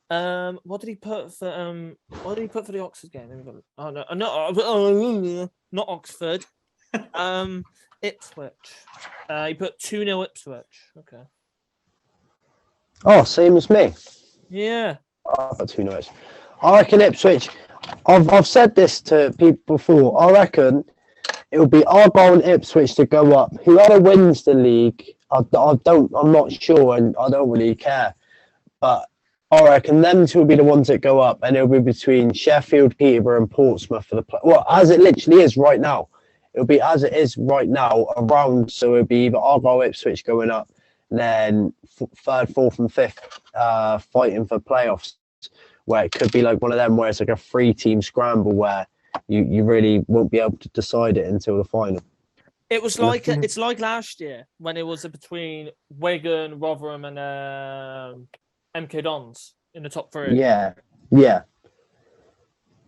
What did he put for the Oxford game? Oh no, not Oxford. Ipswich. He put 2-0 Ipswich. Okay. Oh, same as me. Yeah. Oh, 2-0. I reckon Ipswich. I've said this to people before. I reckon it'll be Argyle and Ipswich to go up. Whoever wins the league, I'm not sure, and I don't really care. But I reckon them two will be the ones that go up, and it'll be between Sheffield, Peterborough, and Portsmouth for the well, as it literally is right now. It'll be as it is right now around. So it'll be either Argyle, Ipswich going up, and then third, fourth, and fifth fighting for playoffs. Where it could be like one of them where it's like a 3-team scramble where you really won't be able to decide it until the final. It's like last year when it was between Wigan, Rotherham, and MK Dons in the top 3. Yeah.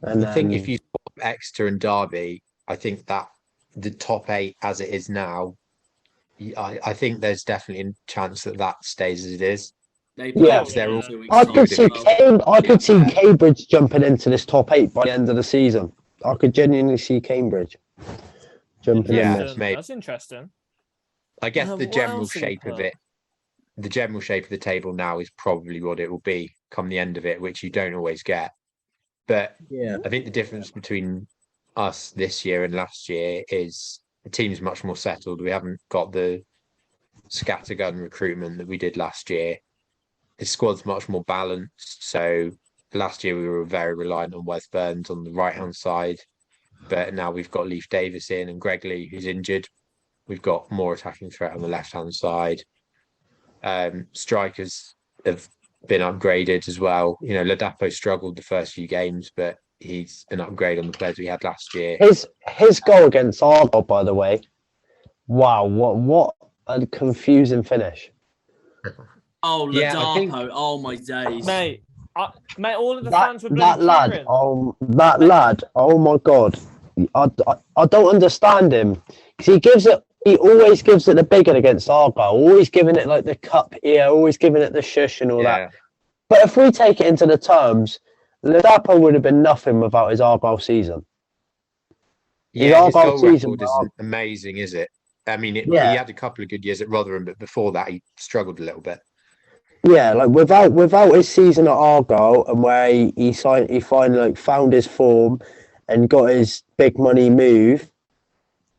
And I think if you swap Exeter and Derby, I think that the top 8 as it is now, I think there's definitely a chance that stays as it is. I could see Cambridge jumping into this top 8 by the end of the season. I could genuinely see Cambridge jumping in this. Maybe. That's interesting. I guess the general shape of it, the general shape of the table now is probably what it will be come the end of it, which you don't always get. But I think the difference between us this year and last year is the team's much more settled. We haven't got the scattergun recruitment that we did last year. The squad's much more balanced. So last year we were very reliant on Wes Burns on the right-hand side, but now we've got Leif Davis in and Greg Lee, who's injured. We've got more attacking threat on the left-hand side. Strikers have been upgraded as well. You know, Ladapo struggled the first few games, but he's an upgrade on the players we had last year. His goal against Argyle, by the way, wow, what a confusing finish. Oh, Ladapo! Oh my days, mate! All of the fans were that lad. Oh my god! I don't understand him because he always gives it the big one against Argyle. Always giving it like the cup here. Always giving it the shush and all that. But if we take it into the terms, Ladapo would have been nothing without his Argyle season. Yeah, his goal record isn't amazing, is it? I mean, he had a couple of good years at Rotherham, but before that, he struggled a little bit. Yeah, like without his season at Argyle and where he finally like found his form and got his big money move,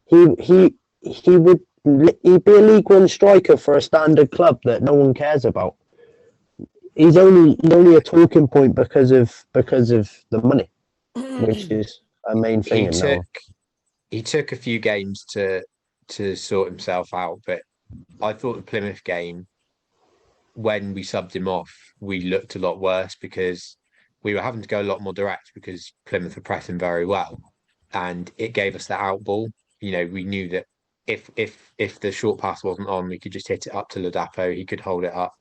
he'd be a League One striker for a standard club that no one cares about. He's only a talking point because of the money, which is a main thing. he took a few games to sort himself out, but I thought the Plymouth game, when we subbed him off, we looked a lot worse because we were having to go a lot more direct because Plymouth were pressing very well, and it gave us that out ball. You know, we knew that if the short pass wasn't on, we could just hit it up to Ladapo. He could hold it up,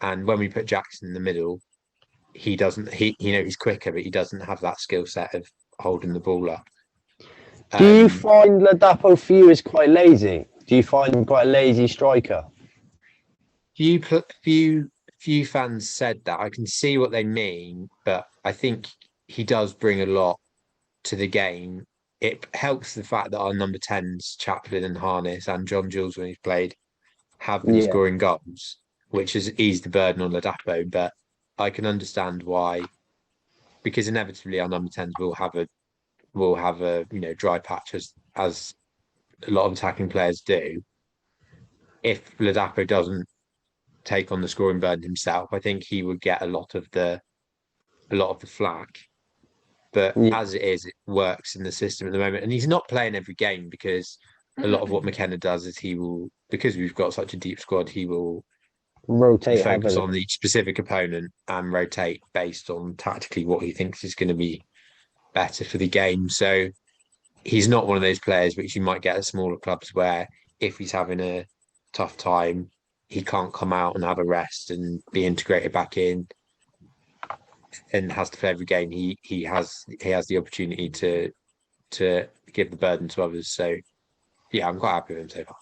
and when we put Jackson in the middle, he doesn't. He's quicker, but he doesn't have that skill set of holding the ball up. Do you find Ladapo for you is quite lazy? Do you find him quite a lazy striker? Few fans said that. I can see what they mean, but I think he does bring a lot to the game. It helps the fact that our number 10s, Chaplin and Harness, and John Jules, when he's played, have been scoring goals, which has eased the burden on Ladapo. But I can understand why, because inevitably our number 10s will have a dry patch as a lot of attacking players do. If Ladapo doesn't take on the scoring burden himself, I think he would get a lot of the flack. But as it is, it works in the system at the moment. And he's not playing every game because a lot of what McKenna does is because we've got such a deep squad, he will rotate, focus on each specific opponent and rotate based on tactically what he thinks is going to be better for the game. So he's not one of those players which you might get at smaller clubs where if he's having a tough time, he can't come out and have a rest and be integrated back in and has to play every game. He has the opportunity to give the burden to others. So yeah, I'm quite happy with him so far.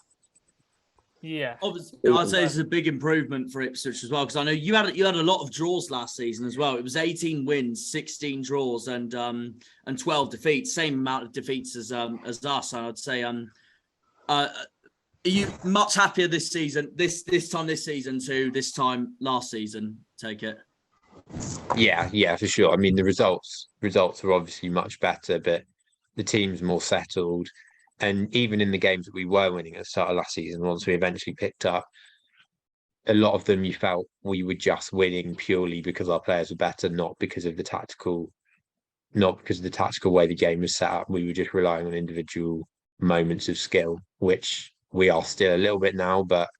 Yeah, obviously, I'd say it's a big improvement for Ipswich as well, because I know you had a lot of draws last season as well. It was 18 wins, 16 draws, and 12 defeats. Same amount of defeats as us. And I'd say are you much happier this season, this time this season to this time last season? Take it. Yeah, for sure. I mean, the results are obviously much better, but the team's more settled. And even in the games that we were winning at the start of last season, once we eventually picked up, a lot of them you felt we were just winning purely because our players were better, not because of the tactical way the game was set up. We were just relying on individual moments of skill, which we are still a little bit now, but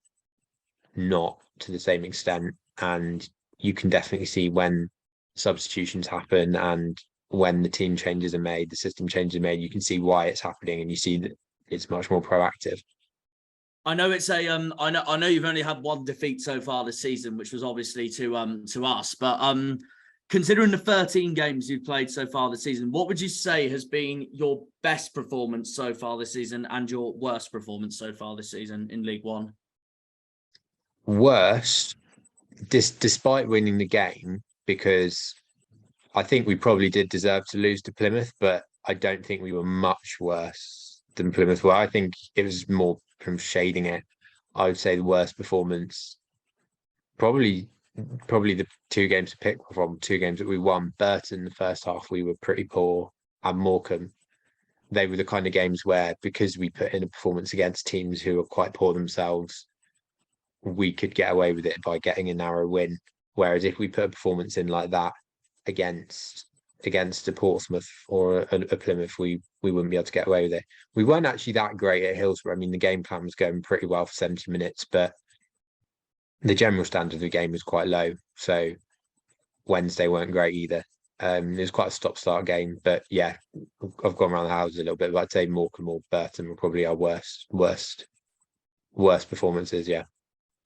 not to the same extent. And you can definitely see when substitutions happen and when the team changes are made, the system changes are made, you can see why it's happening and you see that it's much more proactive. I know it's a I know you've only had one defeat so far this season, which was obviously to us, but considering the 13 games you've played so far this season, what would you say has been your best performance so far this season and your worst performance so far this season in League One? Worst, despite winning the game, because I think we probably did deserve to lose to Plymouth, but I don't think we were much worse than Plymouth were. I think it was more from shading it. I would say the worst performance, probably the two games to pick from, two games that we won. Burton, the first half, we were pretty poor, and Morecambe. They were the kind of games where, because we put in a performance against teams who were quite poor themselves, we could get away with it by getting a narrow win. Whereas if we put a performance in like that against a Portsmouth or a Plymouth, we wouldn't be able to get away with it. We weren't actually that great at Hillsborough. I mean, the game plan was going pretty well for 70 minutes, but the general standard of the game was quite low. So Wednesday weren't great either. It was quite a stop-start game, but yeah, I've gone around the houses a little bit, but I'd say Morecambe or Burton were probably our worst performances. Yeah.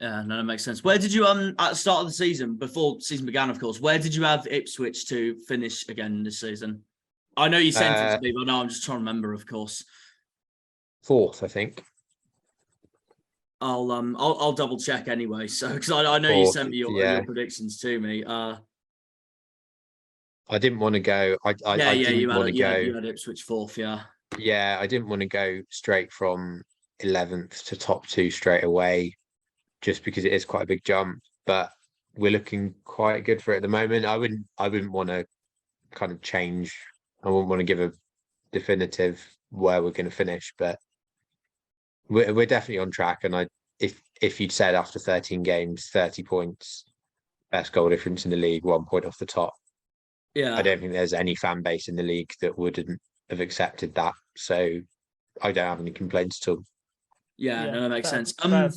Yeah, no, that makes sense. Where did you at the start of the season, before the season began, of course, where did you have Ipswich to finish again this season? I know you sent it to me, but no, I'm just trying to remember, of course. Fourth, I think. I'll double check anyway. So because I know Fourth, you sent me your predictions to me. I didn't want to go. I didn't want to go. You had Ipswich fourth, yeah. Yeah, I didn't want to go straight from 11th to top two straight away, just because it is quite a big jump. But we're looking quite good for it at the moment. I wouldn't want to kind of change. I wouldn't want to give a definitive where we're going to finish, but we're definitely on track. And if you'd said after 13 games, 30 points, best goal difference in the league, 1 point off the top, yeah, I don't think there's any fan base in the league that wouldn't have accepted that. So I don't have any complaints at all. Yeah, no, that makes sense. fair.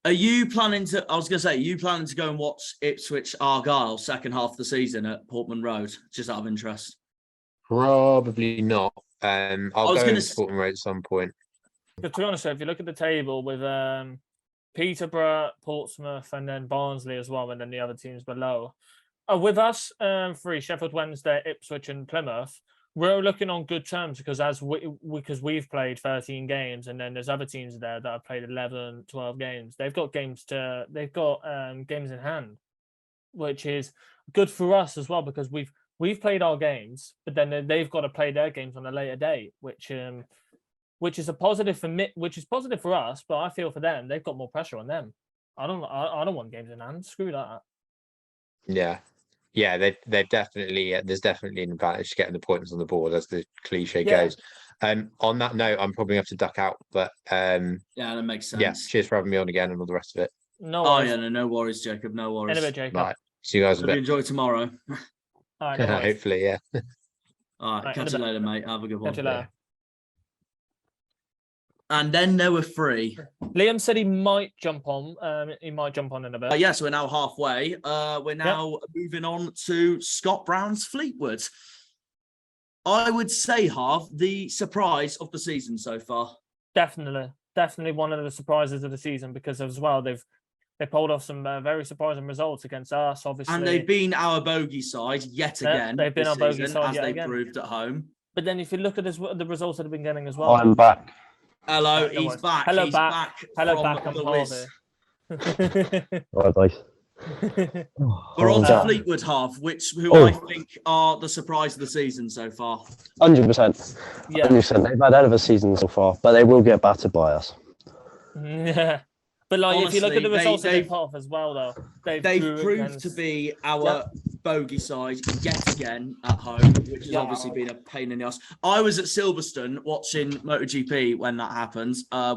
Are you planning to? I was going to say, are you planning to go and watch Ipswich Argyle second half of the season at Portman Road? Just out of interest. Probably not. I'll was go gonna to Portman Road at some point. But to be honest, if you look at the table with Peterborough, Portsmouth, and then Barnsley as well, and then the other teams below. With us three, Sheffield Wednesday, Ipswich, and Plymouth, we're looking on good terms because we've played 13 games, and then there's other teams there that have played 11, 12 games. They've got games in hand, which is good for us as well because we've played our games, but then they've got to play their games on a later date, which is a positive for me, which is positive for us, but I feel for them, they've got more pressure on them. I don't want games in hand. Screw that. Yeah, they've definitely there's definitely an advantage to getting the points on the board, as the cliche goes. On that note, I'm probably going to have to duck out, but yeah, that makes sense. Yeah, cheers for having me on again and all the rest of it. No worries. Oh yeah, no worries, Jacob. No worries. Anyway, Jacob. Right, see you guys a Hope you bit. enjoy tomorrow. All right, no worries. Hopefully, yeah. All right, catch you later, mate. Have a good one. Catch you later. And then there were three. Liam said he might jump on. He might jump on in a bit. Yes, we're now halfway. We're now moving on to Scott Brown's Fleetwood. I would say, Harv, the surprise of the season so far. Definitely one of the surprises of the season because as well they pulled off some very surprising results against us, obviously. And they've been our bogey side yet again. They've been our bogey side as yet they again. Proved at home. But then if you look at the results that have been getting as well. I'm back. Hello, No he's worries. back. Hello, he's back. Hello, from back. I'm the Wiz. Right, guys. We're on to that? Fleetwood half, who I think are the surprise of the season so far. 100%. Yeah. 100%. They've had hell of a season so far, but they will get battered by us. Yeah. But like, Honestly, if you look at the results that they've put off as well, though, they've proved to be our bogey side yet again at home, which has obviously been a pain in the ass. I was at Silverstone watching MotoGP when that happened. No,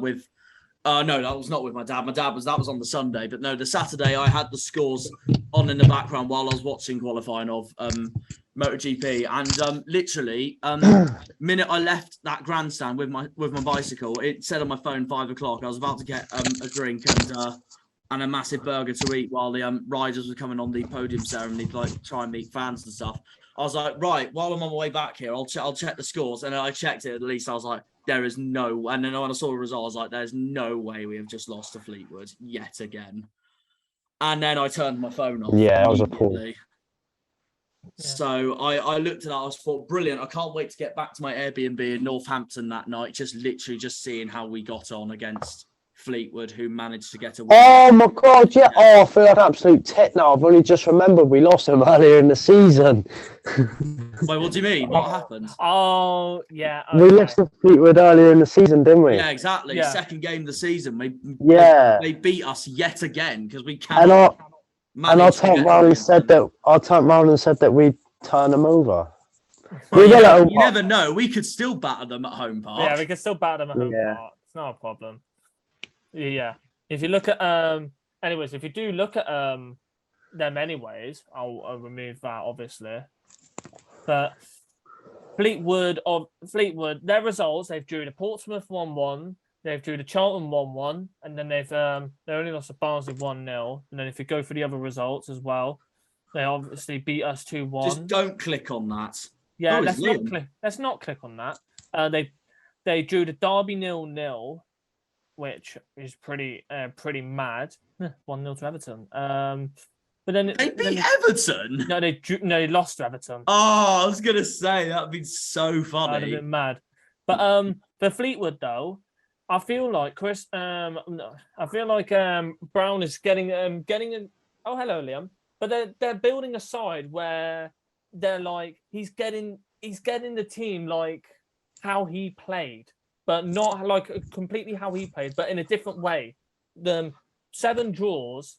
that was not with my dad. That was on the Sunday, but no, the Saturday I had the scores on in the background while I was watching qualifying of MotoGP, and literally, minute I left that grandstand with my bicycle, it said on my phone 5 o'clock. I was about to get a drink and a massive burger to eat while the riders were coming on the podium ceremony to like try and meet fans and stuff. I was like, right, while I'm on my way back here, I'll check the scores, and then I checked it. At least I was like, there is no. And then when I saw the result, I was like, there's no way we have just lost to Fleetwood yet again. And then I turned my phone off. Yeah, I was appalled. Yeah. So I looked at that. I thought, brilliant. I can't wait to get back to my Airbnb in Northampton that night. Just seeing how we got on against Fleetwood, who managed to get a win. Oh my God, yeah. Oh, I feel like an absolute tit now. I've only just remembered we lost them earlier in the season. Wait, what do you mean? What happened? Oh, yeah. Okay. We lost to Fleetwood earlier in the season, didn't we? Yeah, exactly. Yeah. Second game of the season. They beat us yet again because we cannot. And I turned around and said that we'd turn them over. You never know. We could still batter them at home park. Yeah, we can still batter them at home park. It's not a problem. Yeah. If you look at anyways, if you do look at them anyways, I'll remove that obviously. But Fleetwood, their results, they've drew to Portsmouth 1-1, they've drew to Charlton 1-1, and then they only lost to Barnsley 1-0. And then if you go for the other results as well, they obviously beat us 2-1. Just don't click on that. Yeah, let's not click on that. They drew to Derby 0-0, which is pretty mad. 1-0 to Everton. But then they beat Everton. No, they lost to Everton. Oh, I was gonna say that'd be so funny. That'd have been mad. But for Fleetwood though, I feel like Brown is getting oh, hello, Liam. But they're building a side where they're like he's getting the team like how he played, but not like completely how he played, but in a different way. The 7 draws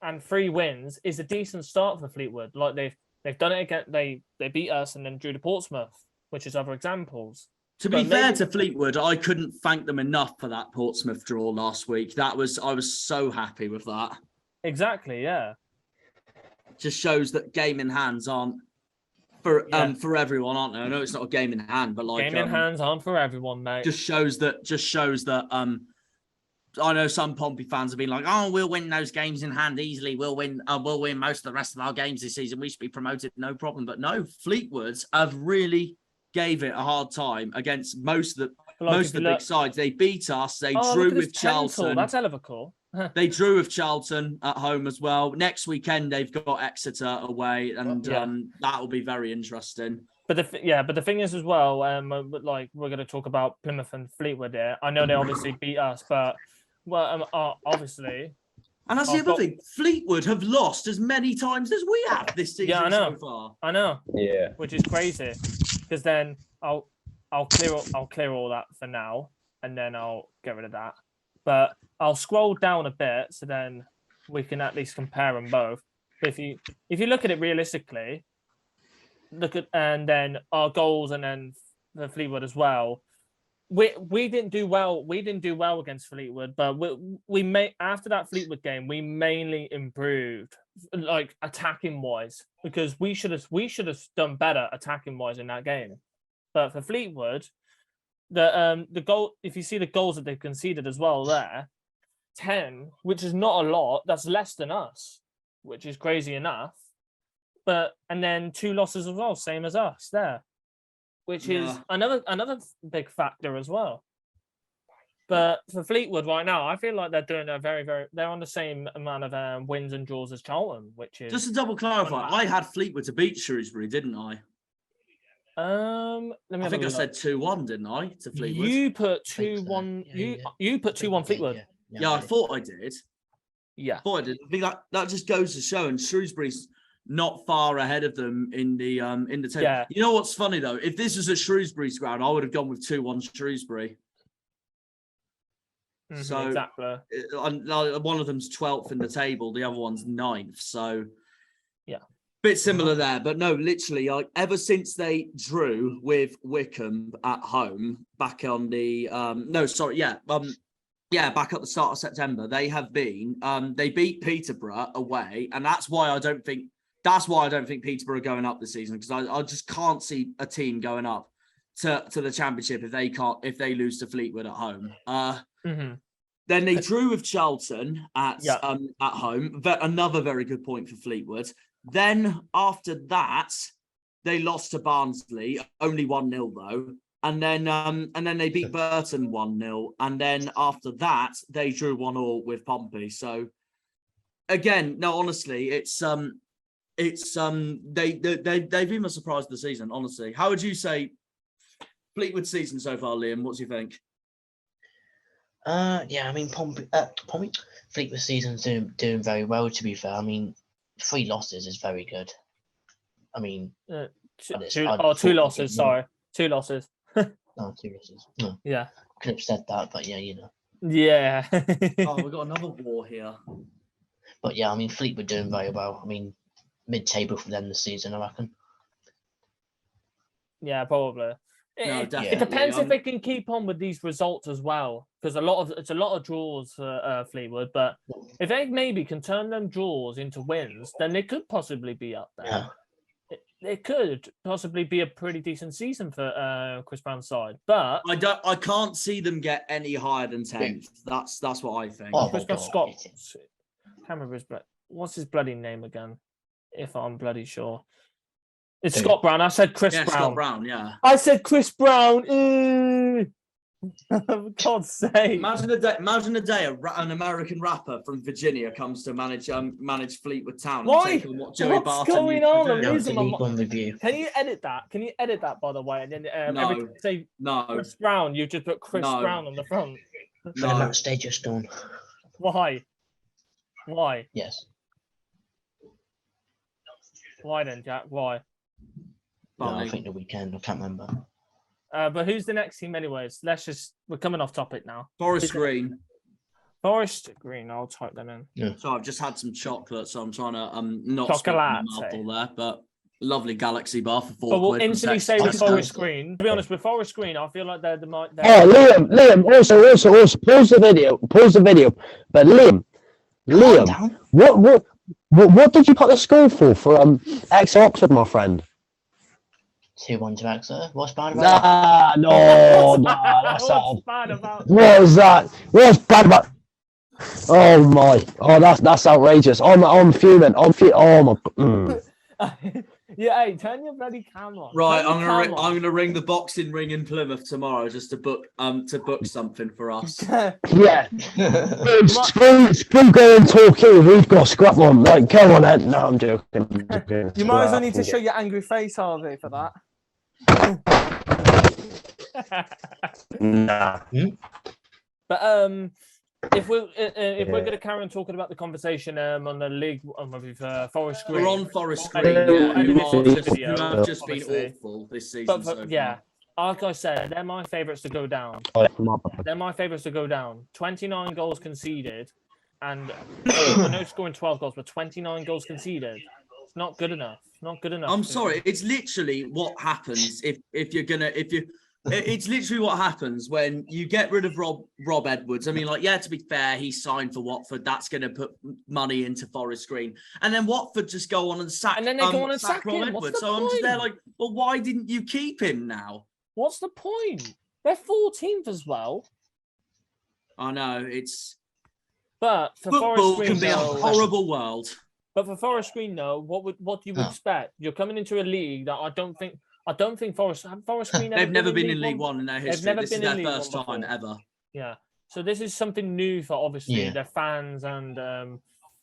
and 3 wins is a decent start for Fleetwood. Like they've done it again. They beat us and then drew to Portsmouth, which is other examples. To be fair to Fleetwood, I couldn't thank them enough for that Portsmouth draw last week. I was so happy with that. Exactly, yeah. Just shows that game in hands aren't for everyone, aren't they? I know it's not a game in hand, but like game in hands aren't for everyone, mate. Just shows that I know some Pompey fans have been like, "Oh, we'll win those games in hand easily. We'll win most of the rest of our games this season. We should be promoted, no problem." But no, Fleetwood have really gave it a hard time against most of the big sides. They beat us. They drew with Charlton. That's hell of a call. They drew with Charlton at home as well. Next weekend they've got Exeter away, and that will be very interesting. But the thing is as well, like we're going to talk about Plymouth and Fleetwood here. I know they obviously beat us, but obviously. And that's the other thing. Fleetwood have lost as many times as we have this season so far. I know. Yeah. Which is crazy, because then I'll clear all that for now, and then I'll get rid of that. But I'll scroll down a bit, so then we can at least compare them both. But if you look at it realistically, and then our goals, and then the Fleetwood as well. We didn't do well. We didn't do well against Fleetwood, but we after that Fleetwood game, we mainly improved, like attacking wise, because we should have done better attacking wise in that game. But for Fleetwood, the goal, if you see the goals that they've conceded as well, there 10, which is not a lot. That's less than us, which is crazy enough. And then 2 losses as well, same as us there, which is another big factor as well. But for Fleetwood right now, I feel like they're doing they're on the same amount of wins and draws as Charlton, which is just to double clarify. I had Fleetwood to beat Shrewsbury, didn't I? I think I said 2-1, didn't I, to Fleetwood? You put 2-1. You put 2-1 Fleetwood. Yeah, I thought I did. Yeah, I thought I did. I think that just goes to show, and Shrewsbury's not far ahead of them in the table. Yeah. You know what's funny though? If this was at Shrewsbury's ground, I would have gone with 2-1 Shrewsbury. So exactly. One of them's 12th in the table, the other one's 9th. So yeah, bit similar there. But no, literally, like ever since they drew with Wickham at home back on the back at the start of September, they have been they beat Peterborough away, and that's why I don't think Peterborough are going up this season, because I just can't see a team going up to the Championship if they lose to Fleetwood at home. Then they drew with Charlton at home. Another very good point for Fleetwood. Then after that, they lost to Barnsley, only 1-0 though. And then they beat Burton 1-0. And then after that, they drew 1-1 with Pompey. So again, no, honestly, they've even surprised the season, honestly. How would you say Fleetwood season so far, Liam? What do you think? Yeah, I mean, Fleetwood season's doing very well, to be fair. I mean, 3 losses is very good. I mean, 2 losses. Sorry, 2 losses. No, 2 losses. No. Yeah, could have said that, but yeah, you know. Yeah. Oh, we've got another war here. But yeah, I mean, Fleetwood doing very well. I mean, mid-table for them this season, I reckon. Yeah, probably. No, definitely. It depends if they can keep on with these results as well, because it's a lot of draws for Fleetwood. But if they maybe can turn them draws into wins, then they could possibly be up there. Yeah. It could possibly be a pretty decent season for Chris Brown's side, but I can't see them get any higher than 10th. That's what I think. Oh, Chris Brown, Scott. Can't remember what's his bloody name again? If I'm bloody sure. It's Scott Brown. I said Chris Brown. Scott Brown, yeah. I said Chris Brown. For God's sake. Imagine a day an American rapper from Virginia comes to manage Fleetwood Town. Why? And take on what Joey What's Barton going used to on? do. That was the League One review. Can you edit that? Can you edit that, by the way? And then every time you say No. Chris Brown, you just put Chris Brown on the front. For the match day just done. Why? Why? Yes. Why then, Jack? Why? No, I think the weekend. I can't remember. But who's the next team anyways? We're coming off topic now. Forest Green. Forest Green, I'll type them in. Yeah. So I've just had some chocolate, so I'm trying to not Chocolate. mouthful there, but lovely Galaxy bar for £4. But we'll instantly say with Texas. Forest Green. To be honest, with Forest Green, I feel like they're Oh, Liam, also, pause the video. But Liam, what did you put the score for ex Oxford, my friend? 2-1 to Exeter. What's bad about that? Nah, that's What's bad about What is that? What's bad about? Oh my! Oh, that's outrageous. I'm fuming. Oh my! Yeah, hey, turn your bloody camera on. Right, Turn I'm your gonna camera on. ring the boxing ring in Plymouth tomorrow just to book something for us. Yeah. Screw going Torquay. We've got scrap on. Like, come on, Ed. No, I'm joking. You might as well need to show your angry face, Harvey, for that. Nah. But if we're going to carry on talking about the conversation on the league with Forest Green, We're on Forest I Green, think yeah, ending who this have video, just been obviously. awful this season But so far. yeah, like I said, they're my favourites to go down. They're my favourites to go down. 29 goals conceded, and I know scoring 12 goals, but 29 goals conceded. It's not good enough. Not good enough. I'm sorry, it's literally what happens it's literally what happens when you get rid of Rob Edwards. I mean, like, yeah, to be fair, he signed for Watford. That's going to put money into Forest Green. And then Watford just go on and sack, And then they go on and sack Rob him. What's Edwards. the So I'm just there point? like, well, why didn't you keep him now? What's the point? They're 14th as well. I know, it's... But for Football Forest Green, can be a though, horrible world. But for Forest Green, though, what do you expect? You're coming into a league that I don't think Forest Green. They've never been in League One in their history. Never This been is in their League first One time before. ever. Yeah. So this is something new for obviously their fans and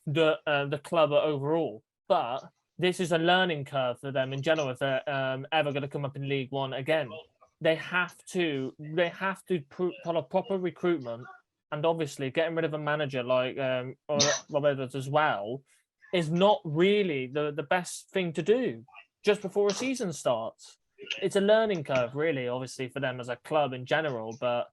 the club overall. But this is a learning curve for them in general if they're ever going to come up in League One again. They have to follow proper recruitment, and obviously getting rid of a manager like Rob Edwards as well is not really the best thing to do just before a season starts. It's a learning curve, really, obviously, for them as a club in general, but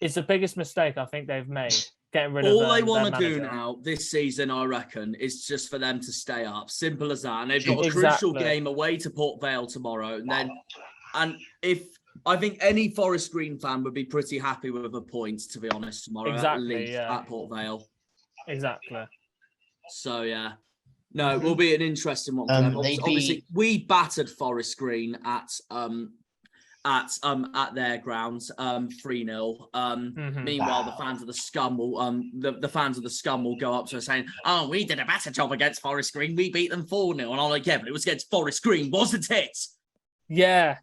it's the biggest mistake I think they've made, getting rid of All they want to do manager. now this season, I reckon, is just for them to stay up. Simple as that. And they've got a crucial game away to Port Vale tomorrow. And if I think any Forest Green fan would be pretty happy with a point, to be honest, tomorrow at least at Port Vale. Exactly. So yeah, no, it will be an interesting one for them. Obviously, we battered Forest Green at their grounds, 3-0. Meanwhile, the fans of the Scum will the fans of the Scum will go up to us saying, "Oh, we did a better job against Forest Green. We beat them 4-0." And I'm like, "Yeah, but it was against Forest Green, wasn't it?" Yeah.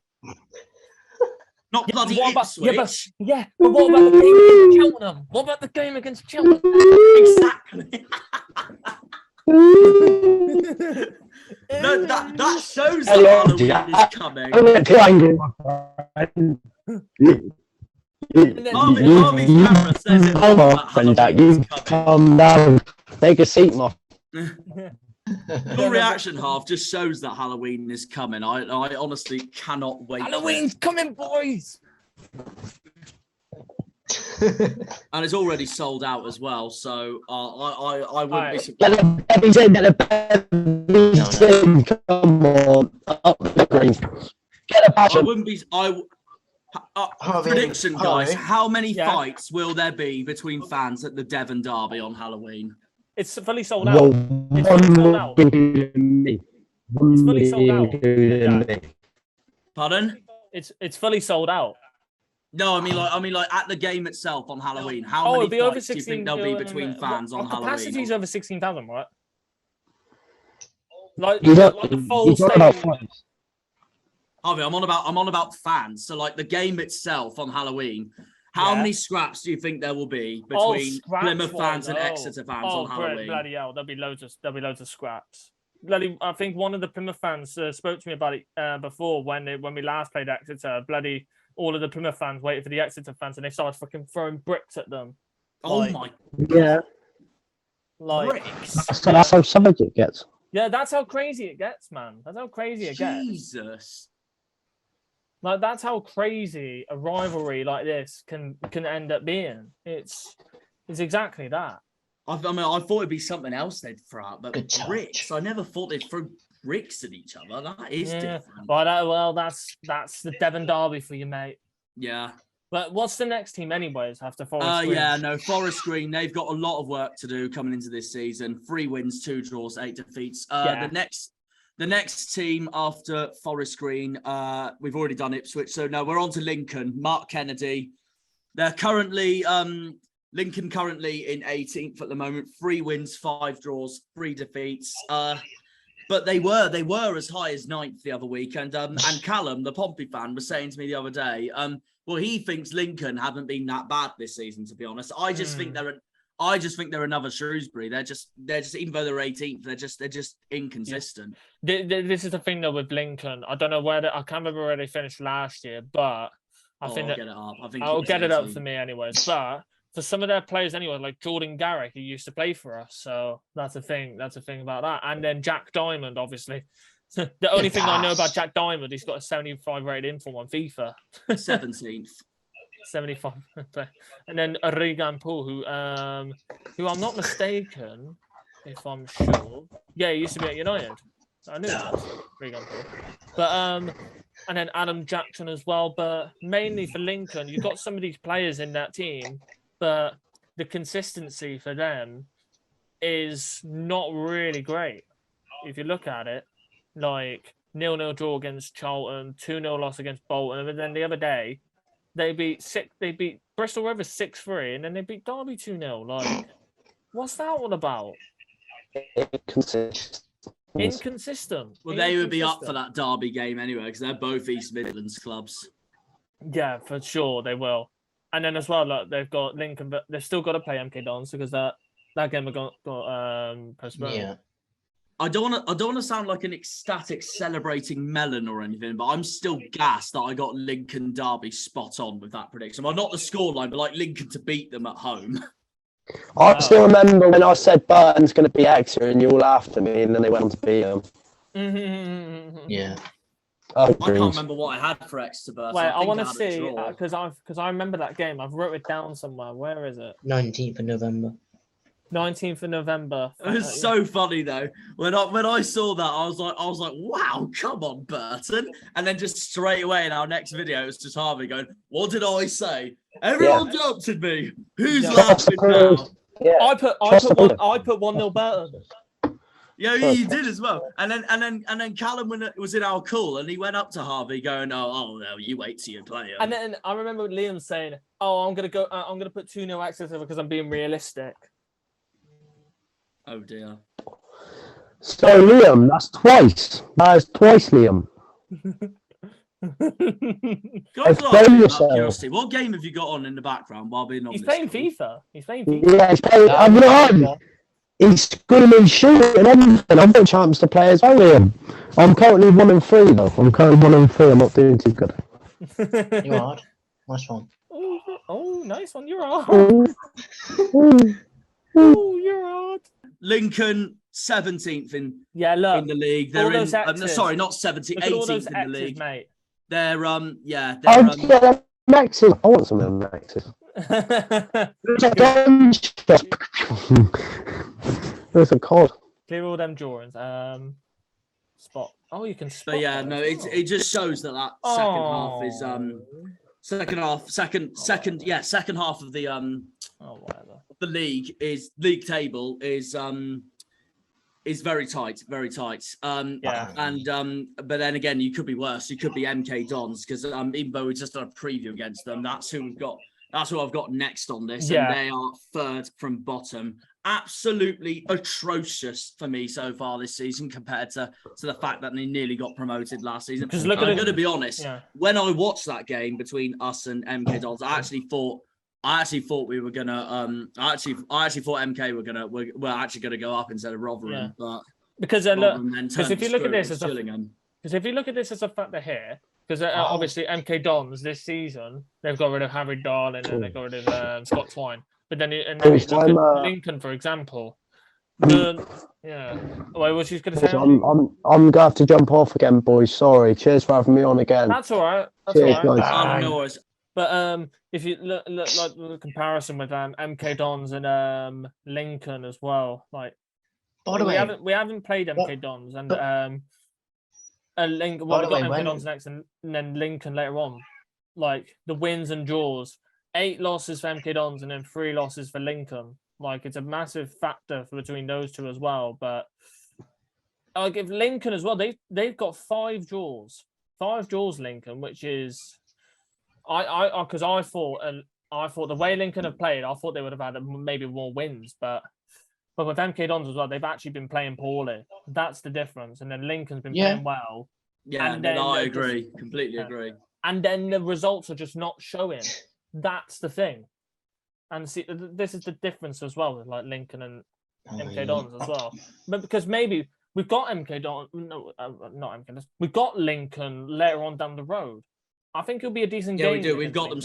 Not bloody Ipswich. But what about the game against Cheltenham? What about the game against Cheltenham? Exactly. No, that shows that Halloween is coming. Harvey's camera says it all about Halloween is coming. Calm down. Take a seat, Moff. Your reaction, Half, just shows that Halloween is coming. I honestly cannot wait. Halloween's coming, boys. And it's already sold out as well, so I wouldn't be surprised. Come on, up the green. Get a passion. I wouldn't be. Prediction, guys. How many fights will there be between fans at the Devon Derby on Halloween? It's fully sold out. It's fully sold out. It's fully sold out. Pardon? It's fully sold out. No, I mean like at the game itself on Halloween. How many fights do you think there'll be between fans on Halloween? Capacity is over 16,000, right? Like the full stadium. Harvey, I'm on about fans. So like the game itself on Halloween. How many scraps do you think there will be between Plymouth fans and Exeter fans on Halloween? Bloody hell, there'll be loads of scraps. Bloody, I think one of the Plymouth fans spoke to me about it before when we last played Exeter. Bloody, all of the Plymouth fans waited for the Exeter fans and they started fucking throwing bricks at them. Oh my! Yeah. Like bricks. That's how savage it gets. Yeah, that's how crazy it gets, man. That's how crazy it gets. Jesus. Like that's how crazy a rivalry like this can end up being. It's exactly that. I thought it'd be something else they'd throw out, but bricks. I never thought they'd throw bricks at each other. That is different. Well, that's the Devon Derby for you, mate. Yeah. But what's the next team, anyways? After Forest Green? Forest Green. They've got a lot of work to do coming into this season. 3 wins, 2 draws, 8 defeats. The the next team after Forest Green, we've already done Ipswich. So no, we're on to Lincoln. Mark Kennedy. They're currently Lincoln currently in 18th at the moment. 3 wins, 5 draws, 3 defeats. But they were as high as 9th the other week. And Callum, the Pompey fan, was saying to me the other day, well, he thinks Lincoln haven't been that bad this season, to be honest. I just think they're another Shrewsbury. They're just even though they're 18th, they're just inconsistent. Yeah. This is the thing though with Lincoln. I don't know I can't remember where they finished last year, but I'll get it up. I'll get it up for me anyways. But for some of their players anyway, like Jordan Garrick, who used to play for us, so that's a thing. That's a thing about that. And then Jack Diamond, obviously. The only thing I know about Jack Diamond, he's got a 75 rated inform on FIFA. 17th. 75. And then Regan Poole, who I'm not mistaken, if I'm sure. Yeah, he used to be at United. I knew that. Regan Poole. But and then Adam Jackson as well. But mainly for Lincoln, you've got some of these players in that team, but the consistency for them is not really great. If you look at it, like 0-0 draw against Charlton, 2-0 loss against Bolton, and then the other day they beat Bristol Rovers 6-3, and then they beat Derby 2-0. Like, what's that all about? Inconsistent. Well, they would be up for that Derby game anyway, because they're both East Midlands clubs. Yeah, for sure they will. And then as well, like, they've got Lincoln, but they've still got to play MK Dons because that game got postponed. Yeah. I don't want to sound like an ecstatic celebrating melon or anything, but I'm still gassed that I got Lincoln Derby spot on with that prediction. Well, not the scoreline, but like Lincoln to beat them at home. I still remember when I said Burton's going to be Exeter and you all laughed at me and then they went on to beat them. Yeah. Oh, I can't remember what I had for Exeter. But Wait, I want to see because I remember that game. I've wrote it down somewhere. Where is it? 19th of November. 19th of November. It was so funny though. When I saw that, I was like, wow, come on, Burton. And then just straight away in our next video, it was just Harvey going, what did I say? Everyone doubted me. Who's laughing now? Yeah. I put 1-0 Burton. Yeah, you did as well. And then Callum was in our call and he went up to Harvey going, oh no, you wait till you play him. And then I remember Liam saying, oh, I'm gonna put 2-0 Exeter because I'm being realistic. Oh dear. So Liam, that's twice. That is twice, Liam. Curiosity, what game have you got on in the background while being on? He's this playing call? FIFA. He's playing FIFA. Yeah, he's playing. I'm not. He's screaming, shooting, everything. I've got a chance to play as well, Liam. I'm currently 1-3 though. I'm not doing too good. You're hard. Nice one. Oh, nice one. You're hard. Oh, you're hard. Lincoln 17th in the league. They're in. Sorry, not 17th. 18th in the league, mate. They're Maxes. I want some of them Maxes. There's a cod. Clear all them drawings. Spot. Oh, you can spot. But yeah, no, it just shows that second half is second half of the whatever. The league table is very tight, very tight. And but then again, you could be worse. You could be MK Dons because even though we just done a preview against them, that's who we've got. That's who I've got next on this, and they are third from bottom. Absolutely atrocious for me so far this season compared to the fact that they nearly got promoted last season. Because I'm going to be honest, when I watched that game between us and MK Dons, I actually thought we were gonna. I actually thought MK were actually gonna go up instead of Rotherham, but because if you look at this as a factor here, because obviously MK Dons this season they've got rid of Harry Darling and they've got rid of Scott Twine, but then you look at Lincoln for example. Wait, was you going to say? I'm gonna have to jump off again, boys. Sorry. Cheers for having me on again. That's all right. Cheers, all right. guys. No worries. But if you look like the comparison with MK Dons and Lincoln as well, like by the way, we haven't played MK Dons and Lincoln. Well, we got MK Dons next and then Lincoln later on. Like the wins and draws, 8 losses for MK Dons and then 3 losses for Lincoln. Like it's a massive factor between those two as well. But I'll give Lincoln as well. They've got 5 draws, Lincoln, which is because I thought the way Lincoln have played, I thought they would have had maybe more wins, but with MK Dons as well, they've actually been playing poorly. That's the difference. And then Lincoln's been playing well. Yeah, and then I agree. Completely agree. And then the results are just not showing. That's the thing. And see, this is the difference as well with like Lincoln and MK Dons as well. But because maybe we've got MK Dons, no, not MK Dons, we've got Lincoln later on down the road. I think it'll be a decent game. Yeah, we do. We've got them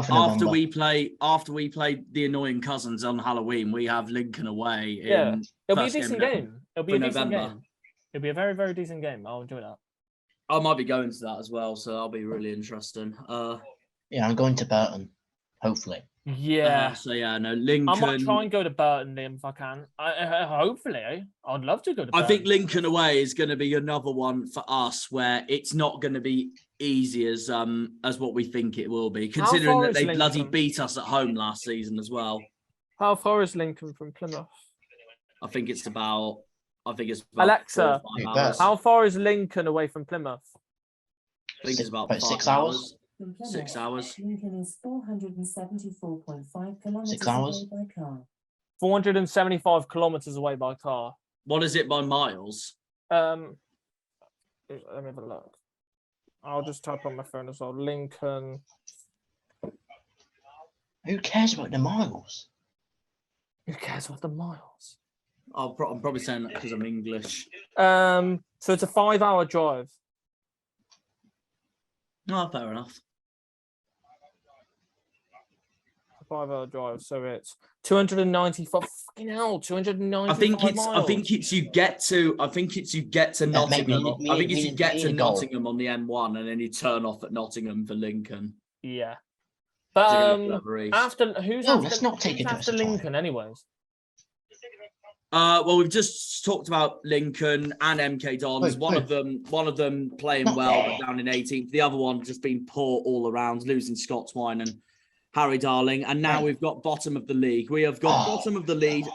after we play the annoying cousins on Halloween. We have Lincoln away. Yeah, it'll be a decent game. It'll be a decent November. game. It'll be a very, very decent game. I'll enjoy that. I might be going to that as well, so that'll be really interesting. Yeah, I'm going to Burton, hopefully. Yeah. Lincoln. I might try and go to Burton, Liam, if I can. Hopefully, I'd love to go to Burton. I think Lincoln away is going to be another one for us where it's not going to be easy as what we think it will be, considering that they bloody beat us at home last season as well. How far is Lincoln from Plymouth? I think it's about Alexa, 4 or 5 hours. how far is Lincoln away from Plymouth? I think it's about 6 5 hours. 6 hours. Lincoln is 474.5 kilometers 6 hours? away by car. 475 kilometers away by car. What is it by miles? Let me have a look. I'll just type on my phone as well. Lincoln. Who cares about the miles? Who cares about the miles? I'm probably saying that because I'm English. So it's a 5-hour drive. No, fair enough. A 5-hour drive. So it's 295. Fucking hell, 295 I think miles. it's you get to Nottingham. I think it's you get to Nottingham on the M1 and then you turn off at Nottingham for Lincoln. Yeah. But who's let's not take it after Lincoln, anyways? Well, we've just talked about Lincoln and MK Dons. One of them playing well, but down in 18th. The other one just been poor all around, losing Scotswine and Harry Darling. And now we've got bottom of the league. We have got bottom of the lead,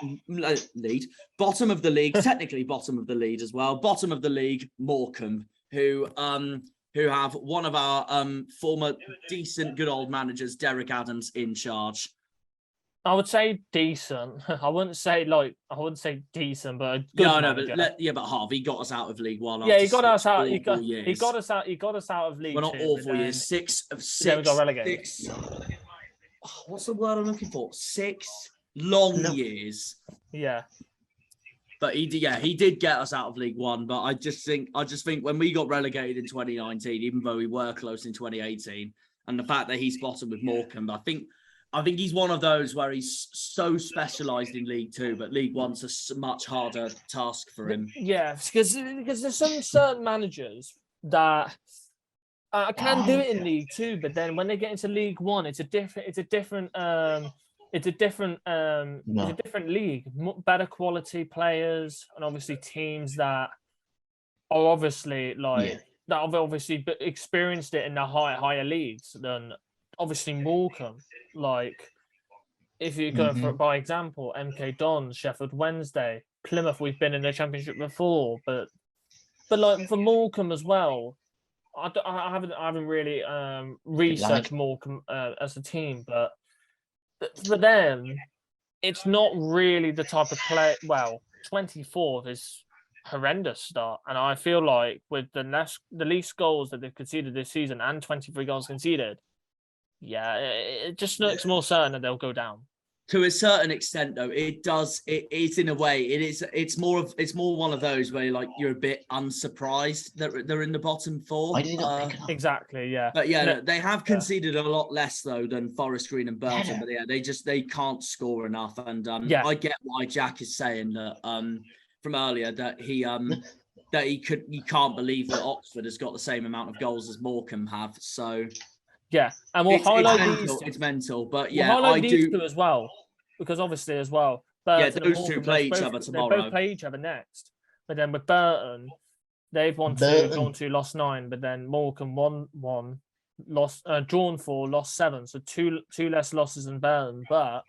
bottom of the league, technically bottom of the lead as well. Bottom of the league, Morecambe, who have one of our former decent, good old managers, Derek Adams, in charge. I would say decent. I wouldn't say decent, but a good manager. But Harvey got us out of League One. Yeah, he got us out. He got us out of League Well, not Two, awful years. 6 of 6. Then we got relegated. What's the word I'm looking for? 6 long years. Yeah. But he did get us out of League One. But I just think when we got relegated in 2019, even though we were close in 2018, and the fact that he's bottom with Morecambe, I think he's one of those where he's so specialised in League Two, but League One's a much harder task for him. Yeah, because there's some certain managers that can do it in League Two, but then when they get into League One, it's a different league, better quality players, and obviously teams that are obviously that have obviously experienced it in the higher leagues than obviously Morecambe. Like if you go by example, MK Dons, Sheffield Wednesday, Plymouth, we've been in the Championship before, but like for Morecambe as well, I haven't really researched Morecambe as a team, but for them, it's not really the type of play. Well, 24th is horrendous start, and I feel like with the least goals that they've conceded this season and 23 goals conceded, yeah, it just looks more certain that they'll go down. To a certain extent, though, it does. It's in a way. It's more one of those where you're a bit unsurprised that they're in the bottom 4. Why did they not pick it up? Exactly, yeah. But they have conceded a lot less though than Forest Green and Burton. But they can't score enough. And I get why Jack is saying that from earlier that he can't believe that Oxford has got the same amount of goals as Morecambe have. So. Yeah, and we'll highlight these. It's mental, but we'll highlight these two as well, because obviously as well. Burton those two play each other tomorrow. They both play each other next, but then with Burton, they've won 2, drawn 2, lost 9. But then Morecambe won 1, lost drawn 4, lost 7. So two less losses than Burton, but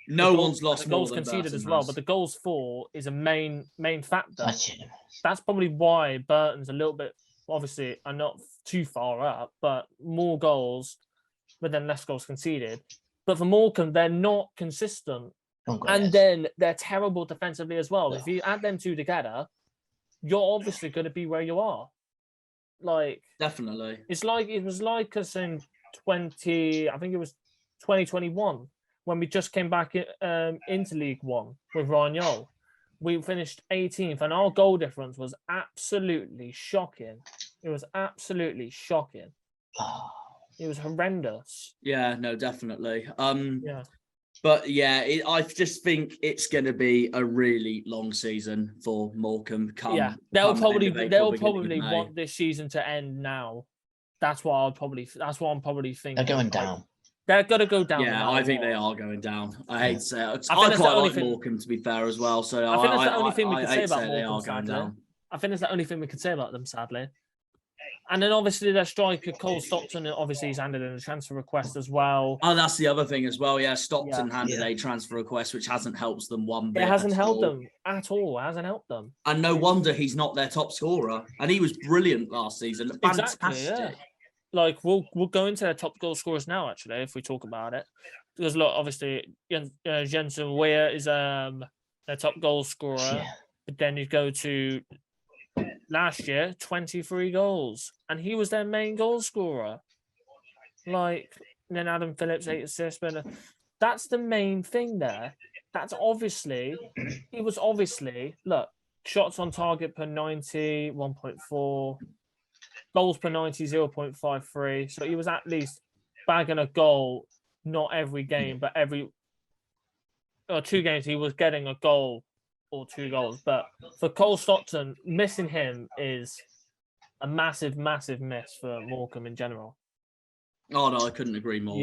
No one's lost the more goals than conceded Burton as well, has. but the goals for is a main factor. That's it. That's probably why Burton's a little bit, obviously, are not too far up, but more goals, but then less goals conceded. But for Morecambe, they're not consistent. And then they're terrible defensively as well. If you add them two together, you're obviously going to be where you are. Like, Definitely. it was like us in 2021 when we just came back into League One with Ryan Yole. We finished 18th, and our goal difference was absolutely shocking. It was absolutely shocking. It was horrendous. Yeah, no, definitely. Yeah. But yeah, I just think it's going to be a really long season for Morecambe. They'll come end of April, they'll beginning of probably May. want this season to end now. That's what I'm probably thinking. They're going down. They're gonna go down. Yeah, I think they are going down. I hate to say it. I I think that's the quite only like thing- Morecambe, to be fair, as well. So I think that's the only thing we I can say hate to about say they are Morecambe, going sadly. down. I think that's the only thing we can say about them, sadly. And then obviously their striker Cole Stockton, obviously he's handed in a transfer request as well. Oh, that's the other thing as well. Yeah, Stockton Yeah. handed a transfer request, which hasn't helped them one bit. It hasn't at helped all. them at all. It hasn't helped them. And no wonder he's not their top scorer. And he was brilliant last season. Fantastic. Exactly, yeah. Like we'll go into their top goal scorers now, actually, if we talk about it. Because look, obviously Jensen Weir is their top goal scorer. Yeah. But then you go to last year, 23 goals, and he was their main goal scorer. Like, and then Adam Phillips, 8 assists. But that's the main thing there. That's obviously, he was obviously, look, shots on target per 90, 1.4, goals per 90, 0.53. So he was at least bagging a goal, not every game, but every 2 games he was getting a goal or 2 goals. But for Cole Stockton, missing him is a massive, massive miss for Morecambe in general. Oh no, I couldn't agree more.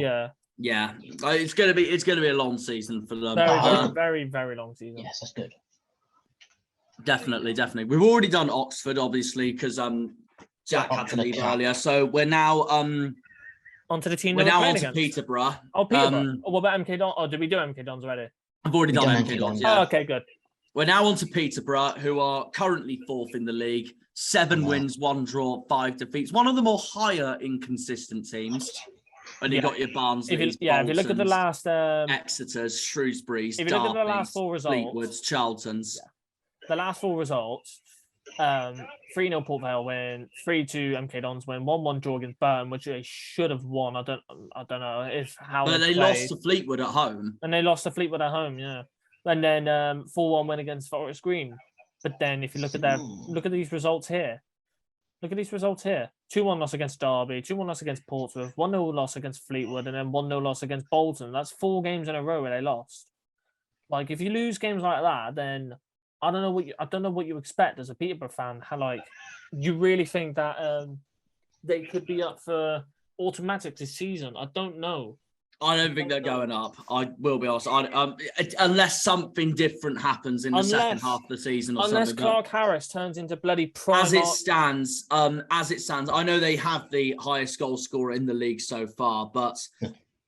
Yeah, It's gonna be a long season for them. very, very long season. Yes, that's good. Definitely. We've already done Oxford, obviously, because Jack had to leave earlier. So we're now Onto the team. we're that now we're on playing to against. Peterborough. Oh, Peterborough. What about MK Dons? Oh, did we do MK Dons already? I've already We've done done MK MK Dons. Dons. Yeah. Oh, okay, good. We're now on to Peterborough, who are currently 4th in the league. 7 wins, 1 draw, 5 defeats. One of the more higher inconsistent teams. And you got your Barnsley's, If you look at the last, Exeter's, Shrewsbury's, if you look at the last Derby's, 4 results, Fleetwood's, Charlton's. the last 4 results, 3-0 Port Vale win, 3-2 MK Dons win, 1-1 draw against Burton, which they should have won. I don't know if how. But they lost to Fleetwood at home. And they lost to Fleetwood at home, yeah. And then 4-1 win against Forest Green. But then if you look at these results here. Look at these results here. 2-1 loss against Derby, 2-1 loss against Portsmouth, 1-0 loss against Fleetwood, and then 1-0 loss against Bolton. That's 4 games in a row where they lost. Like, if you lose games like that, then I don't know what you expect as a Peterborough fan. How, like, you really think that they could be up for automatic this season? I don't know. I don't think they're going up. I will be honest. Unless something different happens in the second half of the season, or unless something. Clark Harris turns into bloody prime. As it stands, I know they have the highest goal scorer in the league so far, but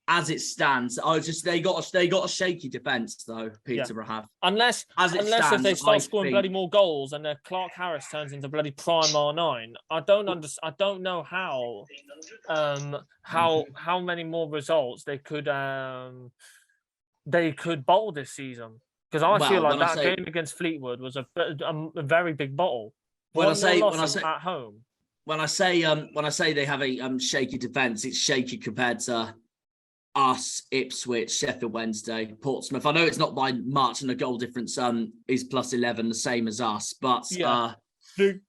as it stands, they got a shaky defense though. Peterborough have. Unless if they start scoring bloody more goals and Clark Harris turns into bloody prime R9, I don't know how many more results they could bowl this season, because I feel like that game against Fleetwood was a very big bottle. When I say at home, when I say they have a shaky defense, it's shaky compared to us, Ipswich, Sheffield Wednesday, Portsmouth. I know it's not by much, and the goal difference is +11, the same as us, but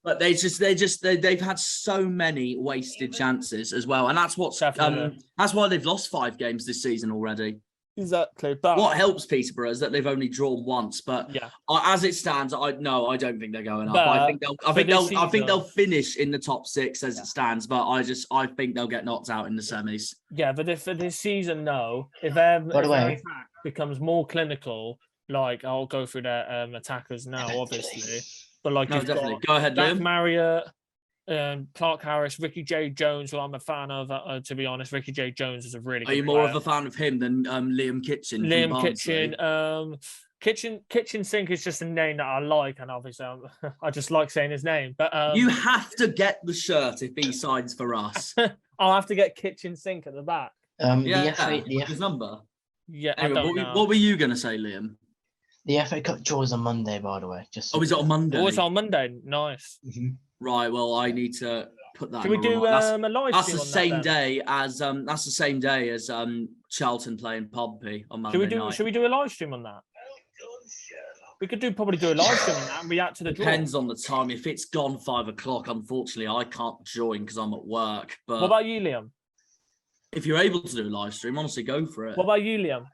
but they've had so many wasted chances as well, and that's why they've lost 5 games this season already. Exactly. But what helps Peterborough is that they've only drawn once. But as it stands, I don't think they're going up. I think they'll finish in the top 6 as it stands. But I think they'll get knocked out in the semis. Yeah, but for this season, no. If their attack becomes more clinical, like I'll go through their attackers now, obviously. But like, definitely go ahead, Jack Liam. Marriott, Clark Harris, Ricky J. Jones, who I'm a fan of. To be honest, Ricky J. Jones is a really. Are you more of a fan of him than Liam Kitchen? Liam from Kitchen, Kitchen Sink is just a name that I like, and obviously I just like saying his name. But you have to get the shirt if he signs for us. I'll have to get Kitchen Sink at the back. His number. Yeah, Anyway, I don't know. what were you going to say, Liam? The FA Cup draw is on Monday, by the way. Just is it on Monday? Oh, it's on Monday. Nice. Right. Well, I need to put that. Should we do a live that's stream the on same that, day as that's the same day as Charlton playing Pompey on Monday night. Should we do a live stream on that? We could probably do a live stream on that and react to the draw. Depends on the time. If it's gone 5 o'clock, unfortunately, I can't join because I'm at work. But what about you, Liam? If you're able to do a live stream, honestly, go for it. What about you, Liam?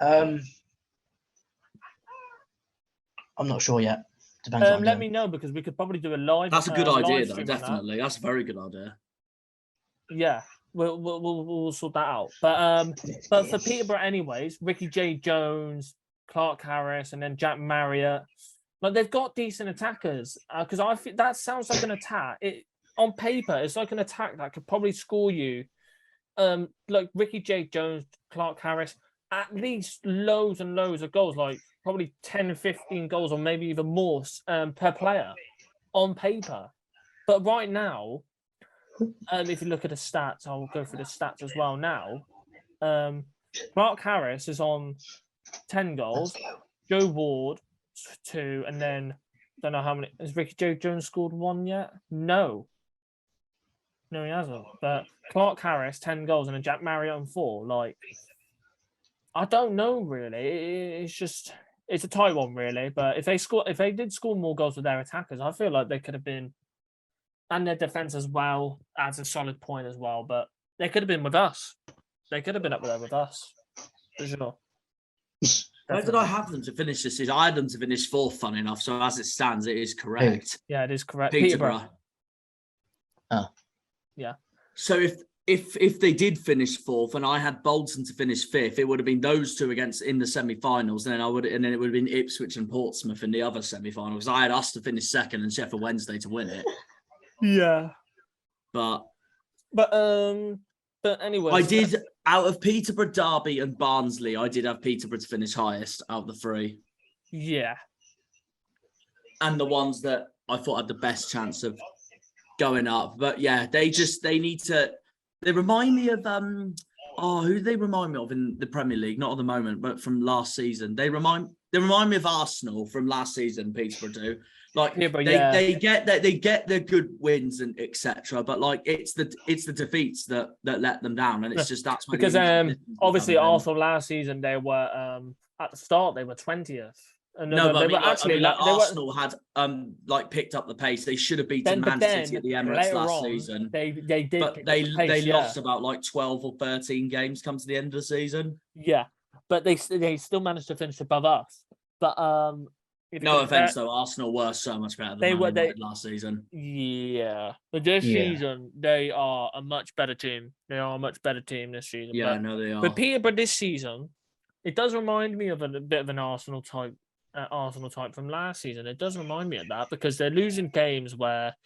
I'm not sure yet. Depends. Let me know, because we could probably do a live. That's a good idea, though. stream on Definitely, that's a very good idea. Yeah, we'll sort that out. But for Peterborough, anyways, Ricky J. Jones, Clark Harris, and then Jack Marriott. Like, they've got decent attackers. Because I think that sounds like an attack. On paper, it's like an attack that could probably score you. Like Ricky J. Jones, Clark Harris, at least loads and loads of goals, like probably 10, 15 goals, or maybe even more per player on paper. But right now, if you look at the stats, I'll go through the stats as well now. Clark Harris is on 10 goals, Joe Ward 2, and then don't know how many. Has Ricky J. Jones scored 1 yet? No, he hasn't. But Clark Harris 10 goals, and then Jack Marriott on 4. Like, I don't know really. It's a tight one really. But if they did score more goals with their attackers, I feel like they could have been, and their defense as well adds a solid point as well. But they could have been with us. They could have been up there with us for sure. Where did I have them to finish this season? I had them to finish 4th, fun enough. So as it stands, it is correct. Yeah, it is correct. Peterborough. Oh. Yeah. So if they did finish 4th and I had Bolton to finish 5th, it would have been those two in the semi-finals, and then it would have been Ipswich and Portsmouth in the other semi-finals. I had us to finish 2nd and Sheffield Wednesday to win it. Yeah. But anyway, I did, out of Peterborough, Derby and Barnsley, I did have Peterborough to finish highest out of the 3. Yeah. And the ones that I thought had the best chance of going up. But yeah, they remind me of who do they remind me of in the Premier League? Not at the moment, but from last season. They remind me of Arsenal from last season. Peterborough do. Like, they get their good wins and etc. But like, it's the defeats that let them down, and it's just that's when because obviously Arsenal last season they were at the start they were 20th. No, but Arsenal had picked up the pace. They should have beaten Man City at the Emirates last season. They did, but they lost about 12 or 13 games come to the end of the season. Yeah, but they still managed to finish above us. But no offense though, Arsenal were so much better than Man United last season. Yeah, but this season they are a much better team. They are a much better team this season. Yeah, no, they are. But Peterborough this season, it does remind me of a bit of an Arsenal type from last season. It does remind me of that because they're losing games where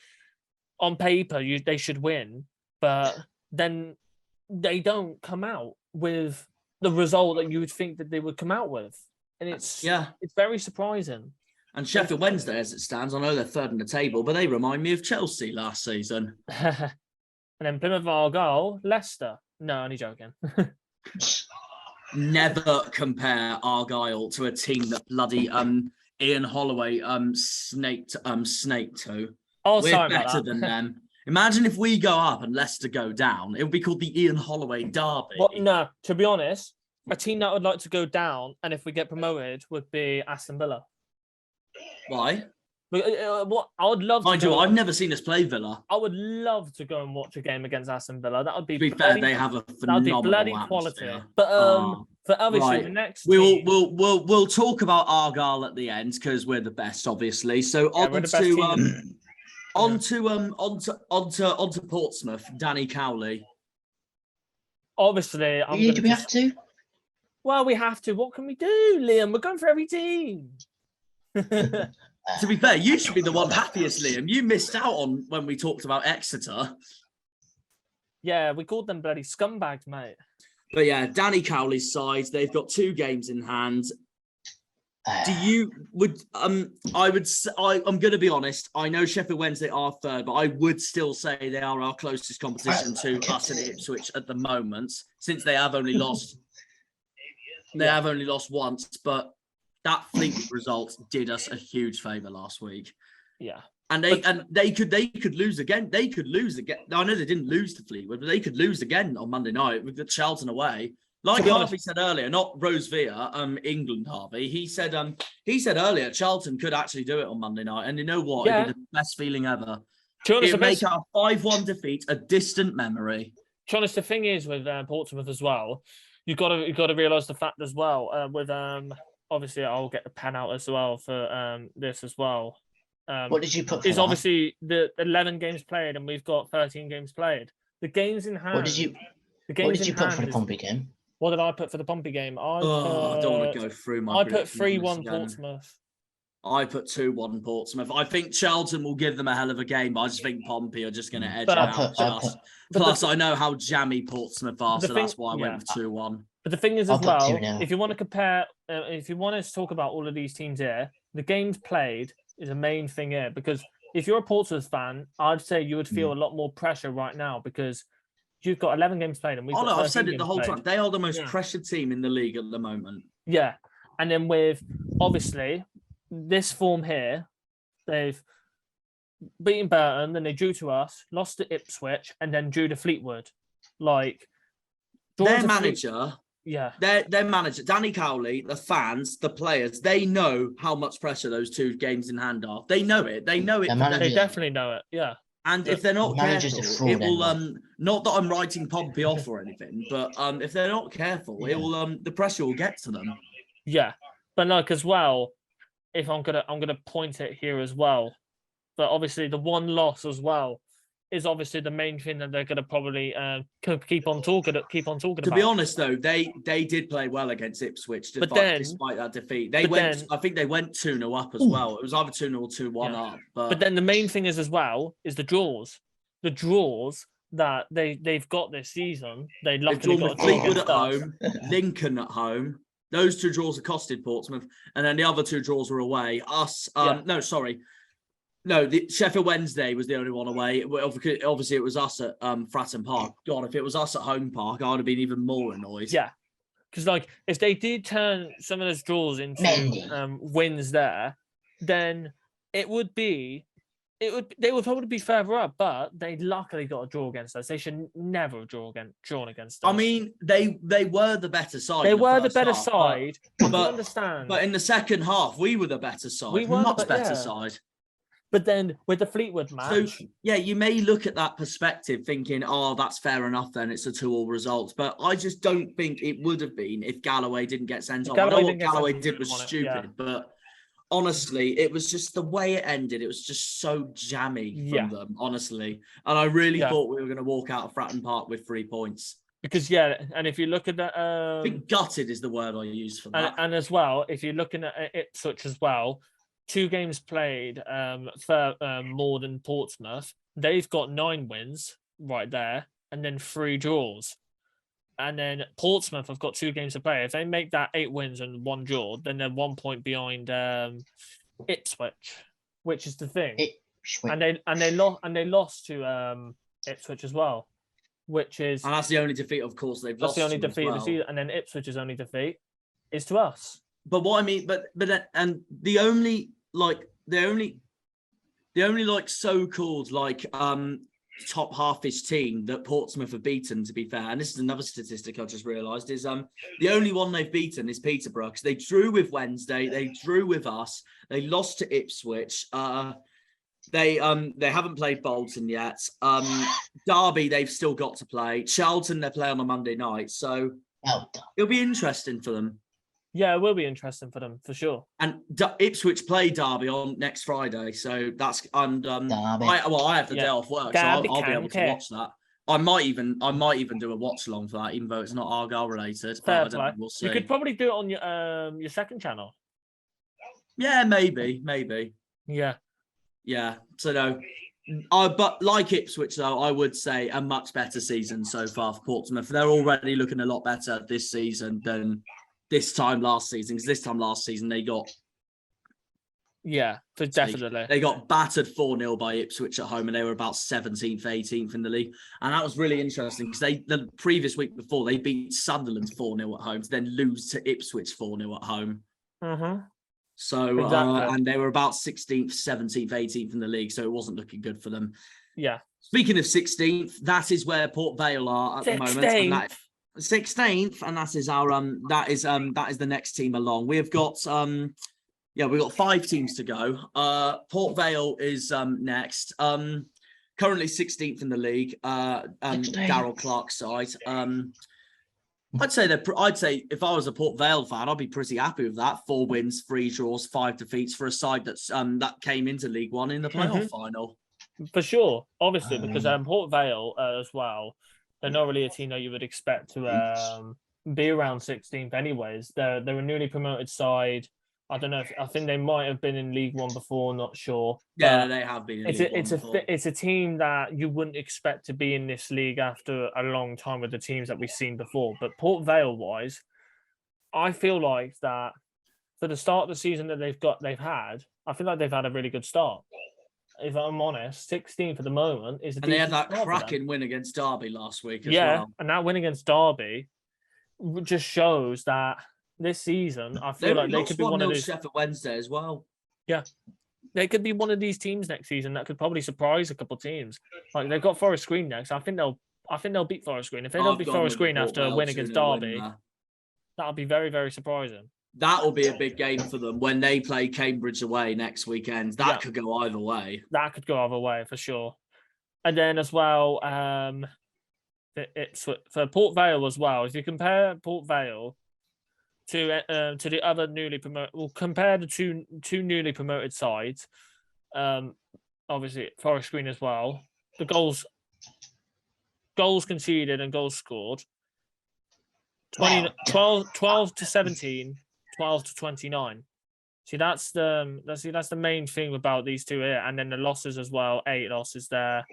on paper they should win, but then they don't come out with the result that you would think that they would come out with. And it's very surprising. And Sheffield Wednesday, as it stands, I know they're 3rd in the table, but they remind me of Chelsea last season. And then Plymouth Argyle, Leicester. No, only joking. Never compare Argyle to a team that bloody Ian Holloway snaked to. Oh, We're better than them. Imagine if we go up and Leicester go down. It would be called the Ian Holloway Derby. Well, no, to be honest, a team that would like to go down, and if we get promoted, would be Aston Villa. Why? What I would love. Mind you, I've never seen us play Villa. I would love to go and watch a game against Aston Villa. That would be. To be fair, they have a phenomenal quality. But for obviously the next, we'll talk about Argyle at the end because we're the best, obviously. So onto Portsmouth. Danny Cowley. Obviously, do we have to? Well, we have to. What can we do, Liam? We're going for every team. To be fair, you should be the one happiest, Liam. You missed out on when we talked about Exeter. Yeah, we called them bloody scumbags, mate. But yeah, Danny Cowley's side, they've got 2 games in hand. I'm going to be honest. I know Sheffield Wednesday are third, but I would still say they are our closest competition to us and Ipswich at the moment, since they have only lost. They have only lost once, but that Fleetwood result did us a huge favour last week. Yeah, and they could lose again. They could lose again. I know they didn't lose to Fleetwood, but they could lose again on Monday night with the Charlton away. Like Harvey said earlier, not Rose Villa, England Harvey. He said earlier Charlton could actually do it on Monday night, and you know what? Yeah. It'd be the best feeling ever. It'd make our 5-1 defeat a distant memory. To be honest, the thing is with Portsmouth as well, you've got to realise the fact as well with obviously I'll get the pen out as well for this as well. What did you put for is that? obviously the 11 games played and we've got 13 games played. The games in hand. What did you put for the Pompey game? What did I put for the Pompey game? I don't want to go through my. I put 3-1 Portsmouth. I put 2-1 Portsmouth. I think Charlton will give them a hell of a game, but I just think Pompey are just going to edge it out. Plus, I know how jammy Portsmouth are, so that's why I went with 2-1. But the thing is as well, if you want to compare, if you want to talk about all of these teams here, the games played is a main thing here, because if you're a Portsmouth fan, I'd say you would feel a lot more pressure right now because you've got 11 games played and we've got 13 I've said it the whole played. time. They are the most pressured team in the league at the moment. Yeah. And then with, obviously, this form here, they've beaten Burton, then they drew to us, lost to Ipswich, and then drew to Fleetwood. Like, their manager, their manager, Danny Cowley, the fans, the players, they know how much pressure those 2 games in hand are. They know it. They know it. They definitely know it. Yeah. And if they're not careful, it will not that I'm writing Pompey off or anything, but if they're not careful, it will the pressure will get to them. Yeah. But like as well, if I'm gonna point it here as well. But obviously the one loss as well is obviously the main thing that they're gonna probably keep on talking about. To be honest though, they did play well against Ipswich despite that defeat. I think they went 2-0 up as well. It was either 2-0 or 2-1 up. But then the main thing is as well is the draws. The draws that they've got this season. They've luckily got Fleetwood at home, Lincoln at home. Those 2 draws have costed Portsmouth, and then the other 2 draws were away. The Sheffield Wednesday was the only one away. Obviously, it was us at Fratton Park. God, if it was us at Home Park, I would have been even more annoyed. Yeah, because like if they did turn some of those draws into wins there, then they would probably be further up. But they luckily got a draw against us. They should never have drawn against us. I mean, they were the better side. They were the better side. But I understand. But in the second half, we were the better side. We were much better side. But then with the Fleetwood match... So, yeah, you may look at that perspective thinking, oh, that's fair enough then, it's a 2-2 result. But I just don't think it would have been if Galloway didn't get sent off. I know what Galloway did was stupid, but honestly, it was just the way it ended. It was just so jammy from them, honestly. And I really thought we were going to walk out of Fratton Park with 3 points. Because, and if you look at that... I think gutted is the word I use for that. And as well, if you're looking at Ipswich as well, 2 games played for more than Portsmouth. They've got 9 wins right there, and then 3 draws. And then Portsmouth have got 2 games to play. If they make that 8 wins and 1 draw, then they're 1 point behind Ipswich, which is the thing. And they lost to Ipswich as well, which is, and that's the only defeat, of course, they've lost. That's the only defeat of the season, and then Ipswich's only defeat is to us. But what I mean, but the only so-called top half-ish team that Portsmouth have beaten, to be fair, and this is another statistic I just realised, is the only one they've beaten is Peterborough, because they drew with Wednesday, they drew with us, they lost to Ipswich, they haven't played Bolton yet, Derby they've still got to play, Charlton they play on a Monday night, so it'll be interesting for them. Yeah, it will be interesting for them, for sure. And Ipswich play Derby on next Friday, so that's I have the day off work, so I'll be able to watch that. I might even do a watch along for that, even though it's not Argyle related. Fair play. We'll see. You could probably do it on your second channel. Yeah, maybe. Yeah. Yeah. So no, but like Ipswich though, I would say a much better season so far for Portsmouth. They're already looking a lot better this season than this time last season. Because this time last season they got definitely. They got battered 4-0 by Ipswich at home, and they were about 17th, 18th in the league. And that was really interesting because the previous week before they beat Sunderland 4-0 at home to then lose to Ipswich 4-0 at home. Mm-hmm. So Exactly. and they were about 16th, 17th, 18th in the league, so it wasn't looking good for them. Yeah. Speaking of 16th, that is where Port Vale are at the moment. And that, 16th, and that is our that is the next team along. We've got we've got 5 teams to go. Port Vale is next. Currently 16th in the league. Darryl Clark's side. I'd say if I was a Port Vale fan, I'd be pretty happy with that. 4 wins, 3 draws, 5 defeats for a side that's that came into League One in the playoff final. For sure, obviously, because Port Vale as well, they're not really a team that you would expect to be around 16th anyways. They're a newly promoted side. I don't know I think they might have been in League One before, not sure. Yeah, they have been in League One before. It's a team that you wouldn't expect to be in this league after a long time with the teams that we've seen before. But Port Vale wise, I feel like that for the start of the season that they've had, I feel like they've had a really good start. If I'm honest, 16th at the moment is and they had that cracking win against Derby last week as well. And that win against Derby just shows that this season, I feel like they could be one of those. Sheffield Wednesday as well. Yeah, they could be one of these teams next season that could probably surprise a couple of teams. Like they've got Forest Green next. I think they'll beat Forest Green. If they don't beat Forest Green after a win against Derby, that'll be very, very surprising. That will be a big game for them when they play Cambridge away next weekend. That could go either way. That could go either way for sure. And then as well, it's for Port Vale as well. If you compare Port Vale to the other newly promoted, we'll compare the two newly promoted sides. Obviously Forest Green as well. The goals conceded and goals scored. 12 to 17, 12 to 29. See, that's the main thing about these two here, and then the losses as well. 8 losses there.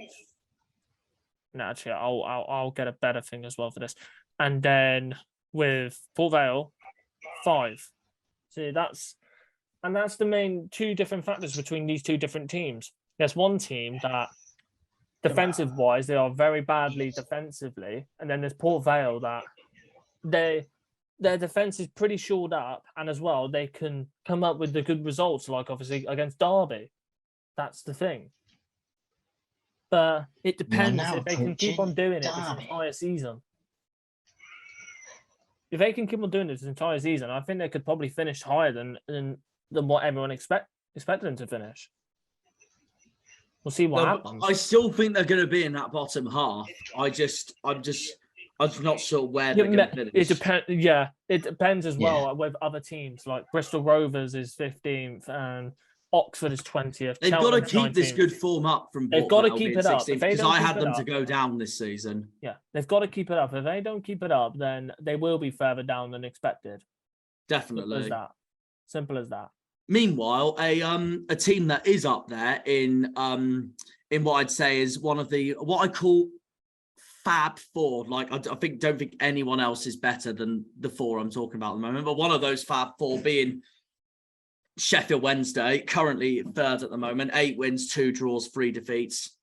No, actually, I'll get a better thing as well for this. And then with Port Vale, 5. See, that's the main 2 different factors between these 2 different teams. There's one team that defensive wise they are very badly defensively, and then there's Port Vale that their defense is pretty shored up, and as well they can come up with the good results, like obviously against Derby. That's the thing. But it depends if they can keep on doing it this entire season. If they can keep on doing this entire season, I think they could probably finish higher than what everyone expected them to finish. We'll see what happens. I still think they're going to be in that bottom half. I'm not sure where they're going to finish. It depends. Yeah, it depends as well with other teams. Like Bristol Rovers is 15th and Oxford is 20th. They've got to keep this good form up from. They've got to keep it up because I had them to go down this season. Yeah, they've got to keep it up. If they don't keep it up, then they will be further down than expected. Definitely. Simple as that. Meanwhile, a team that is up there in what I'd say is one of what I call Fab Four. Like I don't think anyone else is better than the 4 I'm talking about at the moment. But one of those Fab 4 being Sheffield Wednesday, currently 3rd at the moment, 8 wins, 2 draws, 3 defeats.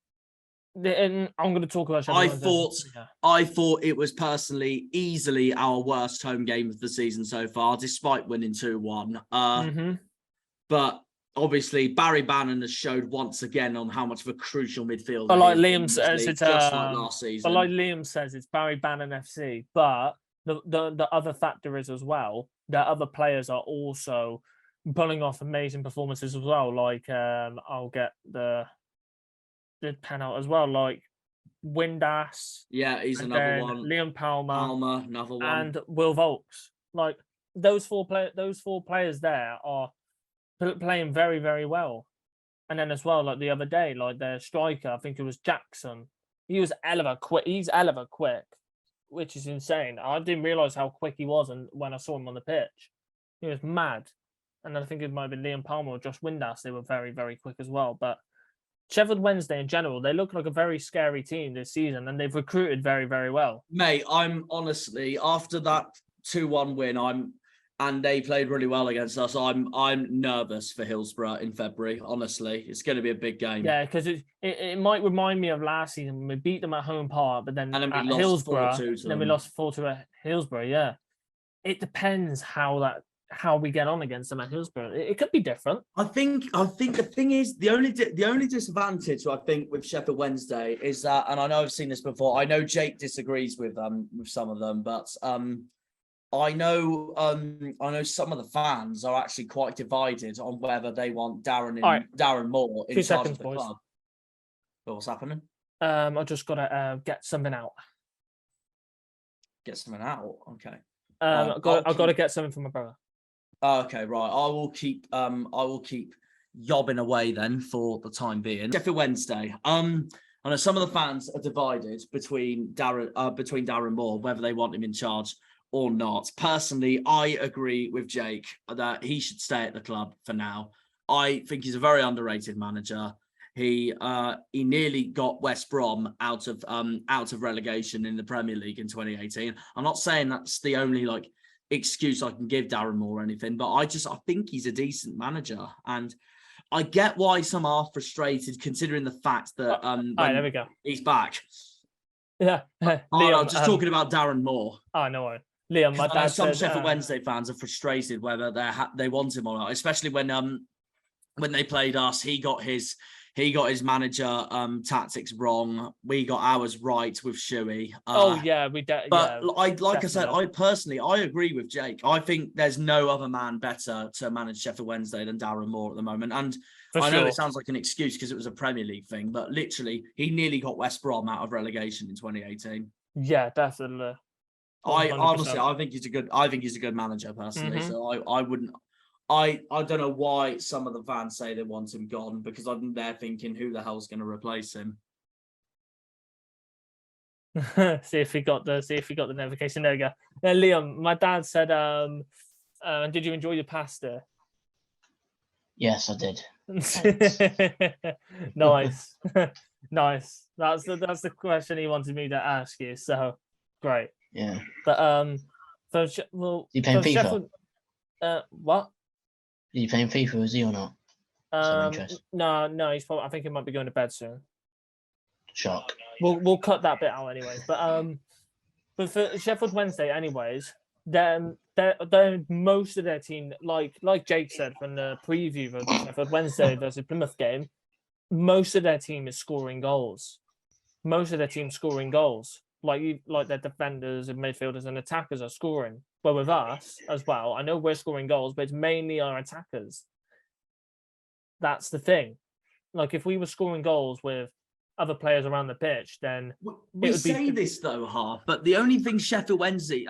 And I'm going to talk about Sheffield I thought it was personally easily our worst home game of the season so far, despite winning 2-1. But obviously, Barry Bannon has showed once again on how much of a crucial midfielder. But like Liam says, it's just like last season. But like Liam says, it's Barry Bannon FC. But the other factor is as well that other players are also pulling off amazing performances as well. Like I'll get the pen out as well. Like Windass. Yeah, he's another one. Liam Palmer, another one, and Will Volks. Like those four players there are playing very, very well. And then as well, like the other day, like their striker, I think it was Jackson. He was quick. He's quick, which is insane. I didn't realize how quick he was, and when I saw him on the pitch, he was mad. and I think it might have been Liam Palmer or Josh Windass. They were very, very quick as well. But Sheffield Wednesday in general, they look like a very scary team this season, and they've recruited very, very well. Mate, I'm honestly, after that 2-1 win, and they played really well against us. I'm nervous for Hillsborough in February. Honestly, it's going to be a big game. Yeah, because it might remind me of last season when we beat them at home park, but then And then we at lost Hillsborough, 4-2 to then we them. lost 4-2 at Hillsborough. Yeah, it depends how we get on against them at Hillsborough. It could be different. I think the thing is the only disadvantage I think with Sheffield Wednesday is that, and I know I've seen this before. I know Jake disagrees with some of them, but I know some of the fans are actually quite divided on whether they want Darren Moore in charge of the club. But what's happening? I just gotta get something out. Get something out. Okay. I've got to get something from my brother. Okay, right. I will keep yobbing away then for the time being. Sheffield Wednesday. I know some of the fans are divided between Darren Moore, whether they want him in charge or not. Personally, I agree with Jake that he should stay at the club for now. I think he's a very underrated manager. He nearly got West Brom out of relegation in the Premier League in 2018. I'm not saying that's the only excuse I can give Darren Moore or anything, but I think he's a decent manager, and I get why some are frustrated considering the fact that there we go. He's back. Yeah, Liam, I'm just talking about Darren Moore. Oh no worry. Liam, my dad some said, Sheffield Wednesday fans are frustrated whether they want him or not, especially when they played us. He got his manager tactics wrong. We got ours right with Shuey. I said, I personally agree with Jake. I think there's no other man better to manage Sheffield Wednesday than Darren Moore at the moment. And I know it sounds like an excuse because it was a Premier League thing, but literally he nearly got West Brom out of relegation in 2018. Yeah, definitely. 100%. I think he's a good manager personally. Mm-hmm. So I wouldn't. I don't know why some of the fans say they want him gone, because I'm there thinking, who the hell's going to replace him? see if he got the notification. There we go. Liam, my dad said, did you enjoy your pasta? Yes, I did. Nice. Nice. That's the question he wanted me to ask you. So great. Yeah. But you playing FIFA? Sheffield, what? Are you playing FIFA? Is he or not? No. He's probably. I think he might be going to bed soon. Shock. We'll cut that bit out anyways. But for Sheffield Wednesday, anyways, they're most of their team, like Jake said from the preview of the Sheffield Wednesday versus Plymouth game, most of their team is scoring goals. Most of their team scoring goals. Like their defenders and midfielders and attackers are scoring. But with us as well, I know we're scoring goals, but it's mainly our attackers. That's the thing. Like if we were scoring goals with other players around the pitch, then we say this though, Half, but the only thing Sheffield Wednesday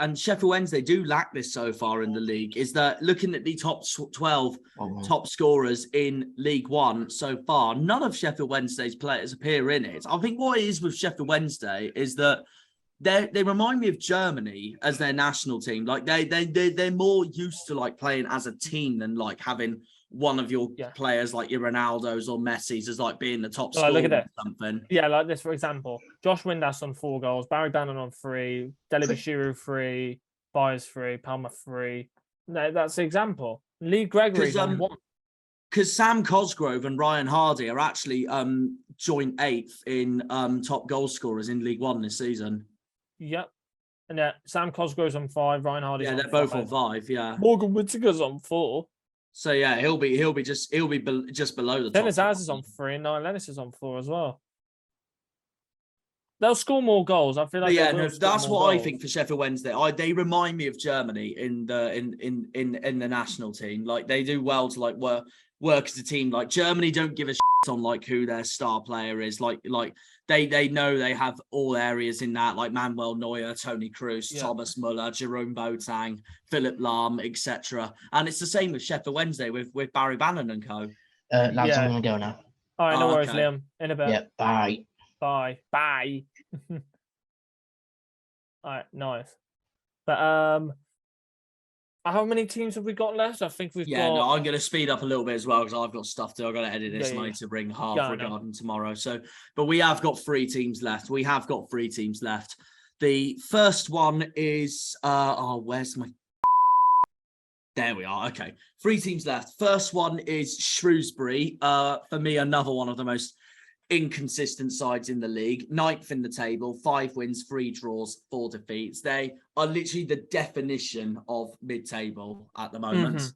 do lack this so far in the league is that looking at the top 12 top scorers in League One so far, none of Sheffield Wednesday's players appear in it. I think what it is with Sheffield Wednesday is that they remind me of Germany as their national team. Like they're more used to playing as a team than having one of your players like your Ronaldos or Messi's as being the top scorer or something. Yeah, like this, for example, Josh Windass on 4 goals, Barry Bannon on 3, Deli Bashiru 3, Byers 3, Palmer 3. No, that's the example. Lee Gregory's on 1. Because Sam Cosgrove and Ryan Hardy are actually joint 8th in top goal scorers in League One this season. Yep. And Sam Cosgrove's on 5, Ryan Hardy's on 5. Yeah, they're both on 5, yeah. Morgan Whittaker's on 4. So yeah, he'll be just below the top. Dennis Az is on 3 and Niall Lennis is on 4 as well. They'll score more goals. I feel like that's what I think for Sheffield Wednesday. They remind me of Germany in the national team. They do well to work as a team. Germany don't give a shit on who their star player is. They know they have all areas in that, like Manuel Neuer, Toni Kroos, Thomas Muller, Jerome Boateng, Philip Lahm, etc. And it's the same with Sheffield Wednesday with Barry Bannon and co. Lads, I'm gonna go now. All right, no worries, Liam. In a bit. Yeah, bye. Bye. All right, nice. But How many teams have we got left? I think we've Yeah, got. no, I'm going to speed up a little bit as well because I've got stuff to. I've got to edit this, Yeah, and I yeah, need to bring half Yeah, I know. regarding tomorrow. So, but we have got 3 teams left. We have got 3 teams left. The first one is where's my? There we are. Okay, 3 teams left. First one is Shrewsbury. For me, another one of the most inconsistent sides in the league. 9th in the table, 5 wins, 3 draws, 4 defeats. They are literally the definition of mid-table at the moment.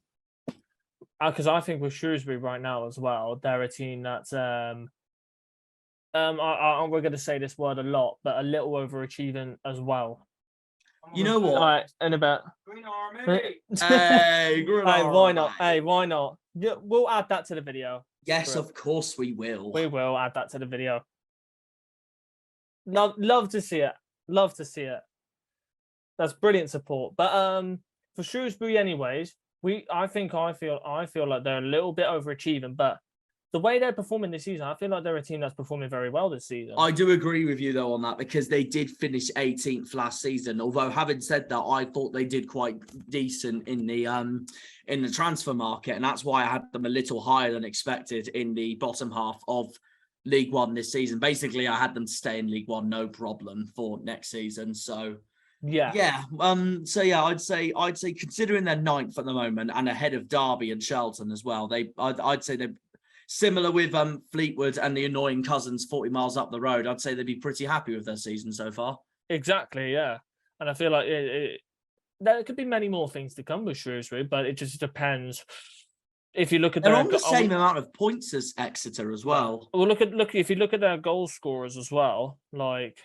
Because I think with Shrewsbury right now as well, they're a team that's we're going to say this word a lot, but a little overachieving as well. You know what? Right, in a bit. Green Hey, Green why not? Army. Hey, why not? Yeah, we'll add that to the video. Yes, of course we will. We will add that to the video. Love to see it. Love to see it. That's brilliant support. But for Shrewsbury, anyways, I feel like they're a little bit overachieving, but the way they're performing this season, I feel like they're a team that's performing very well this season. I do agree with you though on that because they did finish 18th last season. Although having said that, I thought they did quite decent in the transfer market, and that's why I had them a little higher than expected in the bottom half of League One this season. Basically, I had them to stay in League One, no problem for next season. So yeah. So yeah, I'd say considering they're 9th at the moment and ahead of Derby and Charlton as well, I'd say they're similar with Fleetwood and the annoying Cousins 40 miles up the road. I'd say they'd be pretty happy with their season so far. Exactly, yeah. And I feel like there could be many more things to come with Shrewsbury, but it just depends. If you look at they're on the same amount of points as Exeter as well. Well, look if you look at their goal scorers as well, like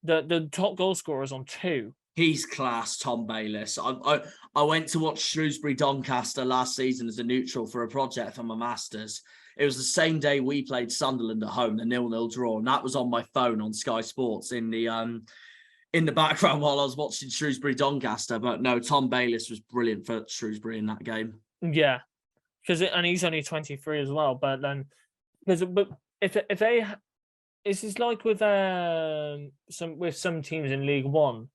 the top goal scorers on 2. He's class, Tom Bayliss. I went to watch Shrewsbury Doncaster last season as a neutral for a project for my masters. It was the same day we played Sunderland at home, the 0-0 draw, and that was on my phone on Sky Sports in the background while I was watching Shrewsbury Doncaster. But no, Tom Bayliss was brilliant for Shrewsbury in that game. Yeah, and he's only 23 as well. But then, but if they, it's like with some teams in League One,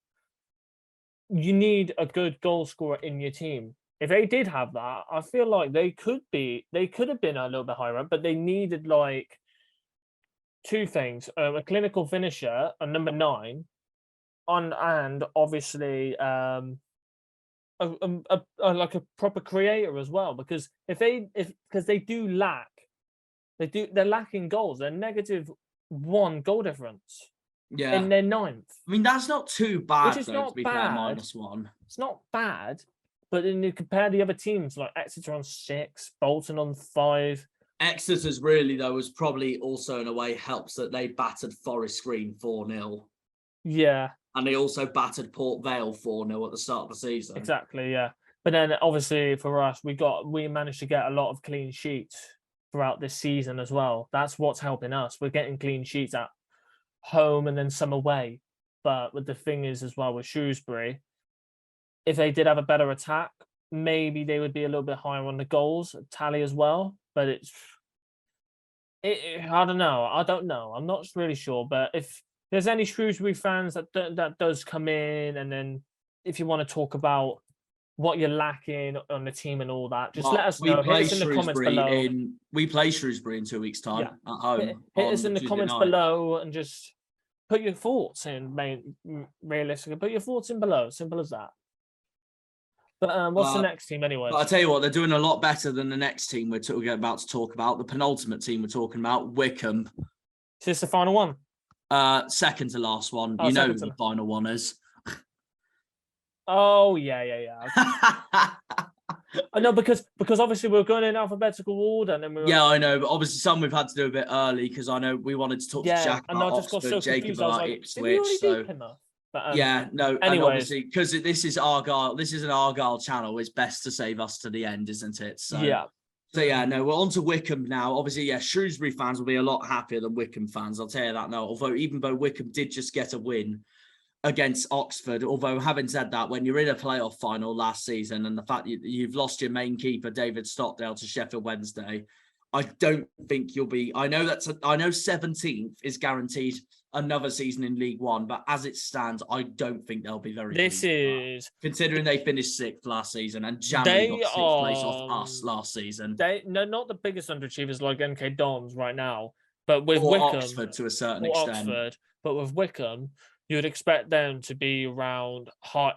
you need a good goal scorer in your team. If they did have that, I feel like they could have been a little bit higher up, but they needed like 2 things: a clinical finisher, a number 9, and obviously like a proper creator as well. Because because they're lacking goals. They're -1 goal difference. Yeah, in their 9th. I mean, that's not too bad. Which is though, not to be bad. fair, -1. It's not bad, but then you compare the other teams like Exeter on 6, Bolton on 5. Exeter's really though was probably also in a way helps that they battered Forest Green 4-0. Yeah, and they also battered Port Vale 4-0 at the start of the season. Exactly, yeah. But then obviously for us, we managed to get a lot of clean sheets throughout this season as well. That's what's helping us. We're getting clean sheets at home and then some away. But the thing is as well with Shrewsbury, if they did have a better attack, maybe they would be a little bit higher on the goals tally as well. But I don't know. I'm not really sure. But if there's any Shrewsbury fans that does come in, and then if you want to talk about what you're lacking on the team and all that, just let us know. Hit us in the comments below. We play Shrewsbury in 2 weeks' time at home. Hit us in the comments below and just put your thoughts in. Realistically, put your thoughts in below. Simple as that. But what's the next team anyway? I'll tell you what, they're doing a lot better than the next team we're about to talk about. The penultimate team we're talking about, Wickham. Is this the final one? Second to last one. Oh, you know who the final one is. Oh yeah. I know because obviously we're going in alphabetical order, and then we yeah, I know, but obviously some we've had to do a bit early because I know we wanted to talk to Jack about Oxford, Jacob about Ipswich. So yeah, no, and obviously because this is Argyle, this is an Argyle channel. It's best to save us to the end, isn't it? So yeah, no, we're on to Wickham now. Obviously, yeah, Shrewsbury fans will be a lot happier than Wickham fans. I'll tell you that now. Although even though Wickham did just get a win against Oxford, although having said that, when you're in a playoff final last season and the fact you've lost your main keeper David Stockdale to Sheffield Wednesday, I don't think you'll be. I know 17th is guaranteed another season in League One, but as it stands, I don't think they'll be very. This is considering they finished 6th last season and Jamley they got 6th place off us last season. No, not the biggest underachievers like MK Dons right now, but with Or Wickham, Oxford to a certain or extent. Oxford, but with Wickham, you would expect them to be around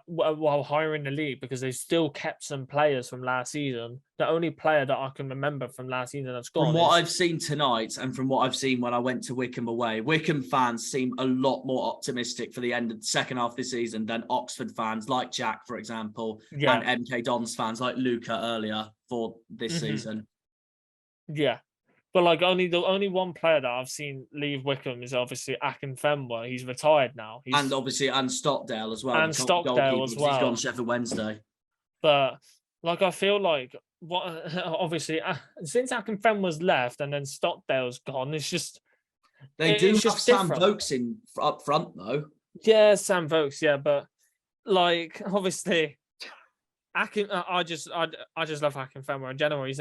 while higher in the league because they still kept some players from last season. The only player that I can remember from last season that's gone. From what I've seen tonight and from what I've seen when I went to Wickham away, Wickham fans seem a lot more optimistic for the end of the second half of the season than Oxford fans like Jack, for example, and MK Dons fans like Luca earlier for this season. Yeah. But like the only one player that I've seen leave Wickham is obviously Akinfenwa. He's retired now. And Stockdale as well. And Stockdale as well. He's gone Sheffield Wednesday. But like I feel like obviously since Akinfenwa's left and then Stockdale's gone, it's just they do have Sam different. Vokes in up front though. Yeah, Sam Vokes, yeah, but like obviously I just love Akinfenwa in general. He's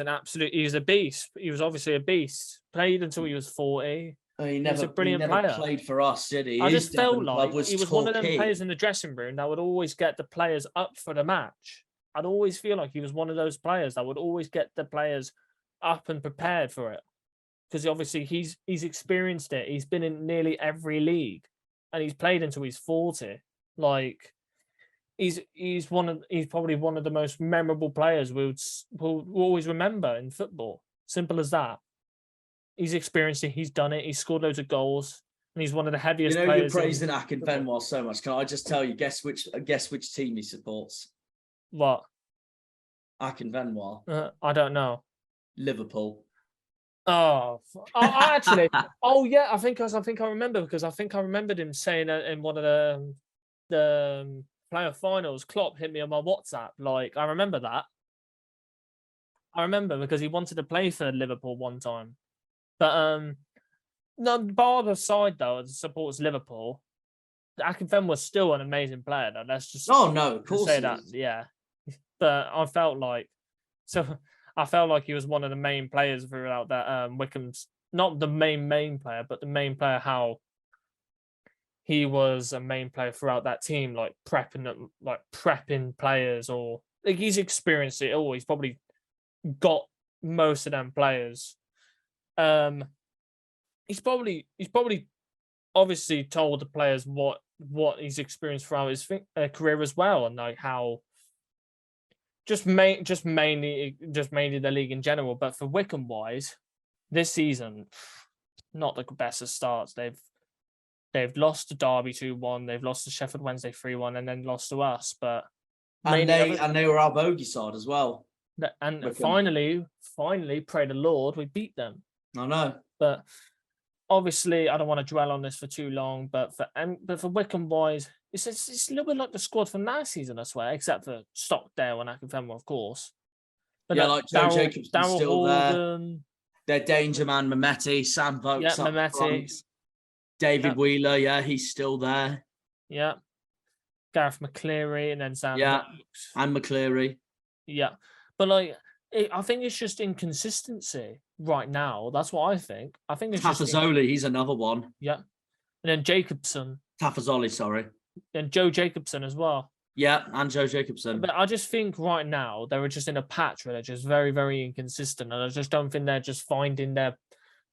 a beast. He was obviously a beast. Played until he was 40. He was a brilliant player. Played for us, did he? I just felt like he was one of them players in the dressing room that would always get the players up for the match. I'd always feel like he was one of those players that would always get the players up and prepared for it. Because obviously he's experienced it. He's been in nearly every league, and he's played until he's 40. Like. He's probably one of the most memorable players we'll always remember in football. Simple as that. He's experienced it. He's done it. He's scored loads of goals, and he's one of the heaviest players. You're praising Akinfenwa so much. Can I just tell you? Guess which team he supports? What? Akinfenwa. I don't know. Liverpool. Oh, actually. Oh yeah, I think I remember because I think I remembered him saying in one of the player finals, Klopp hit me on my WhatsApp. Like, I remember that. I remember because he wanted to play for Liverpool one time. But no, bar aside though, supports Liverpool. Akinfenwa was still an amazing player though. Let's just of course say that. Yeah. But I felt like he was one of the main players throughout that Wickham's, not the main player, but the main player, how he was a main player throughout that team, like prepping players, or like he's experienced it all. He's probably got most of them players. He's probably obviously told the players what he's experienced throughout his career as well, and like how just mainly the league in general. But for Wickham wise, this season, not the best of starts. They've lost to Derby 2-1. They've lost to Sheffield Wednesday 3-1, and then lost to us. But they were our bogey side as well. And Wickham. finally, pray the Lord, we beat them. I know. But obviously, I don't want to dwell on this for too long. But for Wickham boys, it's a little bit like the squad from last season, I swear, except for Stockdale and Akinfenwa, of course. But yeah, like Joe Jacobs still Horgan, there. Their danger man, Mehmeti, Sam Vokes, Mehmeti. David Wheeler, yeah, he's still there. Yeah. Gareth McCleary and then Sam. Yeah, and McCleary. Yeah. But like, I think it's just inconsistency right now. That's what I think. I think it's Tafazoli, he's another one. Yeah. And then Jacobson. Tafazoli, sorry. And Joe Jacobson as well. Yeah, and Joe Jacobson. But I just think right now they're just in a patch where they're just very, very inconsistent. And I just don't think they're just finding I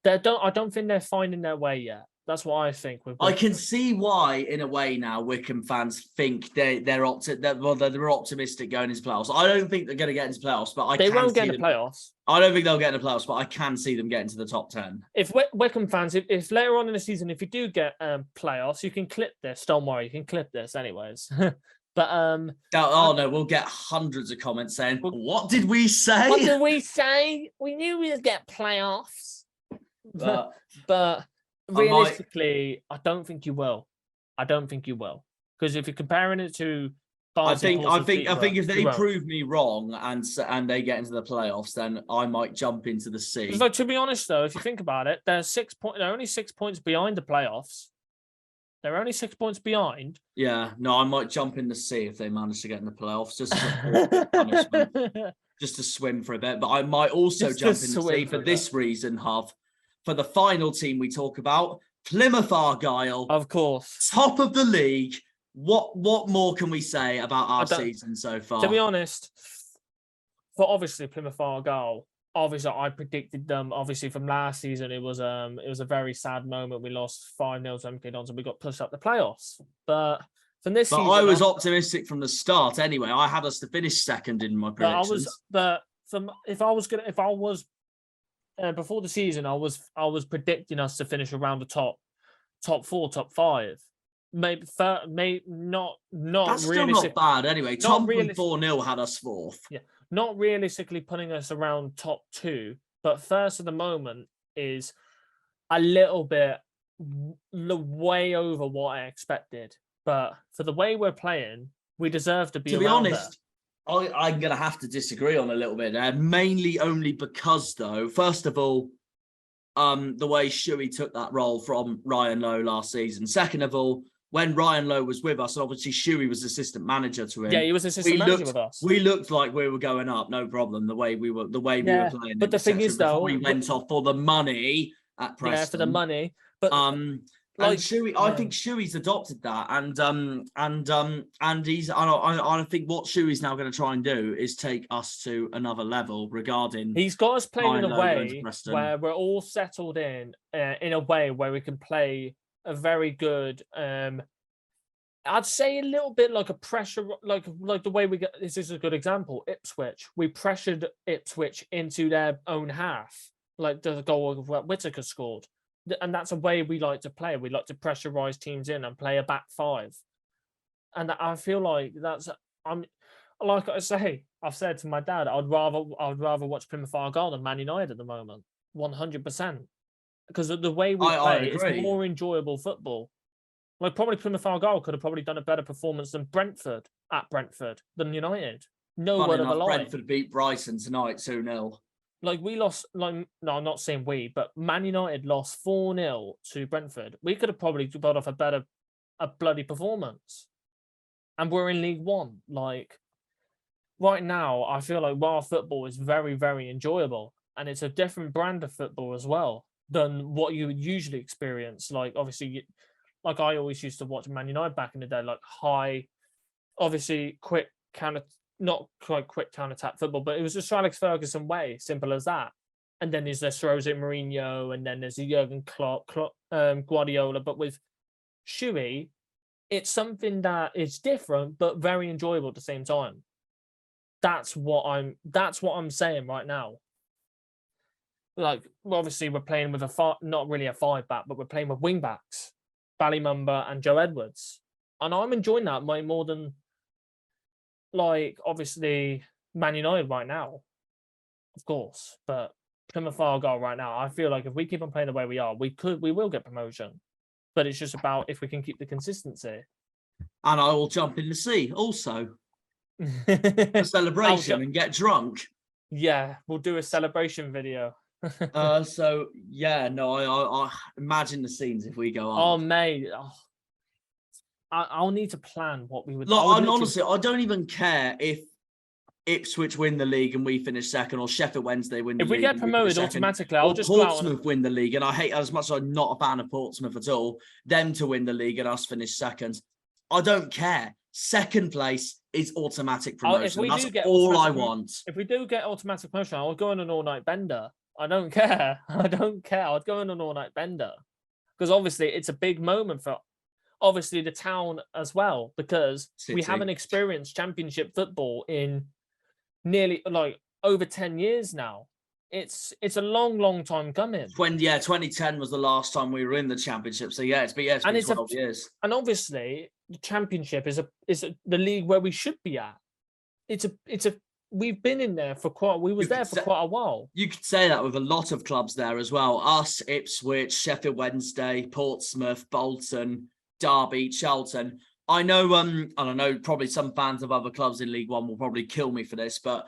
don't think they're finding their way yet. That's what I think. I can see why, in a way, now Wickham fans think they're optimistic going into playoffs. I don't think they're going to get into playoffs, but they won't get into playoffs. I don't think they'll get into playoffs, but I can see them getting to the top 10. If Wickham fans, if later on in the season, if you do get playoffs, you can clip this. Don't worry, you can clip this anyways. But no, we'll get hundreds of comments saying, "What did we say? What did we say? We knew we'd get playoffs." But realistically, I don't think you will. Because if you're comparing it to, I think if they prove me wrong and they get into the playoffs, then I might jump into the sea. So to be honest, though, if you think about it, they're only 6 points behind the playoffs. They're only 6 points behind. Yeah, no, I might jump in the sea if they manage to get in the playoffs, just to swim for a bit. But I might also jump in the sea for this reason, Huv. For the final team we talk about, Plymouth Argyle, Of course. top of the league. What more can we say about our season so far? To be honest, for obviously Plymouth Argyle, obviously I predicted them. Obviously from last season, it was a very sad moment. We lost 5-0 to MK Dons and we got pushed up the playoffs. But from this season, I was optimistic from the start. Anyway, I had us to finish second in my predictions. Before the season, I was predicting us to finish around the top 4, top 5. Maybe not. That's still not bad anyway. Tom from 4-0 had us 4th. Yeah, not realistically putting us around top 2, but first at the moment is a little bit way over what I expected. But for the way we're playing, we deserve to be. To be honest, I'm going to have to disagree on a little bit there, mainly only because, though, first of all, the way Shuey took that role from Ryan Lowe last season. Second of all, when Ryan Lowe was with us, and obviously Shuey was assistant manager to him. Yeah, he was assistant manager with us. We looked like we were going up, no problem. The way we were playing. But the thing is, though, we went off for the money at Preston. Yeah, for the money. But like Shuey, I think Shuey's adopted that, and he's. I think what Shuey's now going to try and do is take us to another level regarding. He's got us playing in a way where we're all settled in a way where we can play a very good. I'd say a little bit like a pressure, like the way we get. This is a good example. Ipswich, we pressured Ipswich into their own half, like the goal that Whittaker scored. And that's a way we like to play. We like to pressurize teams in and play a back 5. And I feel like like I say, I've said to my dad, I'd rather watch Plymouth Argyle than Man United at the moment, 100%. Because of the way we play, it's more enjoyable football. Like probably Plymouth Argyle could have probably done a better performance than Brentford than United. No word of a lie. Brentford beat Brighton tonight 2-0. Like we lost, no, I'm not saying we, but Man United lost 4-0 to Brentford. We could have probably got off a bloody performance. And we're in League One. Like right now, I feel like our football is very, very enjoyable. And it's a different brand of football as well than what you would usually experience. Like obviously, like I always used to watch Man United back in the day, like high, obviously quick not quite quick counter-attack football, but it was just Alex Ferguson way, simple as that. And then there's Jose Mourinho, and then there's Jurgen Klopp, Guardiola. But with Shuey, it's something that is different but very enjoyable at the same time. That's what I'm saying right now. Like obviously we're playing with not really a 5-back, but we're playing with wing backs, Ballymumba and Joe Edwards, and I'm enjoying that way more than. Like obviously Man United right now, of course, but Plymouth Argyle right now, I feel like if we keep on playing the way we are, we will get promotion. But it's just about if we can keep the consistency. And I will jump in the sea also. A celebration and get drunk. Yeah, we'll do a celebration video. So yeah, no, I imagine the scenes if we go on. Oh mate. I'll need to plan what we would. Honestly, I don't even care if Ipswich win the league and we finish second, or Sheffield Wednesday win the league. If we get promoted automatically, I'll just Portsmouth win the league, and I hate as much as I'm not a fan of Portsmouth at all. Them to win the league and us finish second. I don't care. Second place is automatic promotion. That's all I want. If we do get automatic promotion, I'll go on an all-night bender. I don't care. I don't care. I'd go on an all-night bender because obviously it's a big moment for. Obviously the town as well, because we haven't experienced championship football in nearly like over 10 years now. It's a long time coming. 2010 was the last time we were in the championship. So it's been 12 years. And obviously the championship is the league where we should be at. We've been in there for quite a while. You could say that with a lot of clubs there as well. Us, Ipswich, Sheffield Wednesday, Portsmouth, Bolton, Derby, Charlton. I know, and I know probably some fans of other clubs in League One will probably kill me for this, but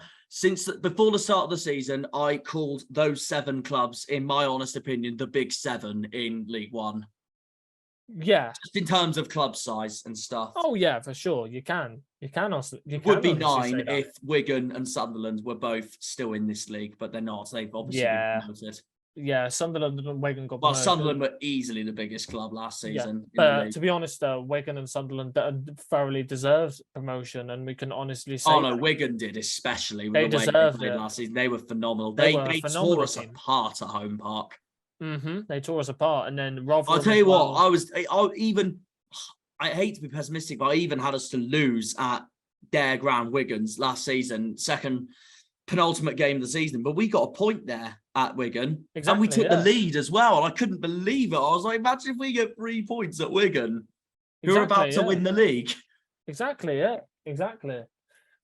before the start of the season, I called those 7 clubs, in my honest opinion, the big 7 in League One. Yeah. Just in terms of club size and stuff. Oh yeah, for sure. You can also. It would be 9 if Wigan and Sunderland were both still in this league, but they're not. They've obviously been promoted. yeah, Sunderland and Wigan got Well, promoted. Sunderland were easily the biggest club last Yeah, season. in the but league. to be honest, Wigan and Sunderland thoroughly deserved promotion, and we can honestly say Oh no, Wigan did, especially with They the way they deserved played it. last season. They were phenomenal. They They, were a they phenomenal tore us team. apart at home park. They tore us apart, and then Rotherham. I'll tell as you well. what, I hate to be pessimistic, but I even had us to lose at their ground, Wigan's, last season, second penultimate game of the season. But we got a point there at Wigan, and we took the lead as well. And I couldn't believe it. I was like, imagine if we get 3 points at Wigan, who are about to win the league. Exactly, yeah, exactly.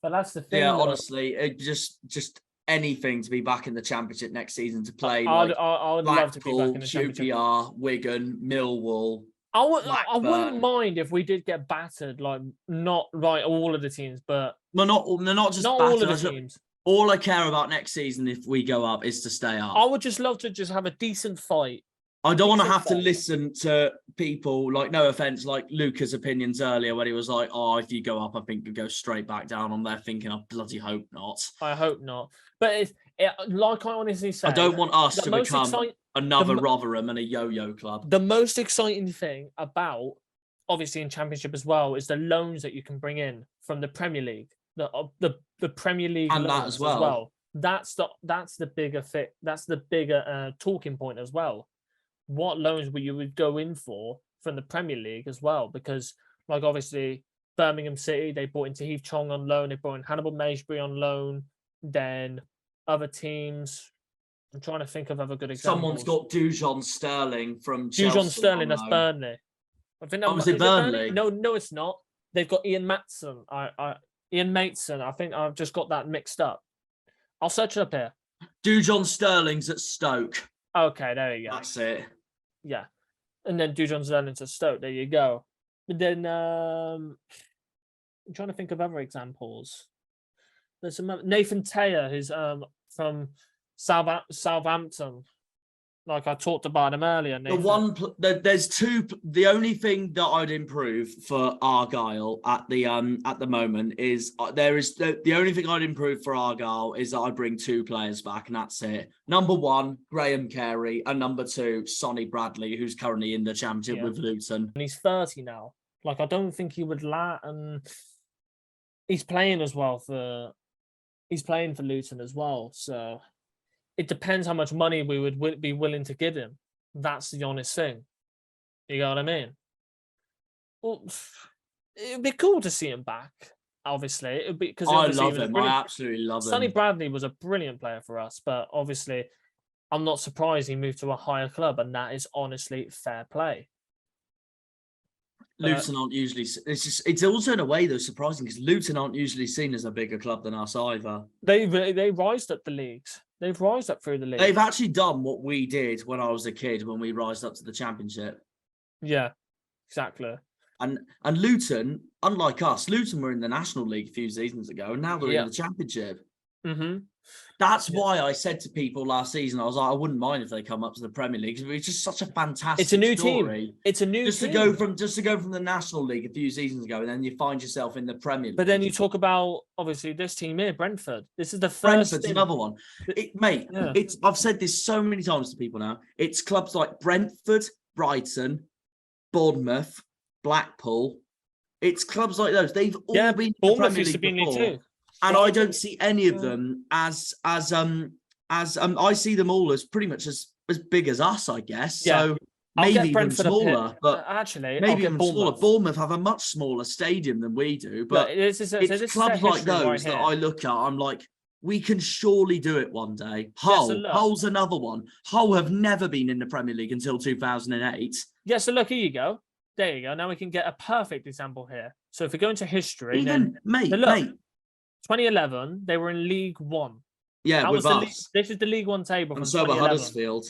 But that's the thing. Yeah, though. honestly, it just anything to be back in the Championship next season to play. I Like would love to be back in the Championship. QPR, Wigan, Millwall. I wouldn't Blackburn. mind if we did get battered, like not like all of the teams, but Well, not just not battered. all of the teams. All I care about next season, if we go up, is to stay up. I would just love to just have a decent fight. I don't want to decent have to fight. listen to people, like, no offense, like Luca's opinions earlier, when he was like, oh, if you go up, I think you go straight back down. I'm there thinking, I bloody hope not. I hope not. But like I honestly say, I don't want us the to most become exciting- another Rotherham and a yo-yo club. the most exciting thing about, obviously in Championship as well, is the loans that you can bring in from the Premier League, the Premier League And that loans as well. That's the bigger fit. That's the bigger talking point as well. What loans you would go in for from the Premier League as well? Because like obviously Birmingham City, they brought in Tahith Chong on loan, they brought in Hannibal Maysbury on loan. Then other teams. I'm trying to think of other good examples. Someone's got Dujon Sterling from Chelsea. Dujon Sterling, that's loan. Burnley. I think that Oh, was it is Burnley? No, it's not. They've got Ian Matson. Ian Matson. I think I've just got that mixed up. I'll search it up here. Dujon Sterling's at Stoke. Okay, there you go. That's it. Yeah, and then Dujon Sterling's at Stoke. There you go. But then I'm trying to think of other examples. There's some Nathan Taylor, who's from Southampton. Like I talked about him earlier. Nathan. There's two. The only thing that I'd improve for Argyle at the moment is the only thing I'd improve for Argyle is that I bring 2 players back, and that's it. Number 1, Graham Carey, and number 2, Sonny Bradley, who's currently in the Championship with Luton. And he's 30 now. Like I don't think he would and he's playing as well he's playing for Luton as well. So it depends how much money we would be willing to give him. That's the honest thing. You know what I mean? Well, it'd be cool to see him back. Obviously, it'd be because I love him. I absolutely love him. Sonny Bradley was a brilliant player for us, but obviously, I'm not surprised he moved to a higher club, and that is honestly fair play. Luton aren't usually. It's also in a way though surprising because Luton aren't usually seen as a bigger club than us either. They rised up the leagues. They've rised up through the league. They've actually done what we did when I was a kid when we rised up to the Championship. Yeah, exactly. And Luton, unlike us, Luton were in the National League a few seasons ago, and now they're in the Championship. Mm-hmm. That's why I said to people last season, I was like, I wouldn't mind if they come up to the Premier League. It's just such a fantastic It's a new story. team. It's a new just team. to go from the National League a few seasons ago, and then you find yourself in the Premier League. But then you talk about obviously this team here, Brentford. This is the first. Brentford's another one, mate. Yeah. I've said this so many times to people now. It's clubs like Brentford, Brighton, Bournemouth, Blackpool. It's clubs like those. They've all been in the Premier League before. And I don't see any of them as I see them all as pretty much as big as us, I guess. Yeah. So maybe even smaller, but actually, maybe even smaller. Bournemouth have a much smaller stadium than we do, but it's clubs like those that I look at. I'm like, we can surely do it one day. Hull's another one. Hull have never been in the Premier League until 2008. Yeah, so look, here you go. There you go. Now we can get a perfect example here. So if we go into history, even mate, 2011, they were in League One. Yeah, with us. This is the League One table. And so were Huddersfield.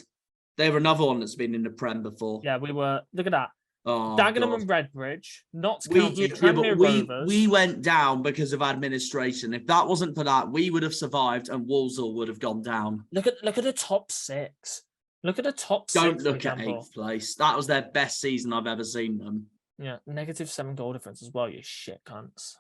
They were another one that's been in the Prem before. Yeah, we were. Look at that. Oh, Dagenham and Redbridge, Notts County, Tranmere Rovers. We went down because of administration. If that wasn't for that, we would have survived and Walsall would have gone down. Look at the top 6. Look at the top 6. Don't look at 8th place. That was their best season I've ever seen them. Yeah, -7 goal difference as well, you shit cunts.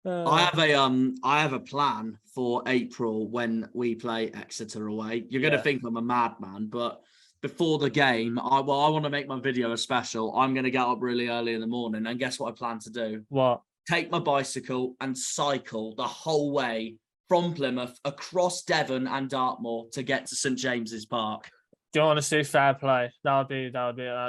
I have a plan for April when we play Exeter away. You're gonna think I'm a madman, but before the game, I want to make my video a special. I'm gonna get up really early in the morning, and guess what I plan to do? What? Take my bicycle and cycle the whole way from Plymouth across Devon and Dartmoor to get to St James's Park. Do you want to do fair play? That would be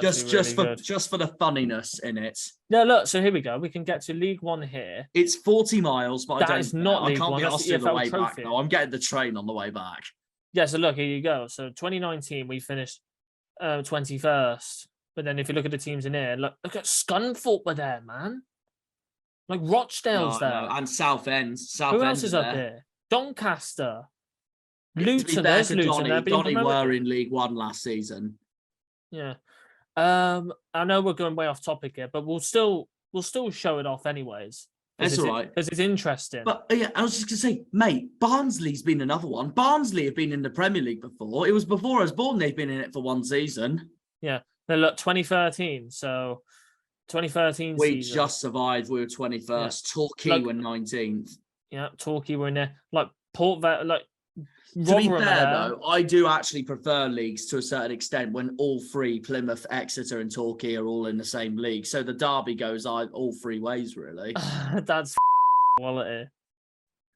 Just really for the funniness in it. No, look. So here we go. We can get to League One here. It's 40 miles, but That I don't. is not I League can't One, be that's asked the to the EFL way back. trophy. No, I'm getting the train on the way back. Yeah. So look, here you go. So 2019, we finished 21st. But then if you look at the teams in here, look at Scunthorpe were there, man. Like Rochdale's there. No, and Southend. Who else is up here? Doncaster. To be Luton. fair There's to Luton. They're being Donny were promoted. in League One last season. Yeah. I know we're going way off topic here, but we'll still show it off anyways. That's all right. Because it's interesting. But yeah, I was just gonna say, mate, Barnsley's been another one. Barnsley have been in the Premier League before. It was before I was born. They've been in it for one season. Yeah. They look 2013. So 2013 We season. just survived. We were 21st. Torquay Like- were 19th. Yeah, Torquay were in there. Like Port Vale, like To be Rotherham fair, there. though, I do actually prefer leagues to a certain extent when all three, Plymouth, Exeter, and Torquay, are all in the same league. So the derby goes all three ways, really. That's quality.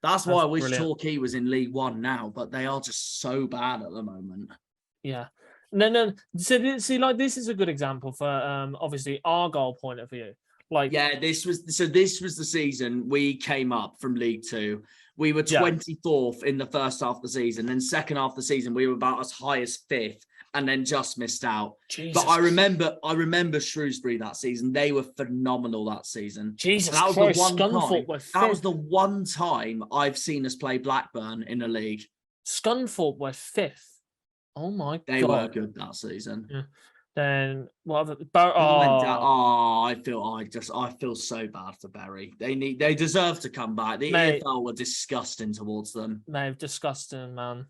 That's why I That's wish brilliant. Torquay was in League One now, but they are just so bad at the moment. Yeah. No. So see, like this is a good example for obviously Argyle point of view. Like Yeah, this was the season we came up from League Two. We were Yeah. 24th in the first half of the season. Then second half of the season, we were about as high as 5th, and then just missed out. Jesus, But I remember Shrewsbury that season. They were phenomenal that season. Jesus That was Christ, the one Scunthorpe time. were That was fifth. the one time I've seen us play Blackburn in a league. Scunthorpe were fifth. Oh my They god. were good that season. Yeah. Then what other Went down- oh, I feel so bad for Bury. They deserve to come back. The Mate. EFL were disgusting towards them. mate, disgusting, man.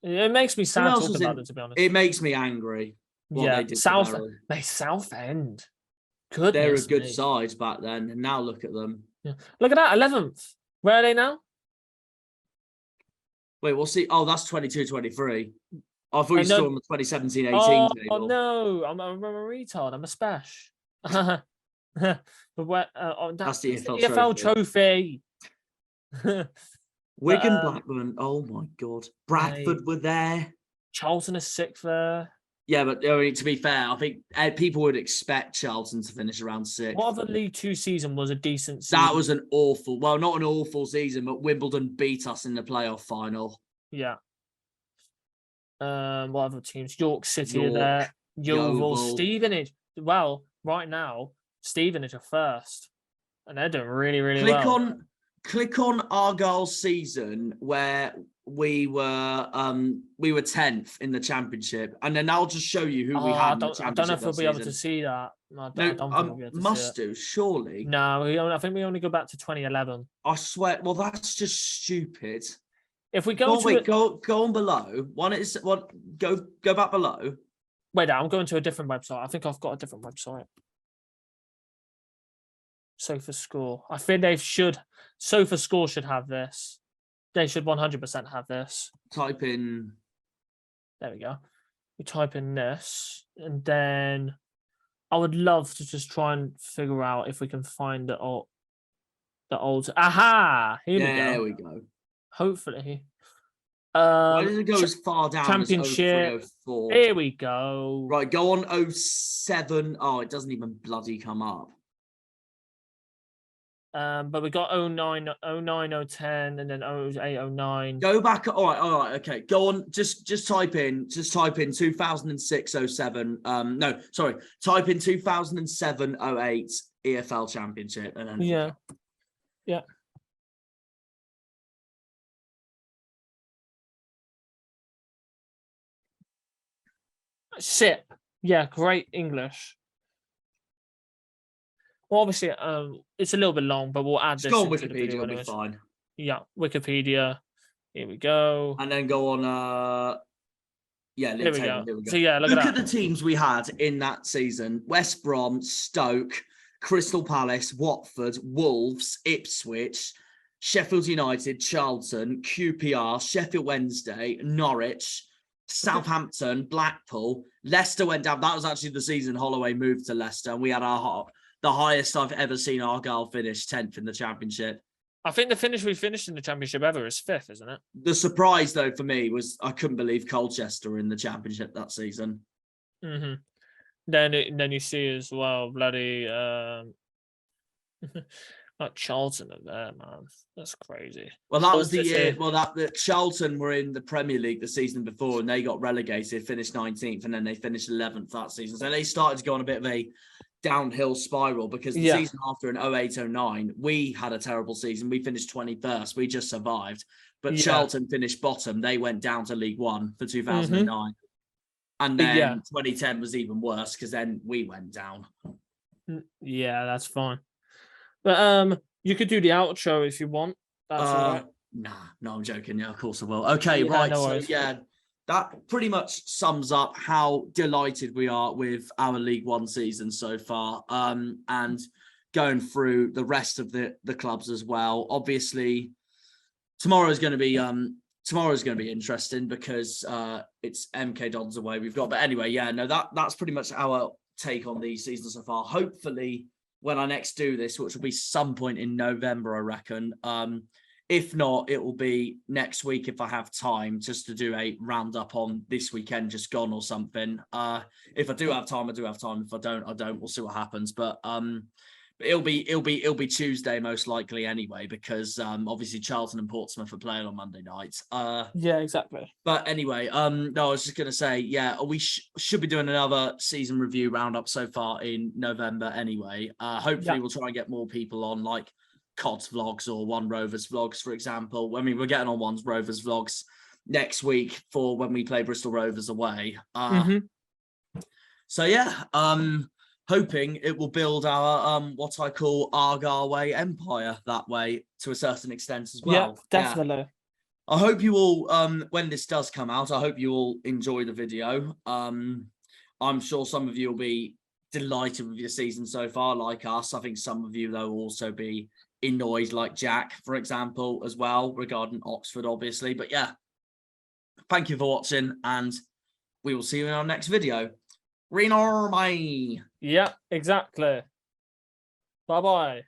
It makes me sad else talking was about in- it, to be honest. It makes me angry. What Yeah, they did to South Bury. mate, Southend. Goodness They're a good me. side back then, and now look at them. Yeah. Look at that, 11th. Where are they now? Wait, we'll see. Oh, that's 22-23. I thought I you saw know- on the 2017-18 Oh, table. no, I'm a retard. I'm a spash. But where? That's the it's EFL trophy. Wigan, um, Blackburn. Oh my god, Bradford were there. Charlton is sixth there. Yeah, but I mean, to be fair, I think people would expect Charlton to finish around 6th. What other League Two season was a decent season? That was an awful, well, not an awful season, but Wimbledon beat us in the playoff final. Yeah. What other teams? York City are York, there. Yeovil, Yeovil. Stevenage. Well, right now, Stevenage are first. And they're doing really, really well. Click on Argyle's season where we were 10th in the championship, and then I'll just show you who we had in the I championship. don't know if we'll that be able to season. see that. I don't No, think we'll be able to must see it. do, surely. No, I think we only go back to 2011. I swear. Well, that's just stupid. If we go Go on below. Go back below. wait, I'm going to a different website. I think I've got a different website. SofaScore. I think SofaScore should have this. They should 100% have this. Type in. There we go. We type in this, and then I would love to just try and figure out if we can find the old. Aha! Here There we we go. Hopefully. Why does it go as far down Championship. as 0304? Here we go. Right, go on 07. Oh, it doesn't even bloody come up. But we got 09, 010, and then 08, 09. Go back. All right, okay. Go on. Just type in 2006, 07. No, sorry. Type in 2007, 08 EFL Championship, and then Yeah. SIP. Yeah, great English. Well, obviously, it's a little bit long, but we'll add just this. go on into the Wikipedia. video It'll be anyways. fine. Yeah, Wikipedia. Here we go. And then go on. Yeah, Here league we table. go. Here we go. So yeah, look Look at at that. the teams we had in that season: West Brom, Stoke, Crystal Palace, Watford, Wolves, Ipswich, Sheffield United, Charlton, QPR, Sheffield Wednesday, Norwich, Southampton, Blackpool. Leicester went down. That was actually the season Holloway moved to Leicester, and we had the highest I've ever seen Argyle finish, 10th in the Championship. I think the finish we finished in the Championship ever is 5th, isn't it? The surprise, though, for me was I couldn't believe Colchester were in the Championship that season. Mm-hmm. Then you see as well, bloody like Charlton are there, man. That's crazy. Well, that was the year. Well, that Charlton were in the Premier League the season before, and they got relegated, finished 19th, and then they finished 11th that season. So they started to go on a bit of a downhill spiral because the season after in 08-09, we had a terrible season. We finished 21st. We just survived. But Charlton finished bottom. They went down to League One for 2009. And then 2010 was even worse because then we went down. Yeah, that's fine. But you could do the outro if you want. That's all right. Nah, no, I'm joking. Yeah, of course I will. Okay, right. No so worries. that pretty much sums up how delighted we are with our League One season so far. And going through the rest of the clubs as well. Obviously, tomorrow's going to be interesting because it's MK Dons away we've got. But anyway, that's pretty much our take on these seasons so far. Hopefully, when I next do this, which will be some point in November, I reckon. If not, it will be next week if I have time, just to do a roundup on this weekend just gone or something. If I do have time, I do have time. If I don't, I don't. We'll see what happens. But it'll be Tuesday most likely anyway, because obviously Charlton and Portsmouth are playing on Monday night. Yeah, exactly. But anyway, no, I was just gonna say, we should be doing another season review roundup so far in November anyway. Hopefully we'll try and get more people on, like COD's vlogs or One Rovers vlogs, for example. I mean, we're getting on One Rovers vlogs next week for when we play Bristol Rovers away. So hoping it will build our what I call Argyle way empire that way to a certain extent as well. Yeah, definitely. I hope you all, when this does come out, I hope you all enjoy the video. I'm sure some of you will be delighted with your season so far, like us. I think some of you, though, will also be annoyed, like Jack, for example, as well, regarding Oxford, obviously. But yeah, thank you for watching, and we will see you in our next video. Bye. Yeah, exactly. Bye-bye.